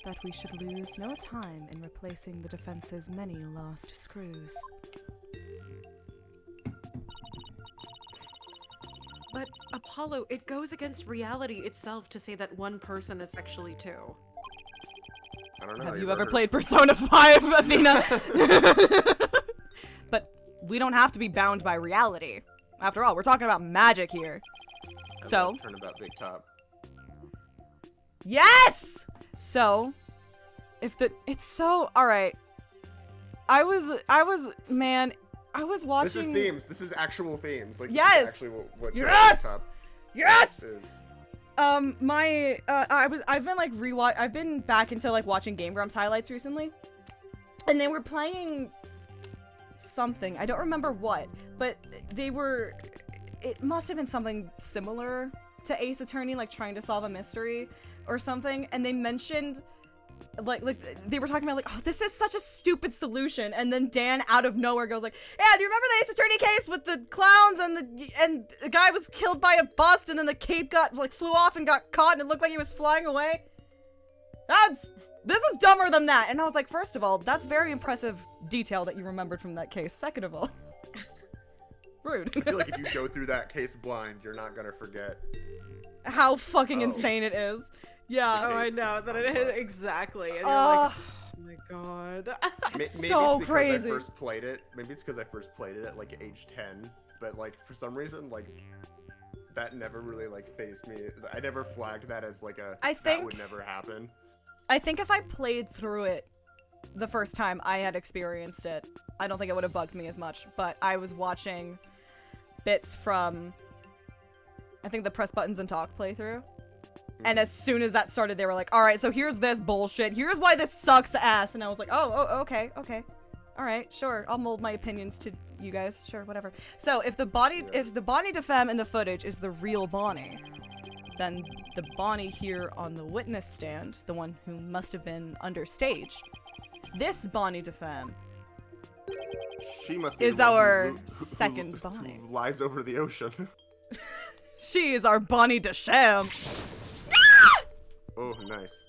that we should lose no time in replacing the defense's many lost screws. But, Apollo, it goes against reality itself to say that one person is actually 2. I don't know. Have you ever played Persona 5, Athena? But we don't have to be bound by reality. After all, we're talking about magic here. So, Turnabout Big Top. yes! So, it's so, alright. I was watching. This is themes. This is actual themes. Like, Yes! This is actually what Yes! Turnabout Big Top Yes! is. I've been back into like watching Game Grumps highlights recently. And they were playing something. I don't remember what, but it must have been something similar to Ace Attorney, like trying to solve a mystery or something. And they mentioned like they were talking about like, oh, this is such a stupid solution, and then Dan out of nowhere goes like, yeah, do you remember the Ace Attorney case with the clowns and the guy was killed by a bus and then the cape flew off and got caught and it looked like he was flying away? This is dumber than that. And I was like, first of all, that's very impressive detail that you remembered from that case. Second of all, rude. I feel like if you go through that case blind, you're not gonna forget how fucking insane it is. Yeah. Oh, I know that it is exactly. And you're like, oh my god. Maybe so it's because crazy. I first played it. Maybe it's because I first played it at like age 10. But like for some reason, like that never really like fazed me. I never flagged that as like that would never happen. I think if I played through it the first time I had experienced it, I don't think it would have bugged me as much. But I was watching bits from, I think, the Press Buttons and Talk playthrough. And as soon as that started, they were like, all right, so here's this bullshit. Here's why this sucks ass. And I was like, oh, okay. All right, sure. I'll mold my opinions to you guys. Sure, whatever. So if the Bonnie DeFemme in the footage is the real Bonnie, then the Bonnie here on the witness stand, the one who must have been understage, this Bonnie DeFemme She must be is the one our second who Bonnie. lies over the ocean. She is our Bonnie DeSham. Oh, nice.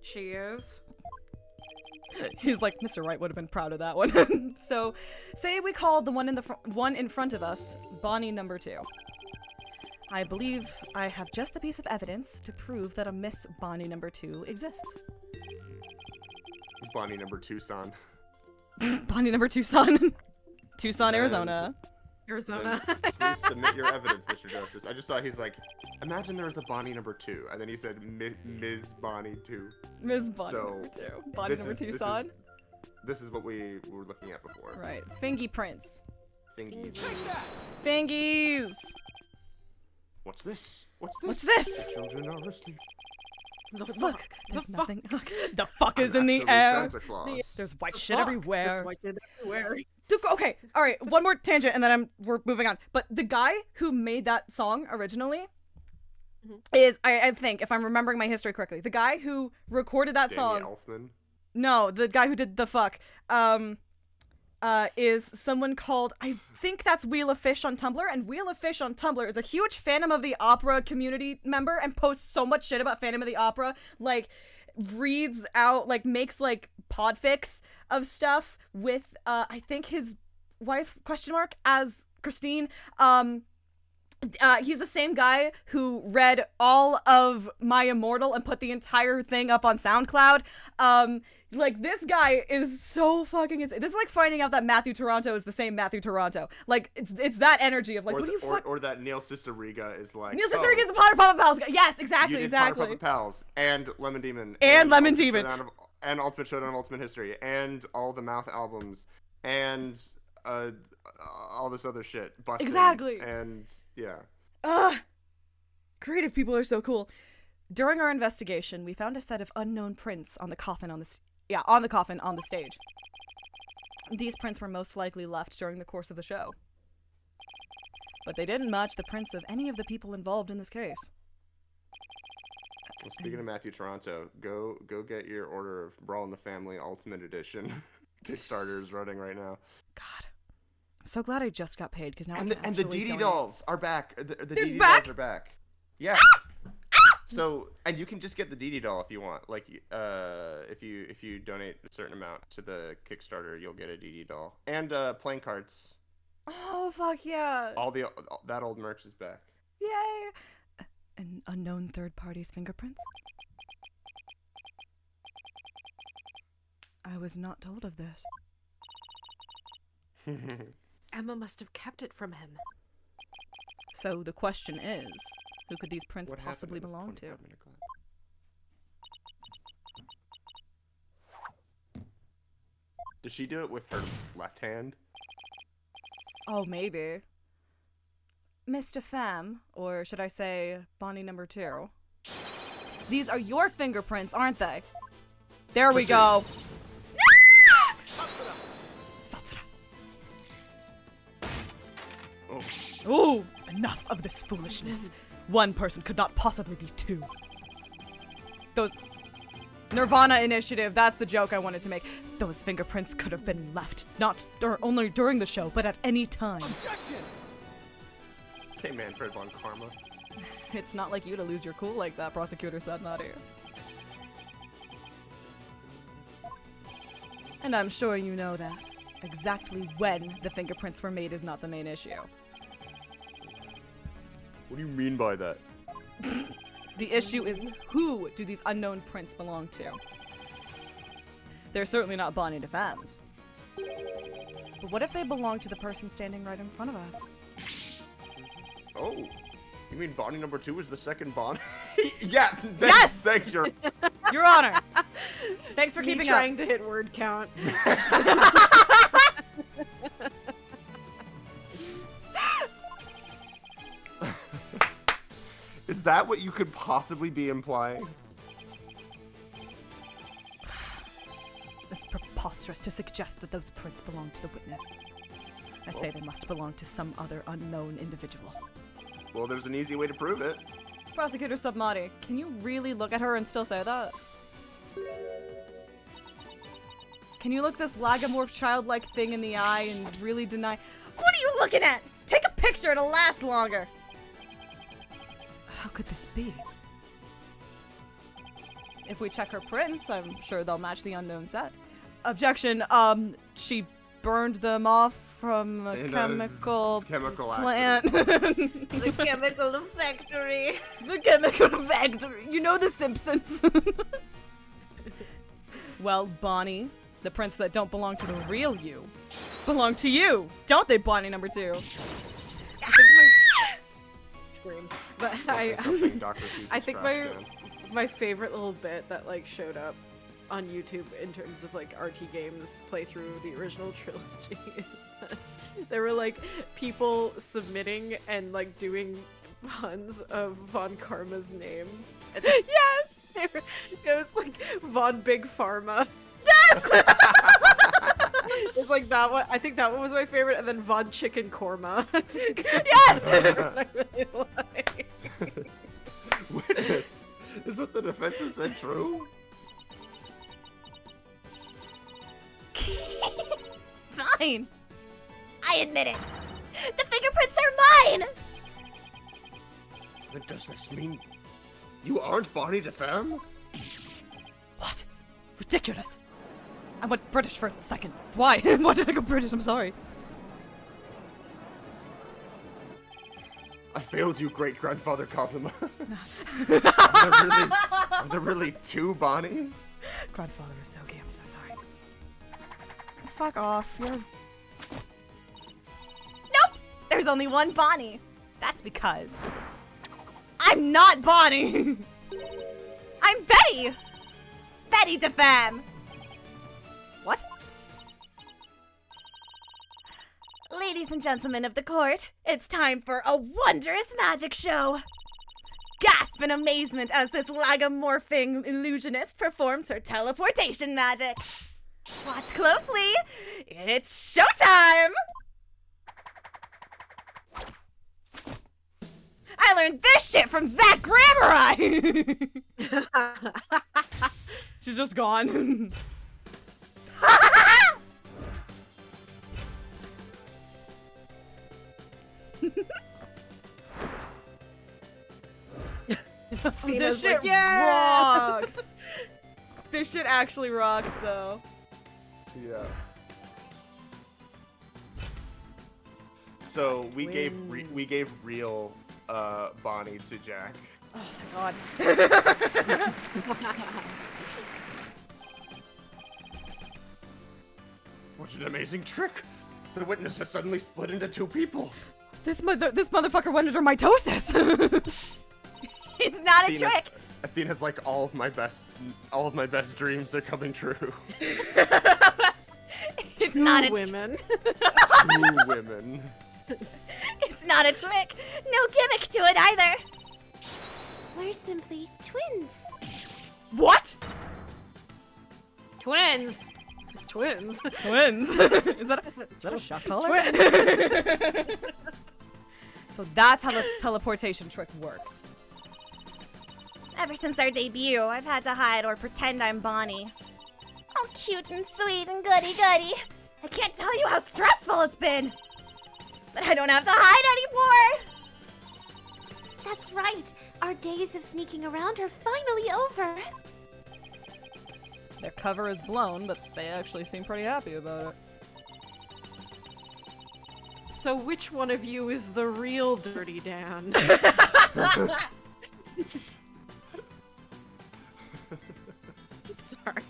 She is. He's like, Mr. Wright would have been proud of that one. So, say we call the one in front of us Bonnie number 2. I believe I have just the piece of evidence to prove that a Miss Bonnie number 2 exists. Bonnie number 2 son. Bonnie number Tucson. Tucson, Arizona. Arizona. Then please submit your evidence, Mr. Justice. I just saw he's like, imagine there was a Bonnie number 2, and then he said Ms. Bonnie 2. Ms. Bonnie So, number 2. Bonnie number Tucson. This is what we were looking at before. Right. Fingy prints. Fingies. Fingies! What's this? What's this? Children are asleep. Look, there's nothing. Look, the fuck is in the Actually air. Santa Claus. There's white shit everywhere. There's white shit everywhere. Okay, all right. One more tangent, and then we're moving on. But the guy who made that song originally is, I think, if I'm remembering my history correctly, the guy who recorded that Danny song. Elfman. No, the guy who did the fuck. Is someone called, I think that's Wheel of Fish on Tumblr, and Wheel of Fish on Tumblr is a huge Phantom of the Opera community member and posts so much shit about Phantom of the Opera, like reads out, like makes like podfics of stuff with I think his wife as Christine. He's the same guy who read all of My Immortal and put the entire thing up on SoundCloud. Like, this guy is so fucking insane. This is like finding out that Matthew Toronto is the same Matthew Toronto. Like, it's that energy of like, what do you fuck? Or that Neil Cicerega is like. Neil Cicerega is the Potter Papa Pals guy. Yes, exactly, you did exactly. Potter Papa Pals and Lemon Demon. And Lemon Demon. And Ultimate Showdown, Ultimate History, and all the Mouth albums, and all this other shit. Busting, exactly. And yeah. Creative people are so cool. During our investigation, we found a set of unknown prints on the coffin on the stage. These prints were most likely left during the course of the show. But they didn't match the prints of any of the people involved in this case. Well, speaking of Matthew Toronto, go get your order of Brawl in the Family Ultimate Edition. Kickstarter is running right now. God. I'm so glad I just got paid, because now and I can and the actually DD donate. dolls are back. The DD back? dolls are back. Yes. So, and you can just get the DD doll if you want. Like, if you donate a certain amount to the Kickstarter, you'll get a DD doll and playing cards. Oh fuck yeah! All that old merch is back. Yay! An unknown third party's fingerprints? I was not told of this. Emma must have kept it from him. So the question is, who could these prints What possibly happened in belong this to? 25-minute class? Does she do it with her left hand? Oh, maybe. Mr. Pham, or should I say Bonnie number 2. These are your fingerprints, aren't they? There we go. Satsura. Oh. Ooh, enough of this foolishness. One person could not possibly be two. Those Nirvana Initiative, that's the joke I wanted to make. Those fingerprints could have been left, not only during the show, but at any time. Objection! Okay, Manfred von Karma. It's not like you to lose your cool like that, Prosecutor Sadmadhi. And I'm sure you know that. Exactly when the fingerprints were made is not the main issue. What do you mean by that? The issue is, who do these unknown prints belong to? They're certainly not Bonnie DeFam's. But what if they belong to the person standing right in front of us? Oh, you mean Bonnie number 2 was the second Bonnie? Yeah. Thanks, Yes! Thanks, Your Your Honor! Thanks for Me keeping trying up. to hit word count. Is that what you could possibly be implying? It's preposterous to suggest that those prints belong to the witness. I say they must belong to some other unknown individual. Well, there's an easy way to prove it. Prosecutor Sadmadhi, can you really look at her and still say that? Can you look this lagomorph childlike thing in the eye and really deny— What are you looking at? Take a picture, it'll last longer! How could this be? If we check her prints, I'm sure they'll match the unknown set. Objection, she burned them off from a In a chemical chemical plant. The chemical factory. The chemical factory. You know The Simpsons. Well, Bonnie, the prints that don't belong to the real you belong to you, don't they, Bonnie number 2? Scream. But Something Dr. Seuss I think trash can. my favorite little bit that like showed up on YouTube in terms of like RT games playthrough the original trilogy is that there were like people submitting and like doing puns of Von Karma's name. And yes! It was like Von Big Pharma. Yes! It's like that one. I think that one was my favorite, and then Von Chicken Korma. Yes! I really like. Witness, is what the defense has said true? Fine. I admit it. The fingerprints are mine. But does this mean you aren't Bonnie DeFemme? What? Ridiculous. I went British for a second. Why? Why did I go British? I'm sorry. I failed you, great-grandfather Cosima. Are there really two Bonnies? Grandfather is so gay. I'm so sorry. Fuck off. You're... Nope. There's only one Bonnie. That's because I'm not Bonnie. I'm Betty. Betty DeFemme. What? Ladies and gentlemen of the court, it's time for a wondrous magic show. Gasp in amazement as this lagomorphing illusionist performs her teleportation magic. Watch closely. It's showtime! I learned this shit from Zach Grammeri! She's just gone. This shit rocks. This shit actually rocks, though. Yeah. So we gave real Bonnie to Jack. Oh my god. What an amazing trick! The witness has suddenly split into two people. This motherfucker went under mitosis. It's not a trick. Athena's like, all of my best dreams are coming true. It's not a women. Two women. It's not a trick. No gimmick to it either. We're simply twins. What? Twins. Twins. Twins. Is that a shot collar? Twins. So that's how the teleportation trick works. Ever since our debut, I've had to hide or pretend I'm Bonnie. Oh, cute and sweet and goody-goody. I can't tell you how stressful it's been. But I don't have to hide anymore. That's right. Our days of sneaking around are finally over. Their cover is blown, but they actually seem pretty happy about it. So which one of you is the real Dirty Dan? Sorry.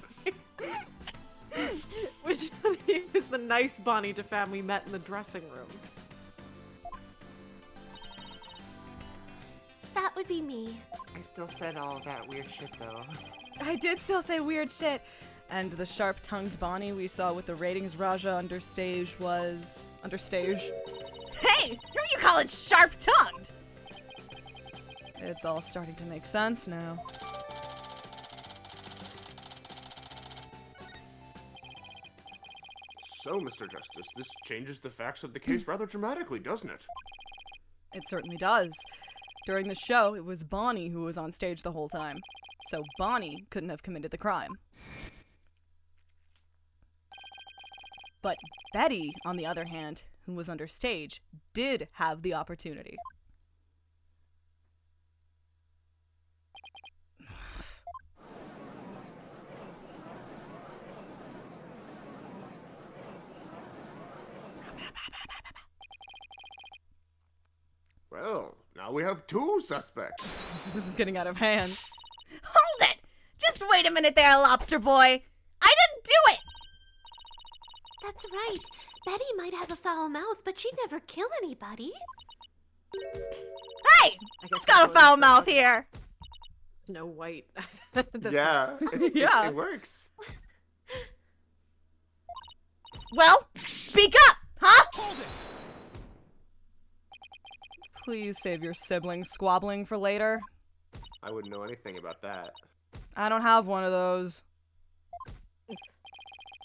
Which one of you is the nice Bonnie DeFemme we met in the dressing room? That would be me. I still said all of that weird shit though. I did still say weird shit. And the sharp-tongued Bonnie we saw with the ratings Raja understage was... Understage? Hey, who you calling sharp-tongued? It's all starting to make sense now. So, Mr. Justice, this changes the facts of the case rather dramatically, doesn't it? It certainly does. During the show, it was Bonnie who was on stage the whole time. So Bonnie couldn't have committed the crime. But Betty, on the other hand, who was understage, did have the opportunity. Well, now we have two suspects. This is getting out of hand. Hold it! Just wait a minute there, lobster boy. I didn't do it! That's right. Betty might have a foul mouth, but she'd never kill anybody. Hey! Who's got a foul mouth here? Snow White. Yeah, Yeah. it works. Well, speak up, huh? Please save your sibling squabbling for later. I wouldn't know anything about that. I don't have one of those.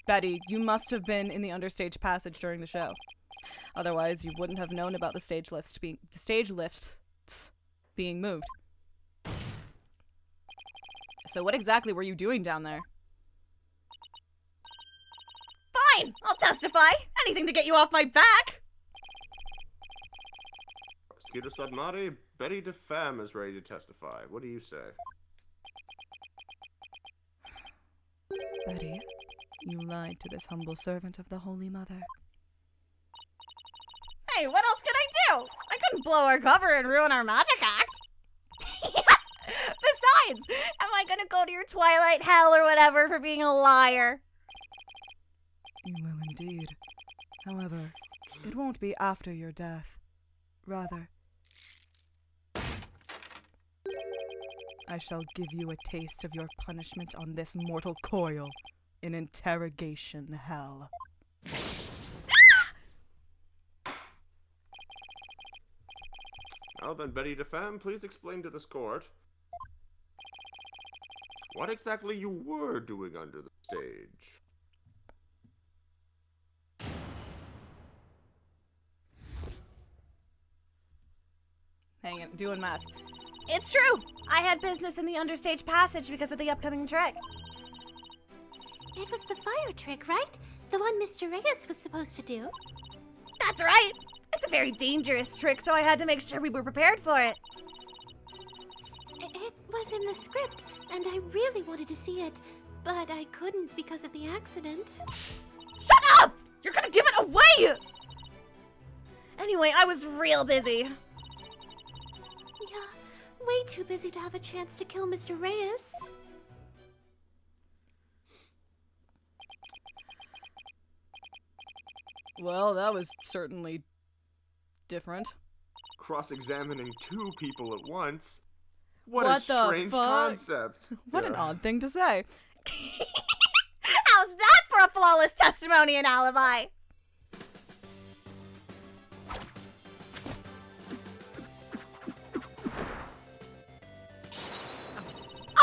Betty, you must have been in the understage passage during the show. Otherwise, you wouldn't have known about the stage lifts being moved. So what exactly were you doing down there? Fine, I'll testify. Anything to get you off my back. Prosecutor Sadmadhi, Betty DeFemme is ready to testify. What do you say? Betty, you lied to this humble servant of the Holy Mother. Hey, what else could I do? I couldn't blow our cover and ruin our magic act. Besides, am I gonna go to your twilight hell or whatever for being a liar? You will indeed. However, it won't be after your death. Rather, I shall give you a taste of your punishment on this mortal coil in interrogation hell. Now then, Betty DeFemme, please explain to this court what exactly you were doing under the stage. Hang on, doing math. It's true. I had business in the understage passage because of the upcoming trick. It was the fire trick, right? The one Mr. Reyes was supposed to do. That's right. It's a very dangerous trick, so I had to make sure we were prepared for it. It was in the script, and I really wanted to see it, but I couldn't because of the accident. Shut up! You're gonna give it away! Anyway, I was real busy. Yeah, way too busy to have a chance to kill Mr. Reyes. Well, that was certainly different. Cross-examining two people at once? What a What the strange fuck? concept. What an odd thing to say. How's that for a flawless testimony and alibi?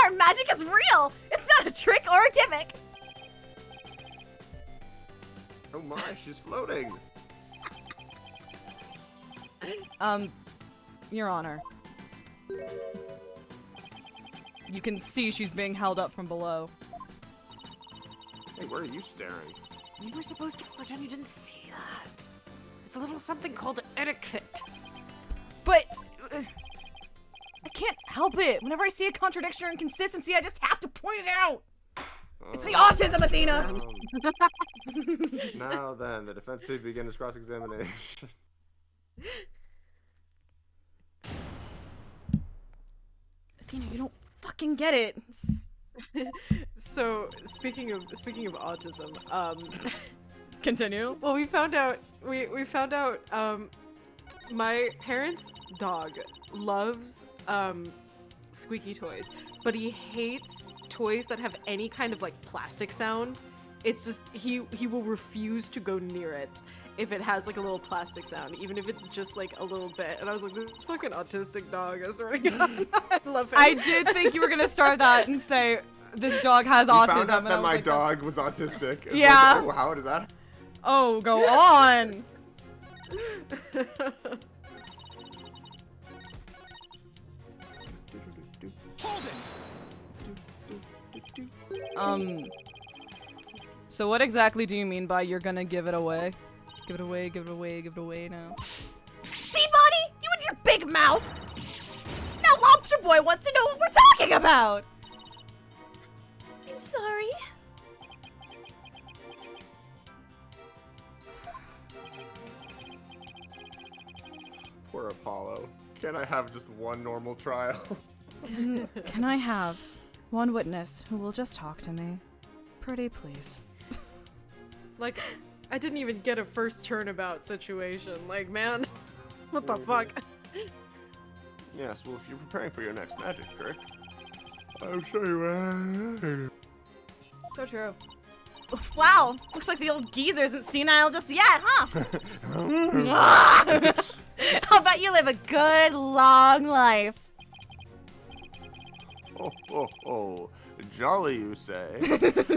Our magic is real! It's not a trick or a gimmick! Oh my, she's floating. Your Honor. You can see she's being held up from below. Hey, where are you staring? You were supposed to pretend you didn't see that. It's a little something called etiquette. But I can't help it. Whenever I see a contradiction or inconsistency, I just have to point it out. It's the autism, Athena. Now then, the defense may begin its cross-examination. Athena, you don't fucking get it. So speaking of autism, Continue. well, we found out my parents' dog loves squeaky toys, but he hates toys that have any kind of like plastic sound. It's just he will refuse to go near it if it has like a little plastic sound, even if it's just like a little bit. And I was like, this fucking autistic dog, I swear to God. I love it. I did think you were gonna start that and say this dog has You autism. found out and I that was my like, that's- dog was autistic. It's Yeah. Like, oh, how does that? Oh, go on. So what exactly do you mean by you're gonna give it away? Give it away, give it away, give it away now. See, Bonnie? You and your big mouth! Now Lobster Boy wants to know what we're talking about! I'm sorry. Poor Apollo. Can I have just one normal trial? Can I have one witness who will just talk to me? Pretty please. Like, I didn't even get a first turnabout situation. Like, man, what the fuck? Yes, well, if you're preparing for your next magic trick, I'll show you. So true. Wow, looks like the old geezer isn't senile just yet, huh? I'll bet you live a good, long life. Oh, jolly you say.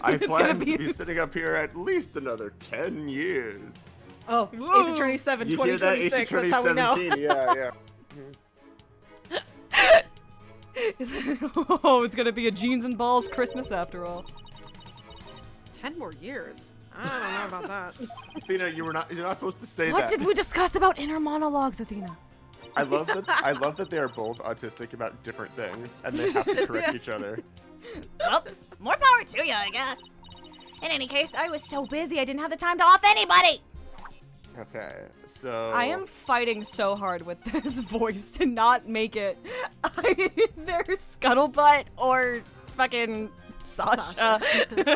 I plan to be sitting up here at least another 10 years. Oh, Ace Attorney 7, You hear that, Ace 2026, Attorney that's how we know. 17? Yeah. Oh, it's gonna be a jeans and balls Christmas after all. 10 more years? I don't know about that. Athena, you're not supposed to say What that. did we discuss about inner monologues, Athena? I love that they are both autistic about different things and they have to correct each other. Well, more power to you, I guess. In any case, I was so busy I didn't have the time to off anybody. Okay, so I am fighting so hard with this voice to not make it either Scuttlebutt or fucking Sasha. Okay.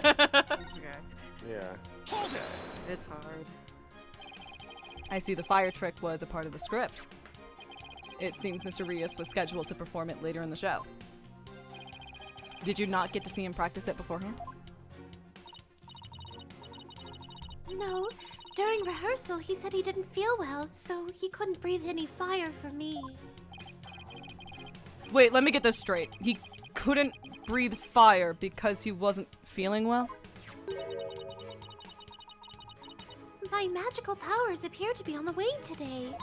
Yeah. Okay. It's hard. I see the fire trick was a part of the script. It seems Mr. Rios was scheduled to perform it later in the show. Did you not get to see him practice it beforehand? No, during rehearsal he said he didn't feel well, so he couldn't breathe any fire for me. Wait, let me get this straight. He couldn't breathe fire because he wasn't feeling well? My magical powers appear to be on the wane today.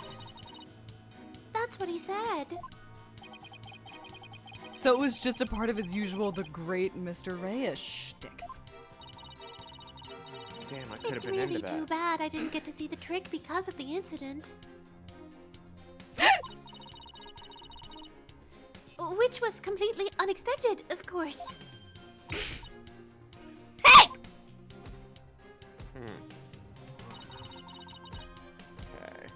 That's what he said. So it was just a part of his usual the great Mr. Reyes shtick. Damn, I could have It's been really into too that. bad I didn't get to see the trick because of the incident. Which was completely unexpected, of course. Hey! Okay.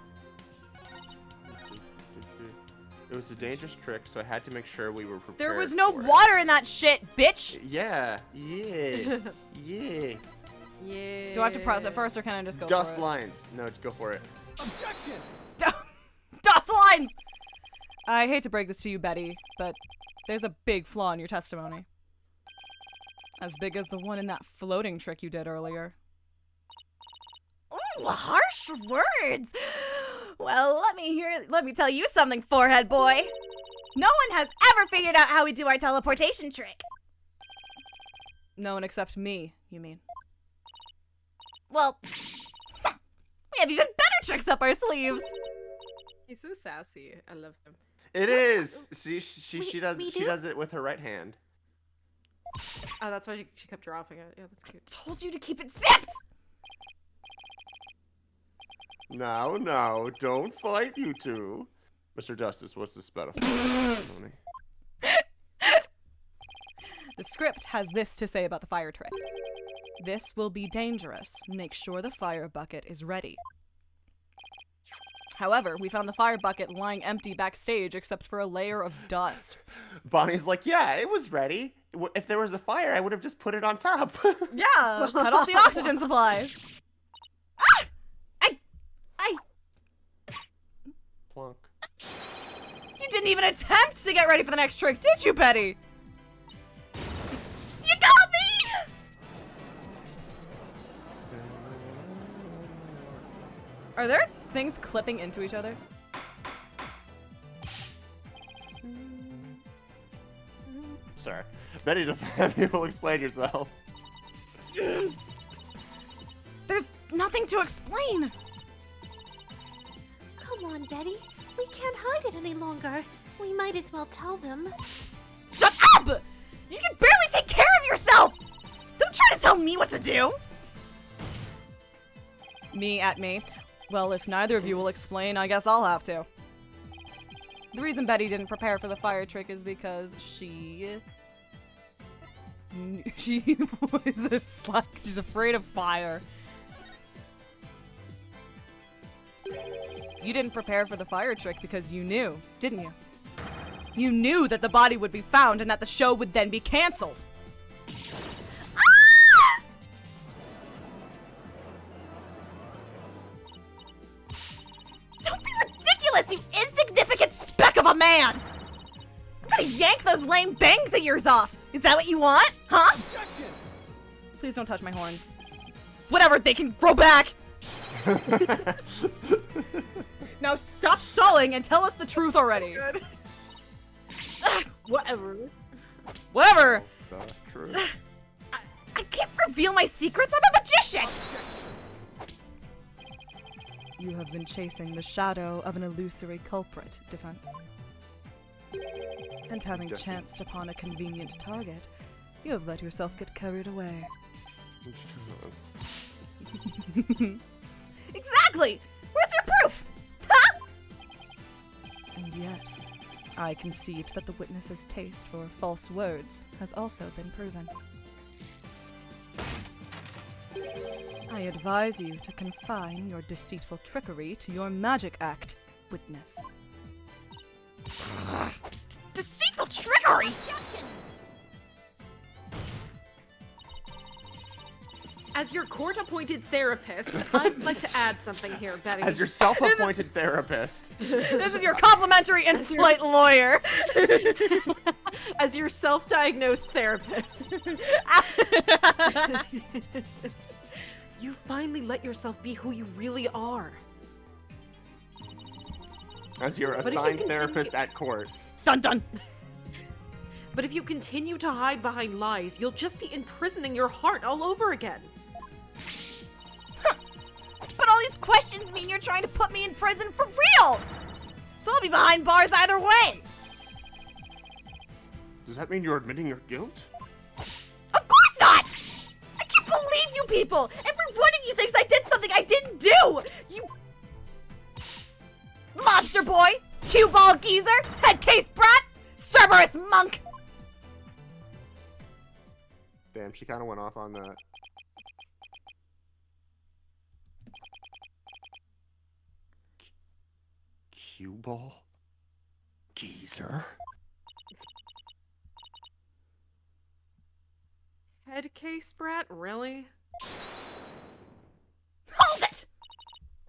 It was a dangerous trick, so I had to make sure we were prepared. There was no for it. water in that shit, bitch! Yeah. Yeah. Yeah. Yeah. Do I have to press it first or can I just go Dust for it? lines. No, just go for it. Objection! Dust lines! I hate to break this to you, Betty, but there's a big flaw in your testimony. As big as the one in that floating trick you did earlier. Ooh, harsh words. Well, let me tell you something, forehead boy. No one has ever figured out how we do our teleportation trick. No one except me, you mean? Well, we have even better tricks up our sleeves. He's so sassy. I love him. It is. She We does do? it with her right hand. Oh, that's why she kept dropping it. Yeah, that's cute. Told you to keep it zipped. No, don't fight, you two. Mr. Justice, what's this about a testimony? The script has this to say about the fire trick. This will be dangerous. Make sure the fire bucket is ready. However, we found the fire bucket lying empty backstage except for a layer of dust. Bonnie's like, yeah, it was ready. If there was a fire, I would have just put it on top. Yeah, cut off the oxygen supply. Plunk. You didn't even attempt to get ready for the next trick, did you, Betty? You got me. Are there things clipping into each other? Sorry. Betty, you will explain yourself. There's nothing to explain. Come on, Betty. We can't hide it any longer. We might as well tell them. Shut up! You can barely take care of yourself! Don't try to tell me what to do! Me at me. Well, if neither of you will explain, I guess I'll have to. The reason Betty didn't prepare for the fire trick is because she was she's afraid of fire. You didn't prepare for the fire trick because you knew, didn't you? You knew that the body would be found and that the show would then be canceled. Ah! Don't be ridiculous, you insignificant speck of a man! I'm gonna yank those lame bangs of yours off! Is that what you want? Huh? Objection! Please don't touch my horns. Whatever, they can grow back! Now stop stalling and tell us the truth already. Whatever. Whatever! That's true. I can't reveal my secrets, I'm a magician! Objection! You have been chasing the shadow of an illusory culprit, Defense. And having chanced upon a convenient target, you have let yourself get carried away. Which two of those? Exactly! Where's your proof? Huh? And yet, I concede that the witness's taste for false words has also been proven. I advise you to confine your deceitful trickery to your magic act, witness. Deceitful trickery?! As your court-appointed therapist, I'd like to add something here, Betty. As your self-appointed therapist. This is your complimentary in-flight lawyer. As your self-diagnosed therapist. You finally let yourself be who you really are. As your But if you assigned continue- therapist at court. Dun dun! But if you continue to hide behind lies, you'll just be imprisoning your heart all over again. But all these questions mean you're trying to put me in prison for real! So I'll be behind bars either way! Does that mean you're admitting your guilt? Of course not! I can't believe you people! Every one of you thinks I did something I didn't do! You... Lobster boy! Cue-ball geezer! Head case brat! Cerberus monk! Damn, she kind of went off on that. Cue ball? Geezer? Head case brat? Really? Hold it!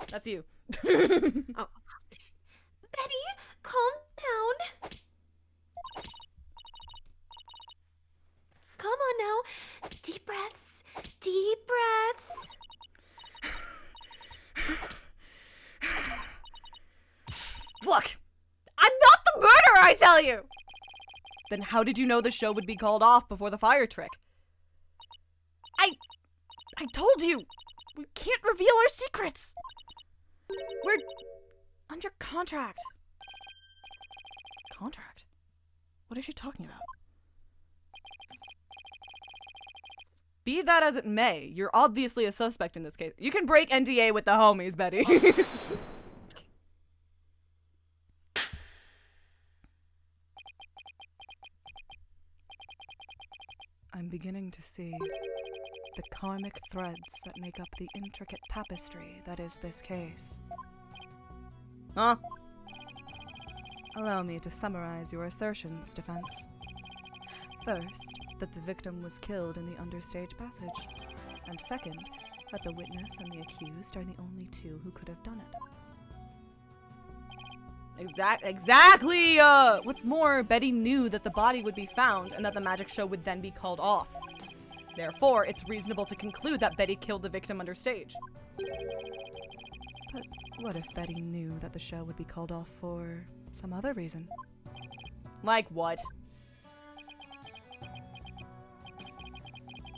That's you. Oh. Betty, calm down. Come on now. Deep breaths. Deep breaths. Look! I'm not the murderer, I tell you! Then how did you know the show would be called off before the fire trick? I told you! We can't reveal our secrets! We're under contract. Contract? What is she talking about? Be that as it may, you're obviously a suspect in this case. You can break NDA with the homies, Betty. I'm beginning to see the karmic threads that make up the intricate tapestry that is this case. Huh? Allow me to summarize your assertions, defense. First, that the victim was killed in the understage passage. And second, that the witness and the accused are the only two who could have done it. Exactly! What's more, Betty knew that the body would be found and that the magic show would then be called off. Therefore, it's reasonable to conclude that Betty killed the victim understage. But what if Betty knew that the show would be called off for some other reason? Like what?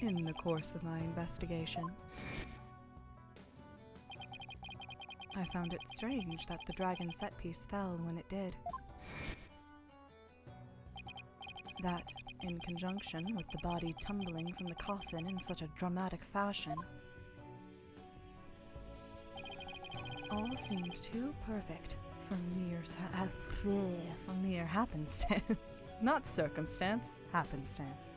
In the course of my investigation, I found it strange that the dragon set piece fell when it did. That, in conjunction with the body tumbling from the coffin in such a dramatic fashion, all seemed too perfect for mere happenstance. Not circumstance, happenstance.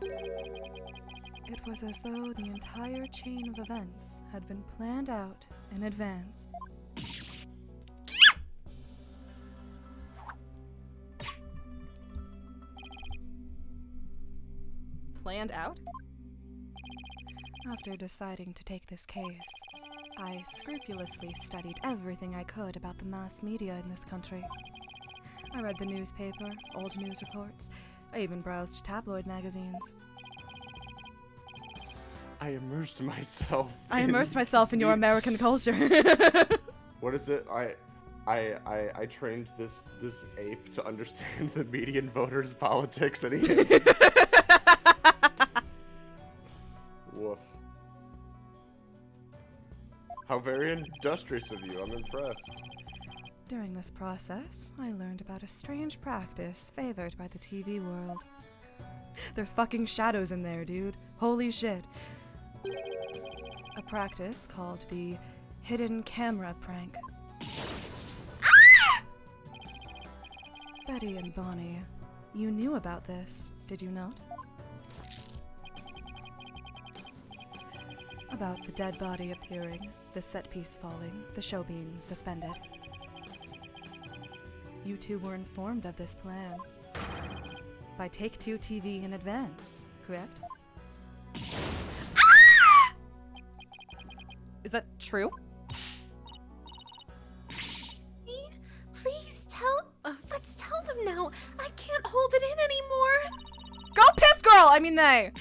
It was as though the entire chain of events had been planned out in advance. Planned out? After deciding to take this case, I scrupulously studied everything I could about the mass media in this country. I read the newspaper, old news reports, I even browsed tabloid magazines. I immersed myself. I immersed myself in your American culture. What is it? I trained this ape to understand the median voter's politics, and he hates it. Woof. How very industrious of you. I'm impressed. During this process, I learned about a strange practice favored by the TV world. There's fucking shadows in there, dude. Holy shit. A practice called the hidden camera prank. Betty and Bonnie, you knew about this, did you not? About the dead body appearing, the set piece falling, the show being suspended. You two were informed of this plan by Take-Two TV in advance, correct? Is that true? Please let's tell them now. I can't hold it in anymore. Go piss girl! I mean they.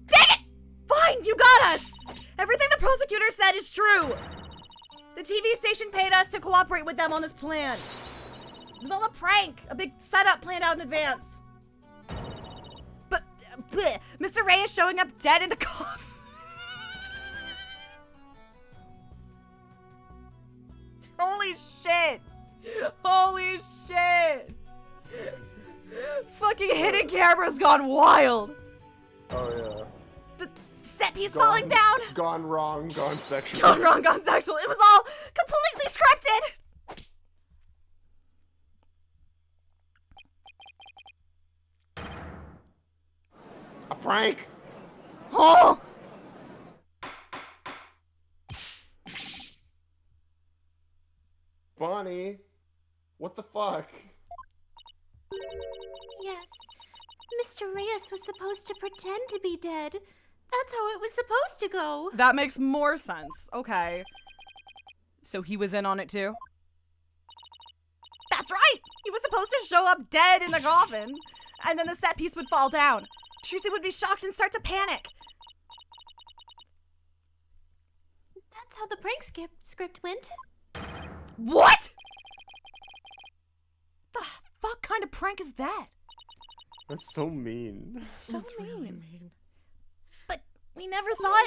Dang it! Fine, you got us! Everything the prosecutor said is true! The TV station paid us to cooperate with them on this plan. It was all a prank, a big setup planned out in advance. But, Mr. Ray is showing up dead in the coffin. Holy shit! Holy shit! Fucking hidden camera's gone wild! Oh The set piece yeah. falling down. Gone wrong, gone sexual. Gone wrong, gone sexual. It was all completely scripted. A prank! Oh! Bonnie, what the fuck? Yes. Mr. Reyes was supposed to pretend to be dead. That's how it was supposed to go. That makes more sense. Okay. So he was in on it too? That's right. He was supposed to show up dead in the coffin, and then the set piece would fall down. Trucy would be shocked and start to panic. That's how the prank script went. What? The fuck kind of prank is that? That's so mean. So That's mean. really mean. But we never thought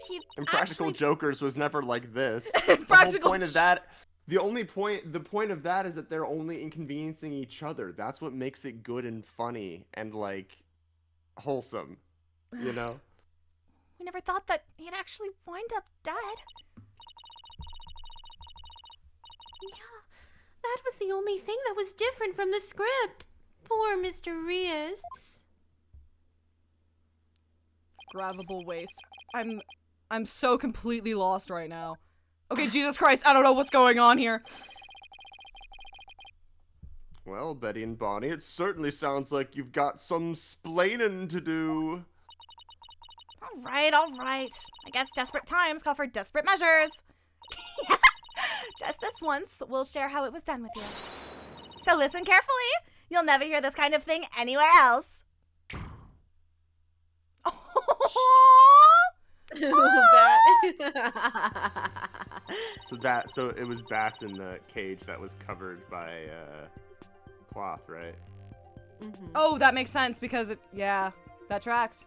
he'd Impractical actually... Jokers was never like this. Practical The whole point of that, the point of that is that they're only inconveniencing each other. That's what makes it good and funny and like wholesome, you know? We never thought that he'd actually wind up dead. Yeah, that was the only thing that was different from the script. Poor Mr. Reyes. Grabbable waste. I'm so completely lost right now. Okay, Jesus Christ, I don't know what's going on here. Well, Betty and Bonnie, it certainly sounds like you've got some splaining to do. All right. I guess desperate times call for desperate measures. Just this once, we'll share how it was done with you. So listen carefully. You'll never hear this kind of thing anywhere else. So it was bats in the cage that was covered by cloth, right? Oh, that makes sense because yeah, that tracks.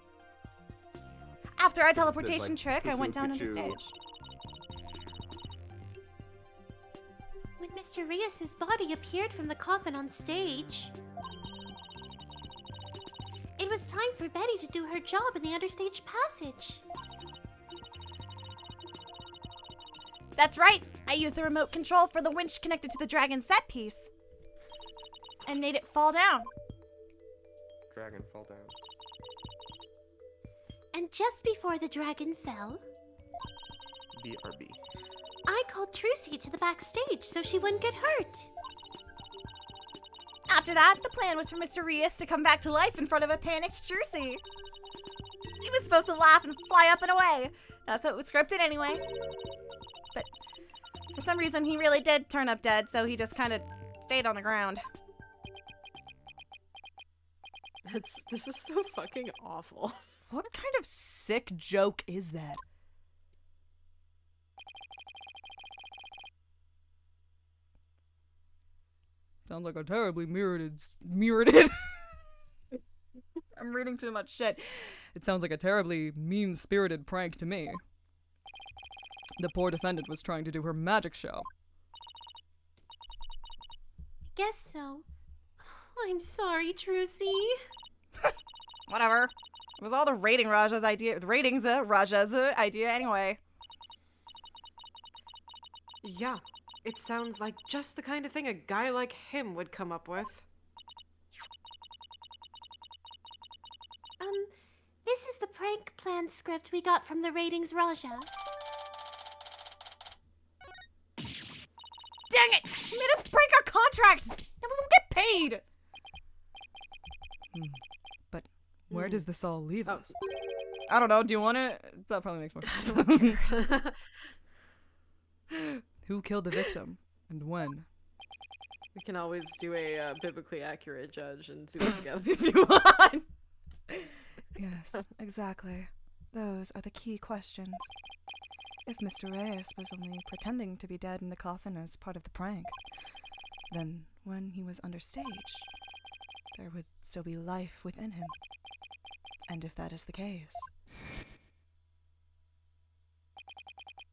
After our teleportation like, trick, I went down on the Pikachu. stage. When Mr. Reyes' body appeared from the coffin on stage, it was time for Betty to do her job in the understage passage. That's right. I used the remote control for the winch connected to the dragon set piece and made it fall down. Dragon fall down. And just before the dragon fell, BRB. I called Trucy to the backstage so she wouldn't get hurt. After that, the plan was for Mr. Reyes to come back to life in front of a panicked Trucy. He was supposed to laugh and fly up and away. That's what was scripted anyway. But for some reason, he really did turn up dead, so he just kind of stayed on the ground. This is so fucking awful. What kind of sick joke is that? Sounds like a terribly mirrored. I'm reading too much shit. It sounds like a terribly mean-spirited prank to me. The poor defendant was trying to do her magic show. Guess so. I'm sorry, Trucy. Whatever. It was all the rating Raja's idea. The ratings Raja's idea anyway. Yeah, it sounds like just the kind of thing a guy like him would come up with. This is the prank plan script we got from the ratings Raja. Dang it! You made us break our contract! Now we won't get paid! But where does this all leave us? I don't know. Do you want it? That probably makes more sense. Who killed the victim? And when? We can always do a biblically accurate judge and zoom it together. If you want! Yes, exactly. Those are the key questions. If Mr. Reyes was only pretending to be dead in the coffin as part of the prank, then when he was under stage, there would still be life within him. And if that is the case,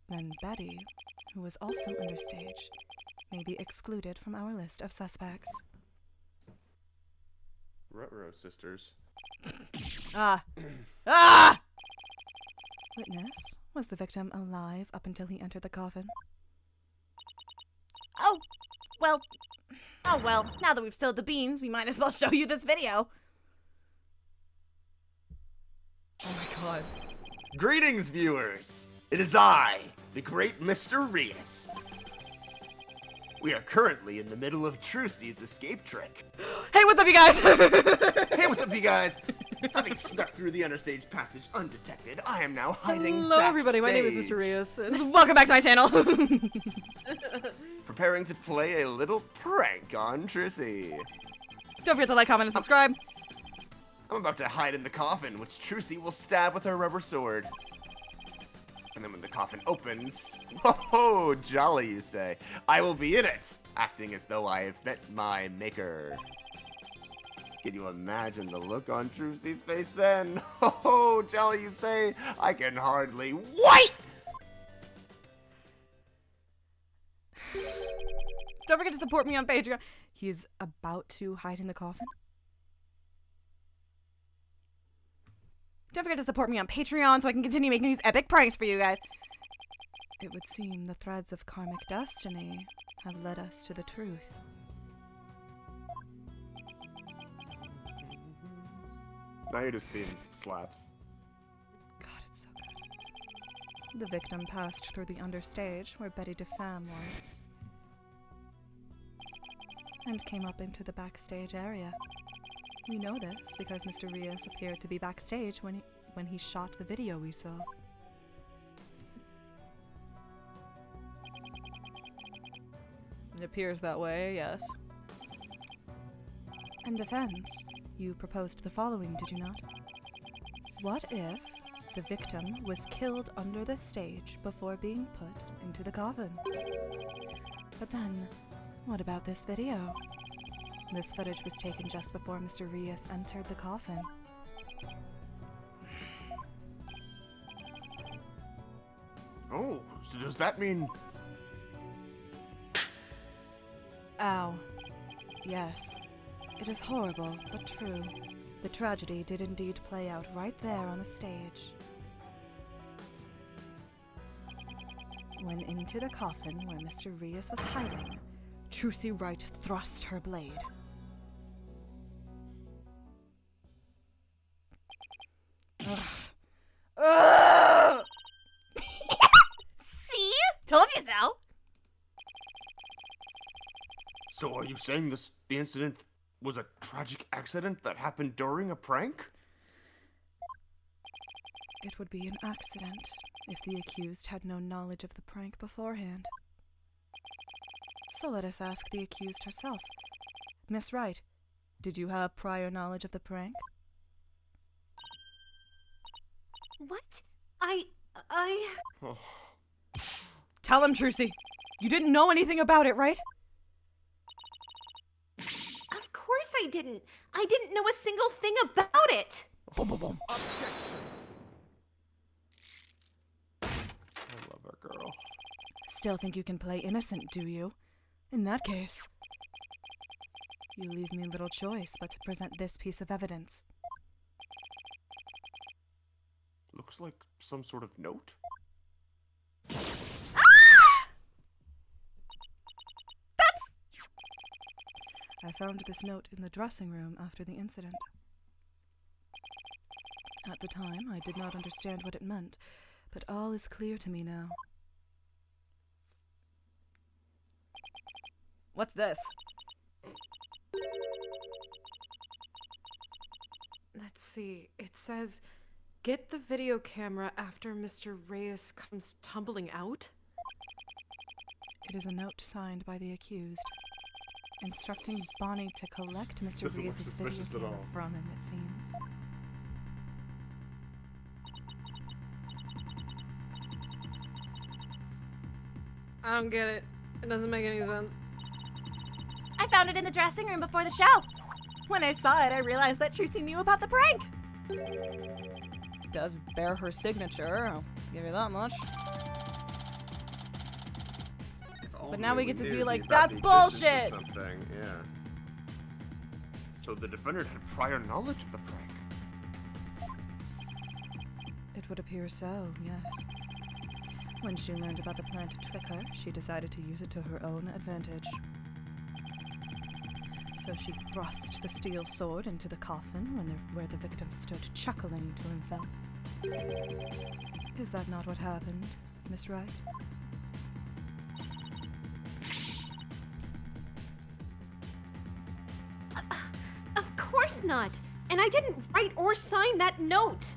then Betty, who was also under stage, may be excluded from our list of suspects. Ruh-roh, sisters. Ah! Witness, was the victim alive up until he entered the coffin? Oh, well, now that we've spilled the beans, we might as well show you this video. Oh my god. Greetings, viewers! It is I, the great Mr. Reyes. We are currently in the middle of Trucy's escape trick. Hey, what's up, you guys? Hey, what's up, you guys? Having snuck through the understage passage undetected, I am now hiding Hello, everybody. My name is backstage, Mr. Rios. Welcome back to my channel. preparing to play a little prank on Trucy. Don't forget to like, comment, and subscribe. I'm about to hide in the coffin, which Trucy will stab with her rubber sword. And then when the coffin opens, oh, jolly, you say, I will be in it, acting as though I have met my maker. Can you imagine the look on Trucy's face then? Oh, jolly, you say, I can hardly wait! Don't forget to support me on Patreon. He's about to hide in the coffin. Don't forget to support me on Patreon so I can continue making these epic pranks for you guys. It would seem the threads of karmic destiny have led us to the truth. Nahyuta's theme slaps. God, it's so good. The victim passed through the understage where Betty DeFam was, and came up into the backstage area. We know this because Mr. Rios appeared to be backstage when he shot the video we saw. It appears that way, yes. In defense, you proposed the following, did you not? What if the victim was killed under the stage before being put into the coffin? But then, what about this video? This footage was taken just before Mr. Rios entered the coffin. Oh, so does that mean... Ow. Yes. It is horrible, but true. The tragedy did indeed play out right there on the stage. When into the coffin where Mr. Rios was hiding, Trucy Wright thrust her blade. Ugh. Ugh! See? Told you so. So are you saying the incident was a tragic accident that happened during a prank? It would be an accident if the accused had no knowledge of the prank beforehand. So let us ask the accused herself. Miss Wright, did you have prior knowledge of the prank? What? Oh. Tell him, Trucy. You didn't know anything about it, right? Of course I didn't. I didn't know a single thing about it. Boom, boom, boom. Objection! I love our girl. Still think you can play innocent, do you? In that case, you leave me little choice but to present this piece of evidence. looks like some sort of note. I found this note in the dressing room after the incident. At the time, I did not understand what it meant, but all is clear to me now. What's this? Let's see. It says, get the video camera after Mr. Reyes comes tumbling out? It is a note signed by the accused, instructing Bonnie to collect Mr. Doesn't look Reyes' video suspicious at camera all. from him, it seems. I don't get it. It doesn't make any sense. I found it in the dressing room before the show. When I saw it, I realized that Trucy knew about the prank. It does bear her signature, I'll give you that much. But now we get to be like, that's bullshit! Something, yeah. So the defendant had prior knowledge of the prank. It would appear so, yes. When she learned about the plan to trick her, she decided to use it to her own advantage. So she thrust the steel sword into the coffin where the victim stood chuckling to himself. Is that not what happened, Miss Wright? Of course not! And I didn't write or sign that note!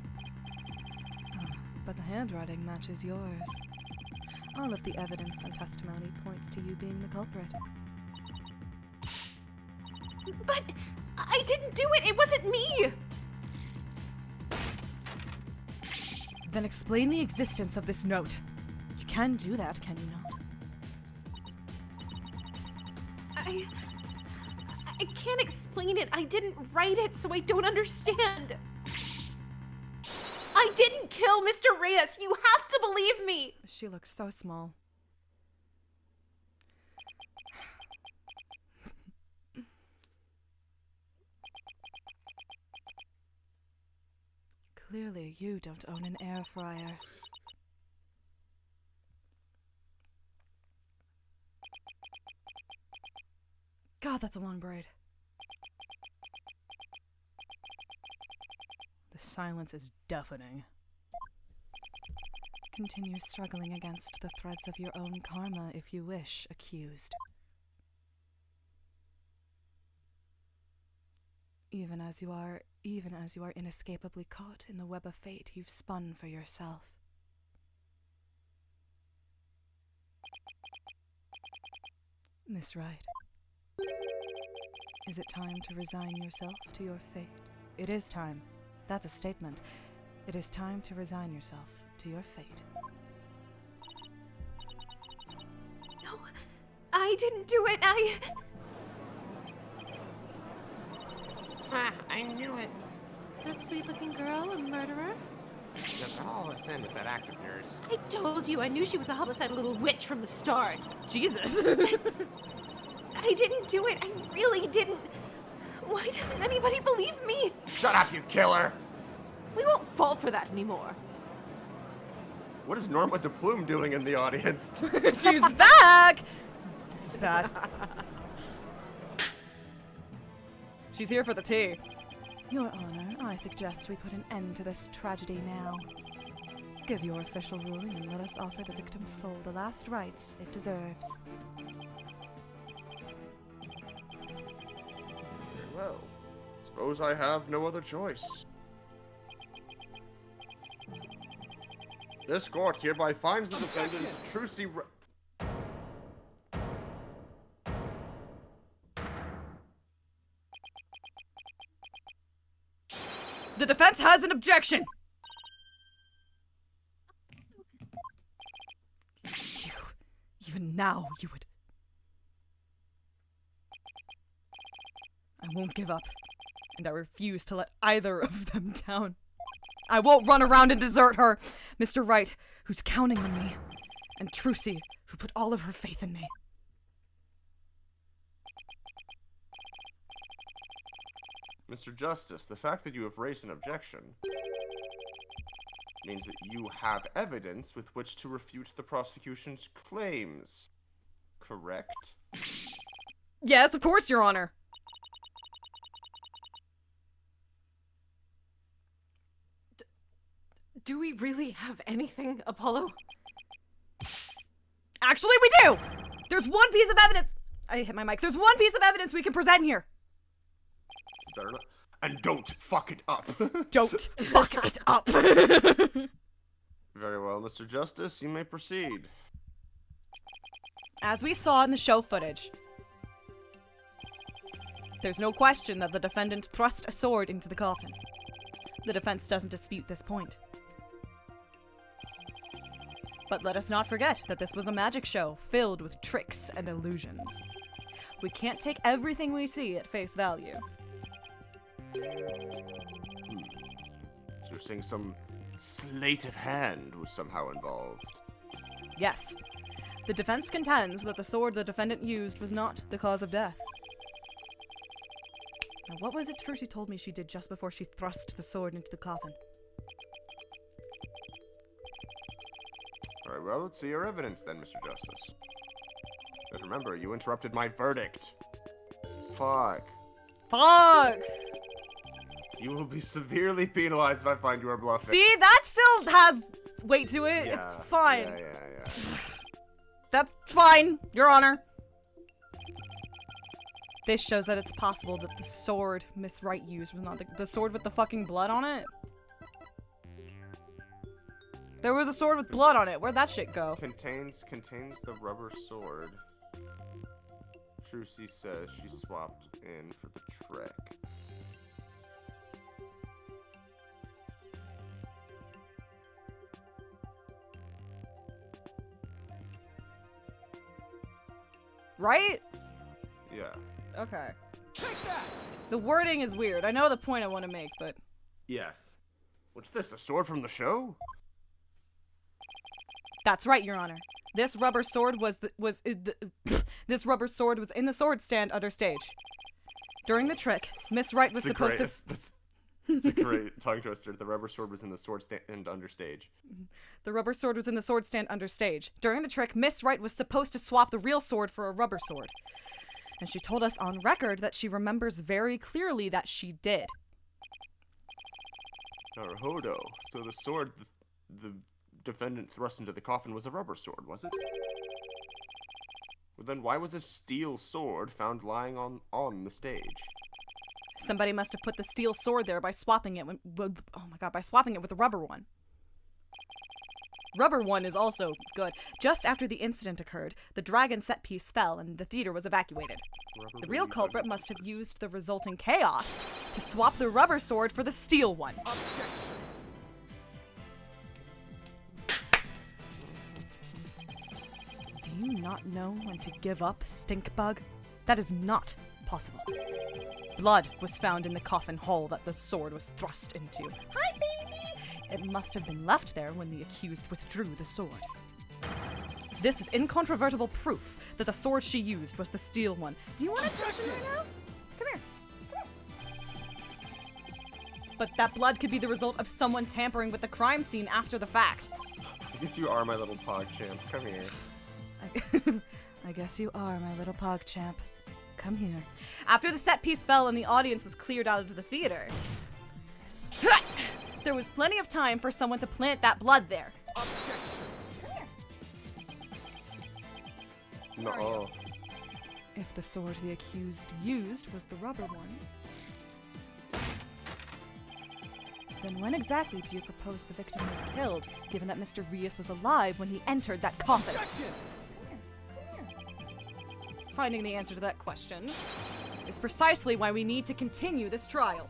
But the handwriting matches yours. All of the evidence and testimony points to you being the culprit. But I didn't do it! It wasn't me! Then explain the existence of this note. You can do that, can you not? I can't explain it. I didn't write it, so I don't understand. I didn't kill Mr. Reyes. You have to believe me. She looks so small. Clearly, you don't own an air fryer. God, that's a long braid. The silence is deafening. Continue struggling against the threads of your own karma if you wish, accused. Even as you are inescapably caught in the web of fate you've spun for yourself. Miss Wright, is it time to resign yourself to your fate? It is time. That's a statement. It is time to resign yourself to your fate. No, I didn't do it. I knew it. That sweet-looking girl, a murderer? Oh, it's in with that act of yours. I told you, I knew she was a homicidal little witch from the start. Jesus! I didn't do it. I really didn't. Why doesn't anybody believe me? Shut up, you killer! We won't fall for that anymore. What is Norma de Plume doing in the audience? She's back! This is bad. She's here for the tea. Your Honor, I suggest we put an end to this tragedy now. Give your official ruling and let us offer the victim's soul the last rites it deserves. Very well. Suppose I have no other choice. This court hereby finds the defendant Trucy. The defense has an objection! Even now, you would... I won't give up, and I refuse to let either of them down. I won't run around and desert her, Mr. Wright, who's counting on me, and Trucy, who put all of her faith in me. Mr. Justice, the fact that you have raised an objection. means that you have evidence with which to refute the prosecution's claims. Correct? Yes, of course, Your Honor. Do we really have anything, Apollo? Actually, we do! There's one piece of evidence. I hit my mic. There's one piece of evidence we can present here. Better not. And don't fuck it up. Don't fuck it up. Very well, Mr. Justice, you may proceed. As we saw in the show footage, there's no question that the defendant thrust a sword into the coffin. The defense doesn't dispute this point. But let us not forget that this was a magic show filled with tricks and illusions. We can't take everything we see at face value. So you're saying some sleight of hand was somehow involved? Yes. The defense contends that the sword the defendant used was not the cause of death. Now, what was it Trucy told me she did just before she thrust the sword into the coffin? Alright, well, let's see your evidence then, Mr. Justice. But remember, you interrupted my verdict. Fuck. Fuck! You will be severely penalized if I find you are bluffing. See, that still has weight to it. Yeah, It's fine. Yeah. That's fine, Your Honor. This shows that it's possible that the sword Miss Wright used was not the sword with the fucking blood on it. There was a sword with blood on it. Where'd that shit go? Contains the rubber sword. Trucy says she swapped in for the trick. Right? Yeah. Okay. The wording is weird. I know the point I want to make, but... Yes. What's this, a sword from the show? That's right, Your Honor. This rubber sword this rubber sword was in the sword stand under stage. During the trick, Miss Wright was supposed to... It's a great tongue twister. The rubber sword was in the sword stand under stage. The rubber sword was in the sword stand under stage. During the trick, Miss Wright was supposed to swap the real sword for a rubber sword. And she told us on record that she remembers very clearly that she did. Naruhodo. So the sword the defendant thrust into the coffin was a rubber sword, was it? Well, then why was a steel sword found lying on the stage? Somebody must have put the steel sword there by swapping it by swapping it with a rubber one. Rubber one is also good. Just after the incident occurred, the dragon set piece fell and the theater was evacuated. The real culprit must have used the resulting chaos to swap the rubber sword for the steel one. Objection. Do you not know when to give up, stink bug? That is not possible. Blood was found in the coffin hole that the sword was thrust into. Hi, baby! It must have been left there when the accused withdrew the sword. This is incontrovertible proof that the sword she used was the steel one. Do you want attention right now? Come here. But that blood could be the result of someone tampering with the crime scene after the fact. I guess you are my little pog champ. Come here. I guess you are my little pog champ. Come here. After the set piece fell and the audience was cleared out of the theater, there was plenty of time for someone to plant that blood there. Objection. No. If the sword the accused used was the rubber one, then when exactly do you propose the victim was killed, given that Mr. Rios was alive when he entered that coffin? Objection. Finding the answer to that question is precisely why we need to continue this trial.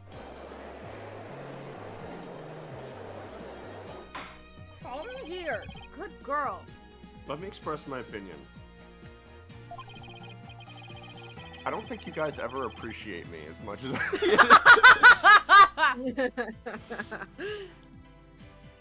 Come here. Good girl. Let me express my opinion. I don't think you guys ever appreciate me as much as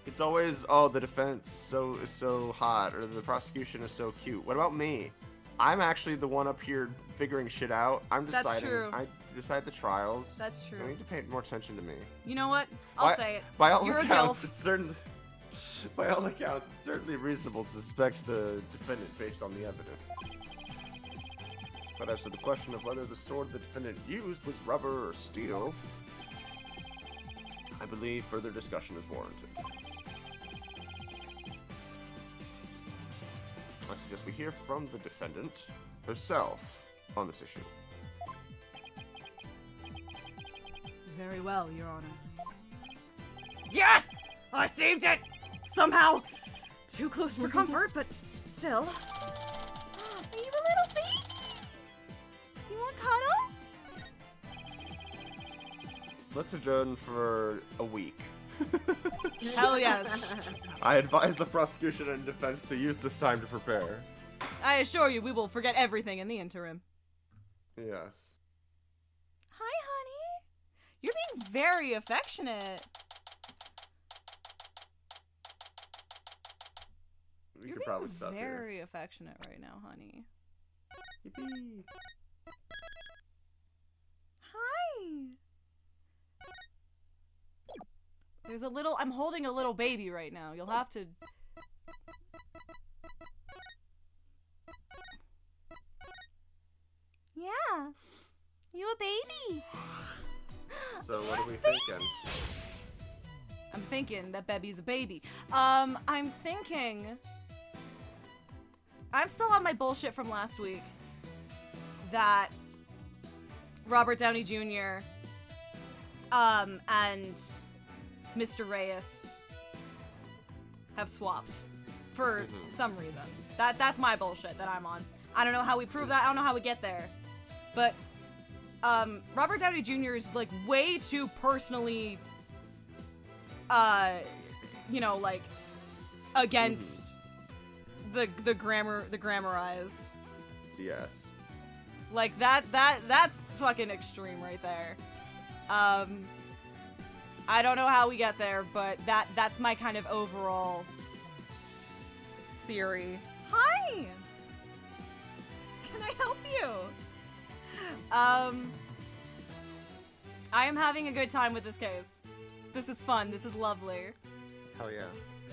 It's always, oh, the defense is so hot, or the prosecution is so cute. What about me? I'm actually the one up here figuring shit out. I'm deciding. That's true. I decide the trials. That's true. You need to pay more attention to me. You know what? I'll say it. By all You're a accounts, gilf. it's certain. By all accounts, it's certainly reasonable to suspect the defendant based on the evidence. But as to the question of whether the sword the defendant used was rubber or steel, I believe further discussion is warranted. I suggest we hear from the defendant herself on this issue. Very well, Your Honor. Yes! I saved it! Somehow! Too close for comfort, but still. Are you a little baby? You want cuddles? Let's adjourn for a week. Hell yes. I advise the prosecution and defense to use this time to prepare. I assure you, we will forget everything in the interim. Yes. Hi, honey. You're being very affectionate. We You're could probably being stop here. very affectionate right now, honey. Yippee. Hi. There's a little. I'm holding a little baby right now. You'll have to. Yeah. You a baby? So what are we thinking? I'm thinking that Bebby's a baby. I'm thinking. I'm still on my bullshit from last week. That Robert Downey Jr. And Mr. Reyes have swapped for some reason. That's my bullshit that I'm on. I don't know how we prove that. I don't know how we get there. But Robert Downey Jr. is like way too personally like against the grammarize. Yes. Like that's fucking extreme right there. I don't know how we get there, but that's my kind of overall theory. Hi! Can I help you? I am having a good time with this case. This is fun. This is lovely. Hell yeah.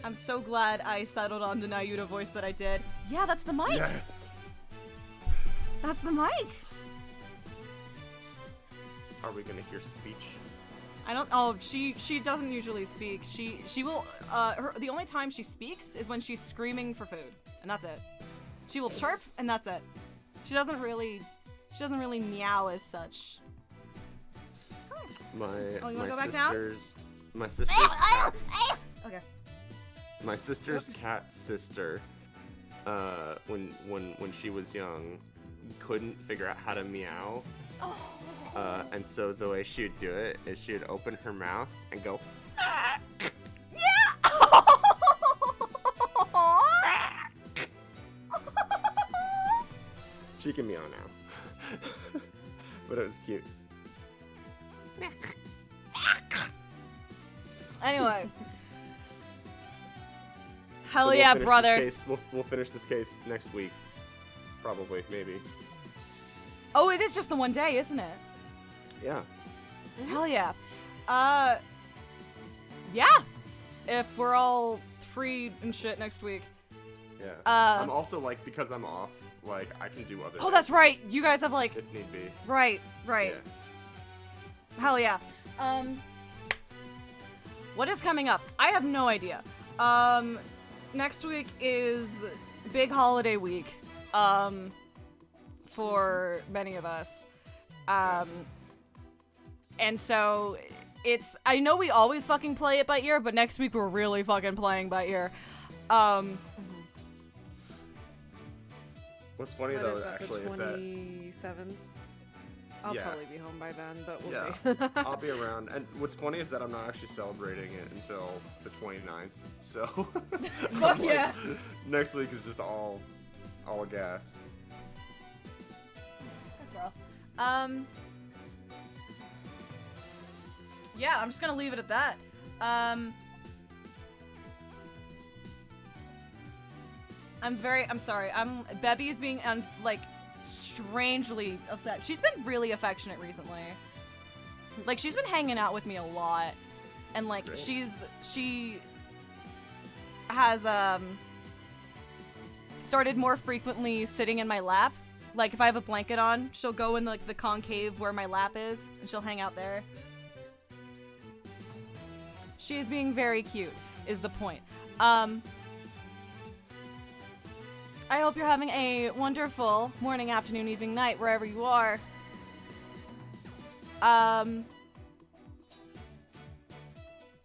I'm so glad I settled on the Nahyuta voice that I did. Yeah, that's the mic. Yes. That's the mic. Are we gonna hear speech? I don't. Oh, she doesn't usually speak. She will. The only time she speaks is when she's screaming for food, and that's it. She will chirp, and that's it. She doesn't really meow as such. My Oh, you wanna my go back down? my sister's cat's Okay. my sister's cat's sister, when she was young, couldn't figure out how to meow. And so the way she would do it is she would open her mouth and go. She can meow now. But it was cute. Anyway. Hell So we'll yeah, finish this brother. case- We'll finish this case next week. Probably, maybe. Oh, it is just the one day, isn't it? Yeah. Hell yeah. Yeah. If we're all free and shit next week. Yeah. Uh, I'm also like, because I'm off, like I can do other Oh, that's things right. You guys have like if need be. right. Yeah. Hell yeah. What is coming up? I have no idea. Next week is big holiday week. For many of us. And so I know we always fucking play it by ear, but next week we're really fucking playing by ear. What's funny What though, is that, actually, the is that 27th? I'll Yeah. probably be home by then, but we'll yeah, see. I'll be around. And what's funny is that I'm not actually celebrating it until the 29th. So Fuck yeah. Next week is just all gas. Yeah, I'm just gonna leave it at that. I'm sorry. Bebby's being, strangely affectionate. She's been really affectionate recently. Like, she's been hanging out with me a lot. And, like, Great. she has started more frequently sitting in my lap. Like if I have a blanket on, she'll go in like the concave where my lap is, and she'll hang out there. She is being very cute, is the point. I hope you're having a wonderful morning, afternoon, evening, night, wherever you are. I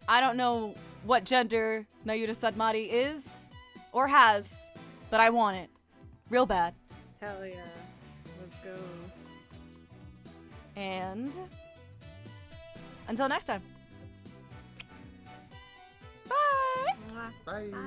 don't know what gender Nahyuta Sadmadhi is or has, but I want it. Real bad. Hell yeah. Let's go. And until next time. Bye! Bye. Bye.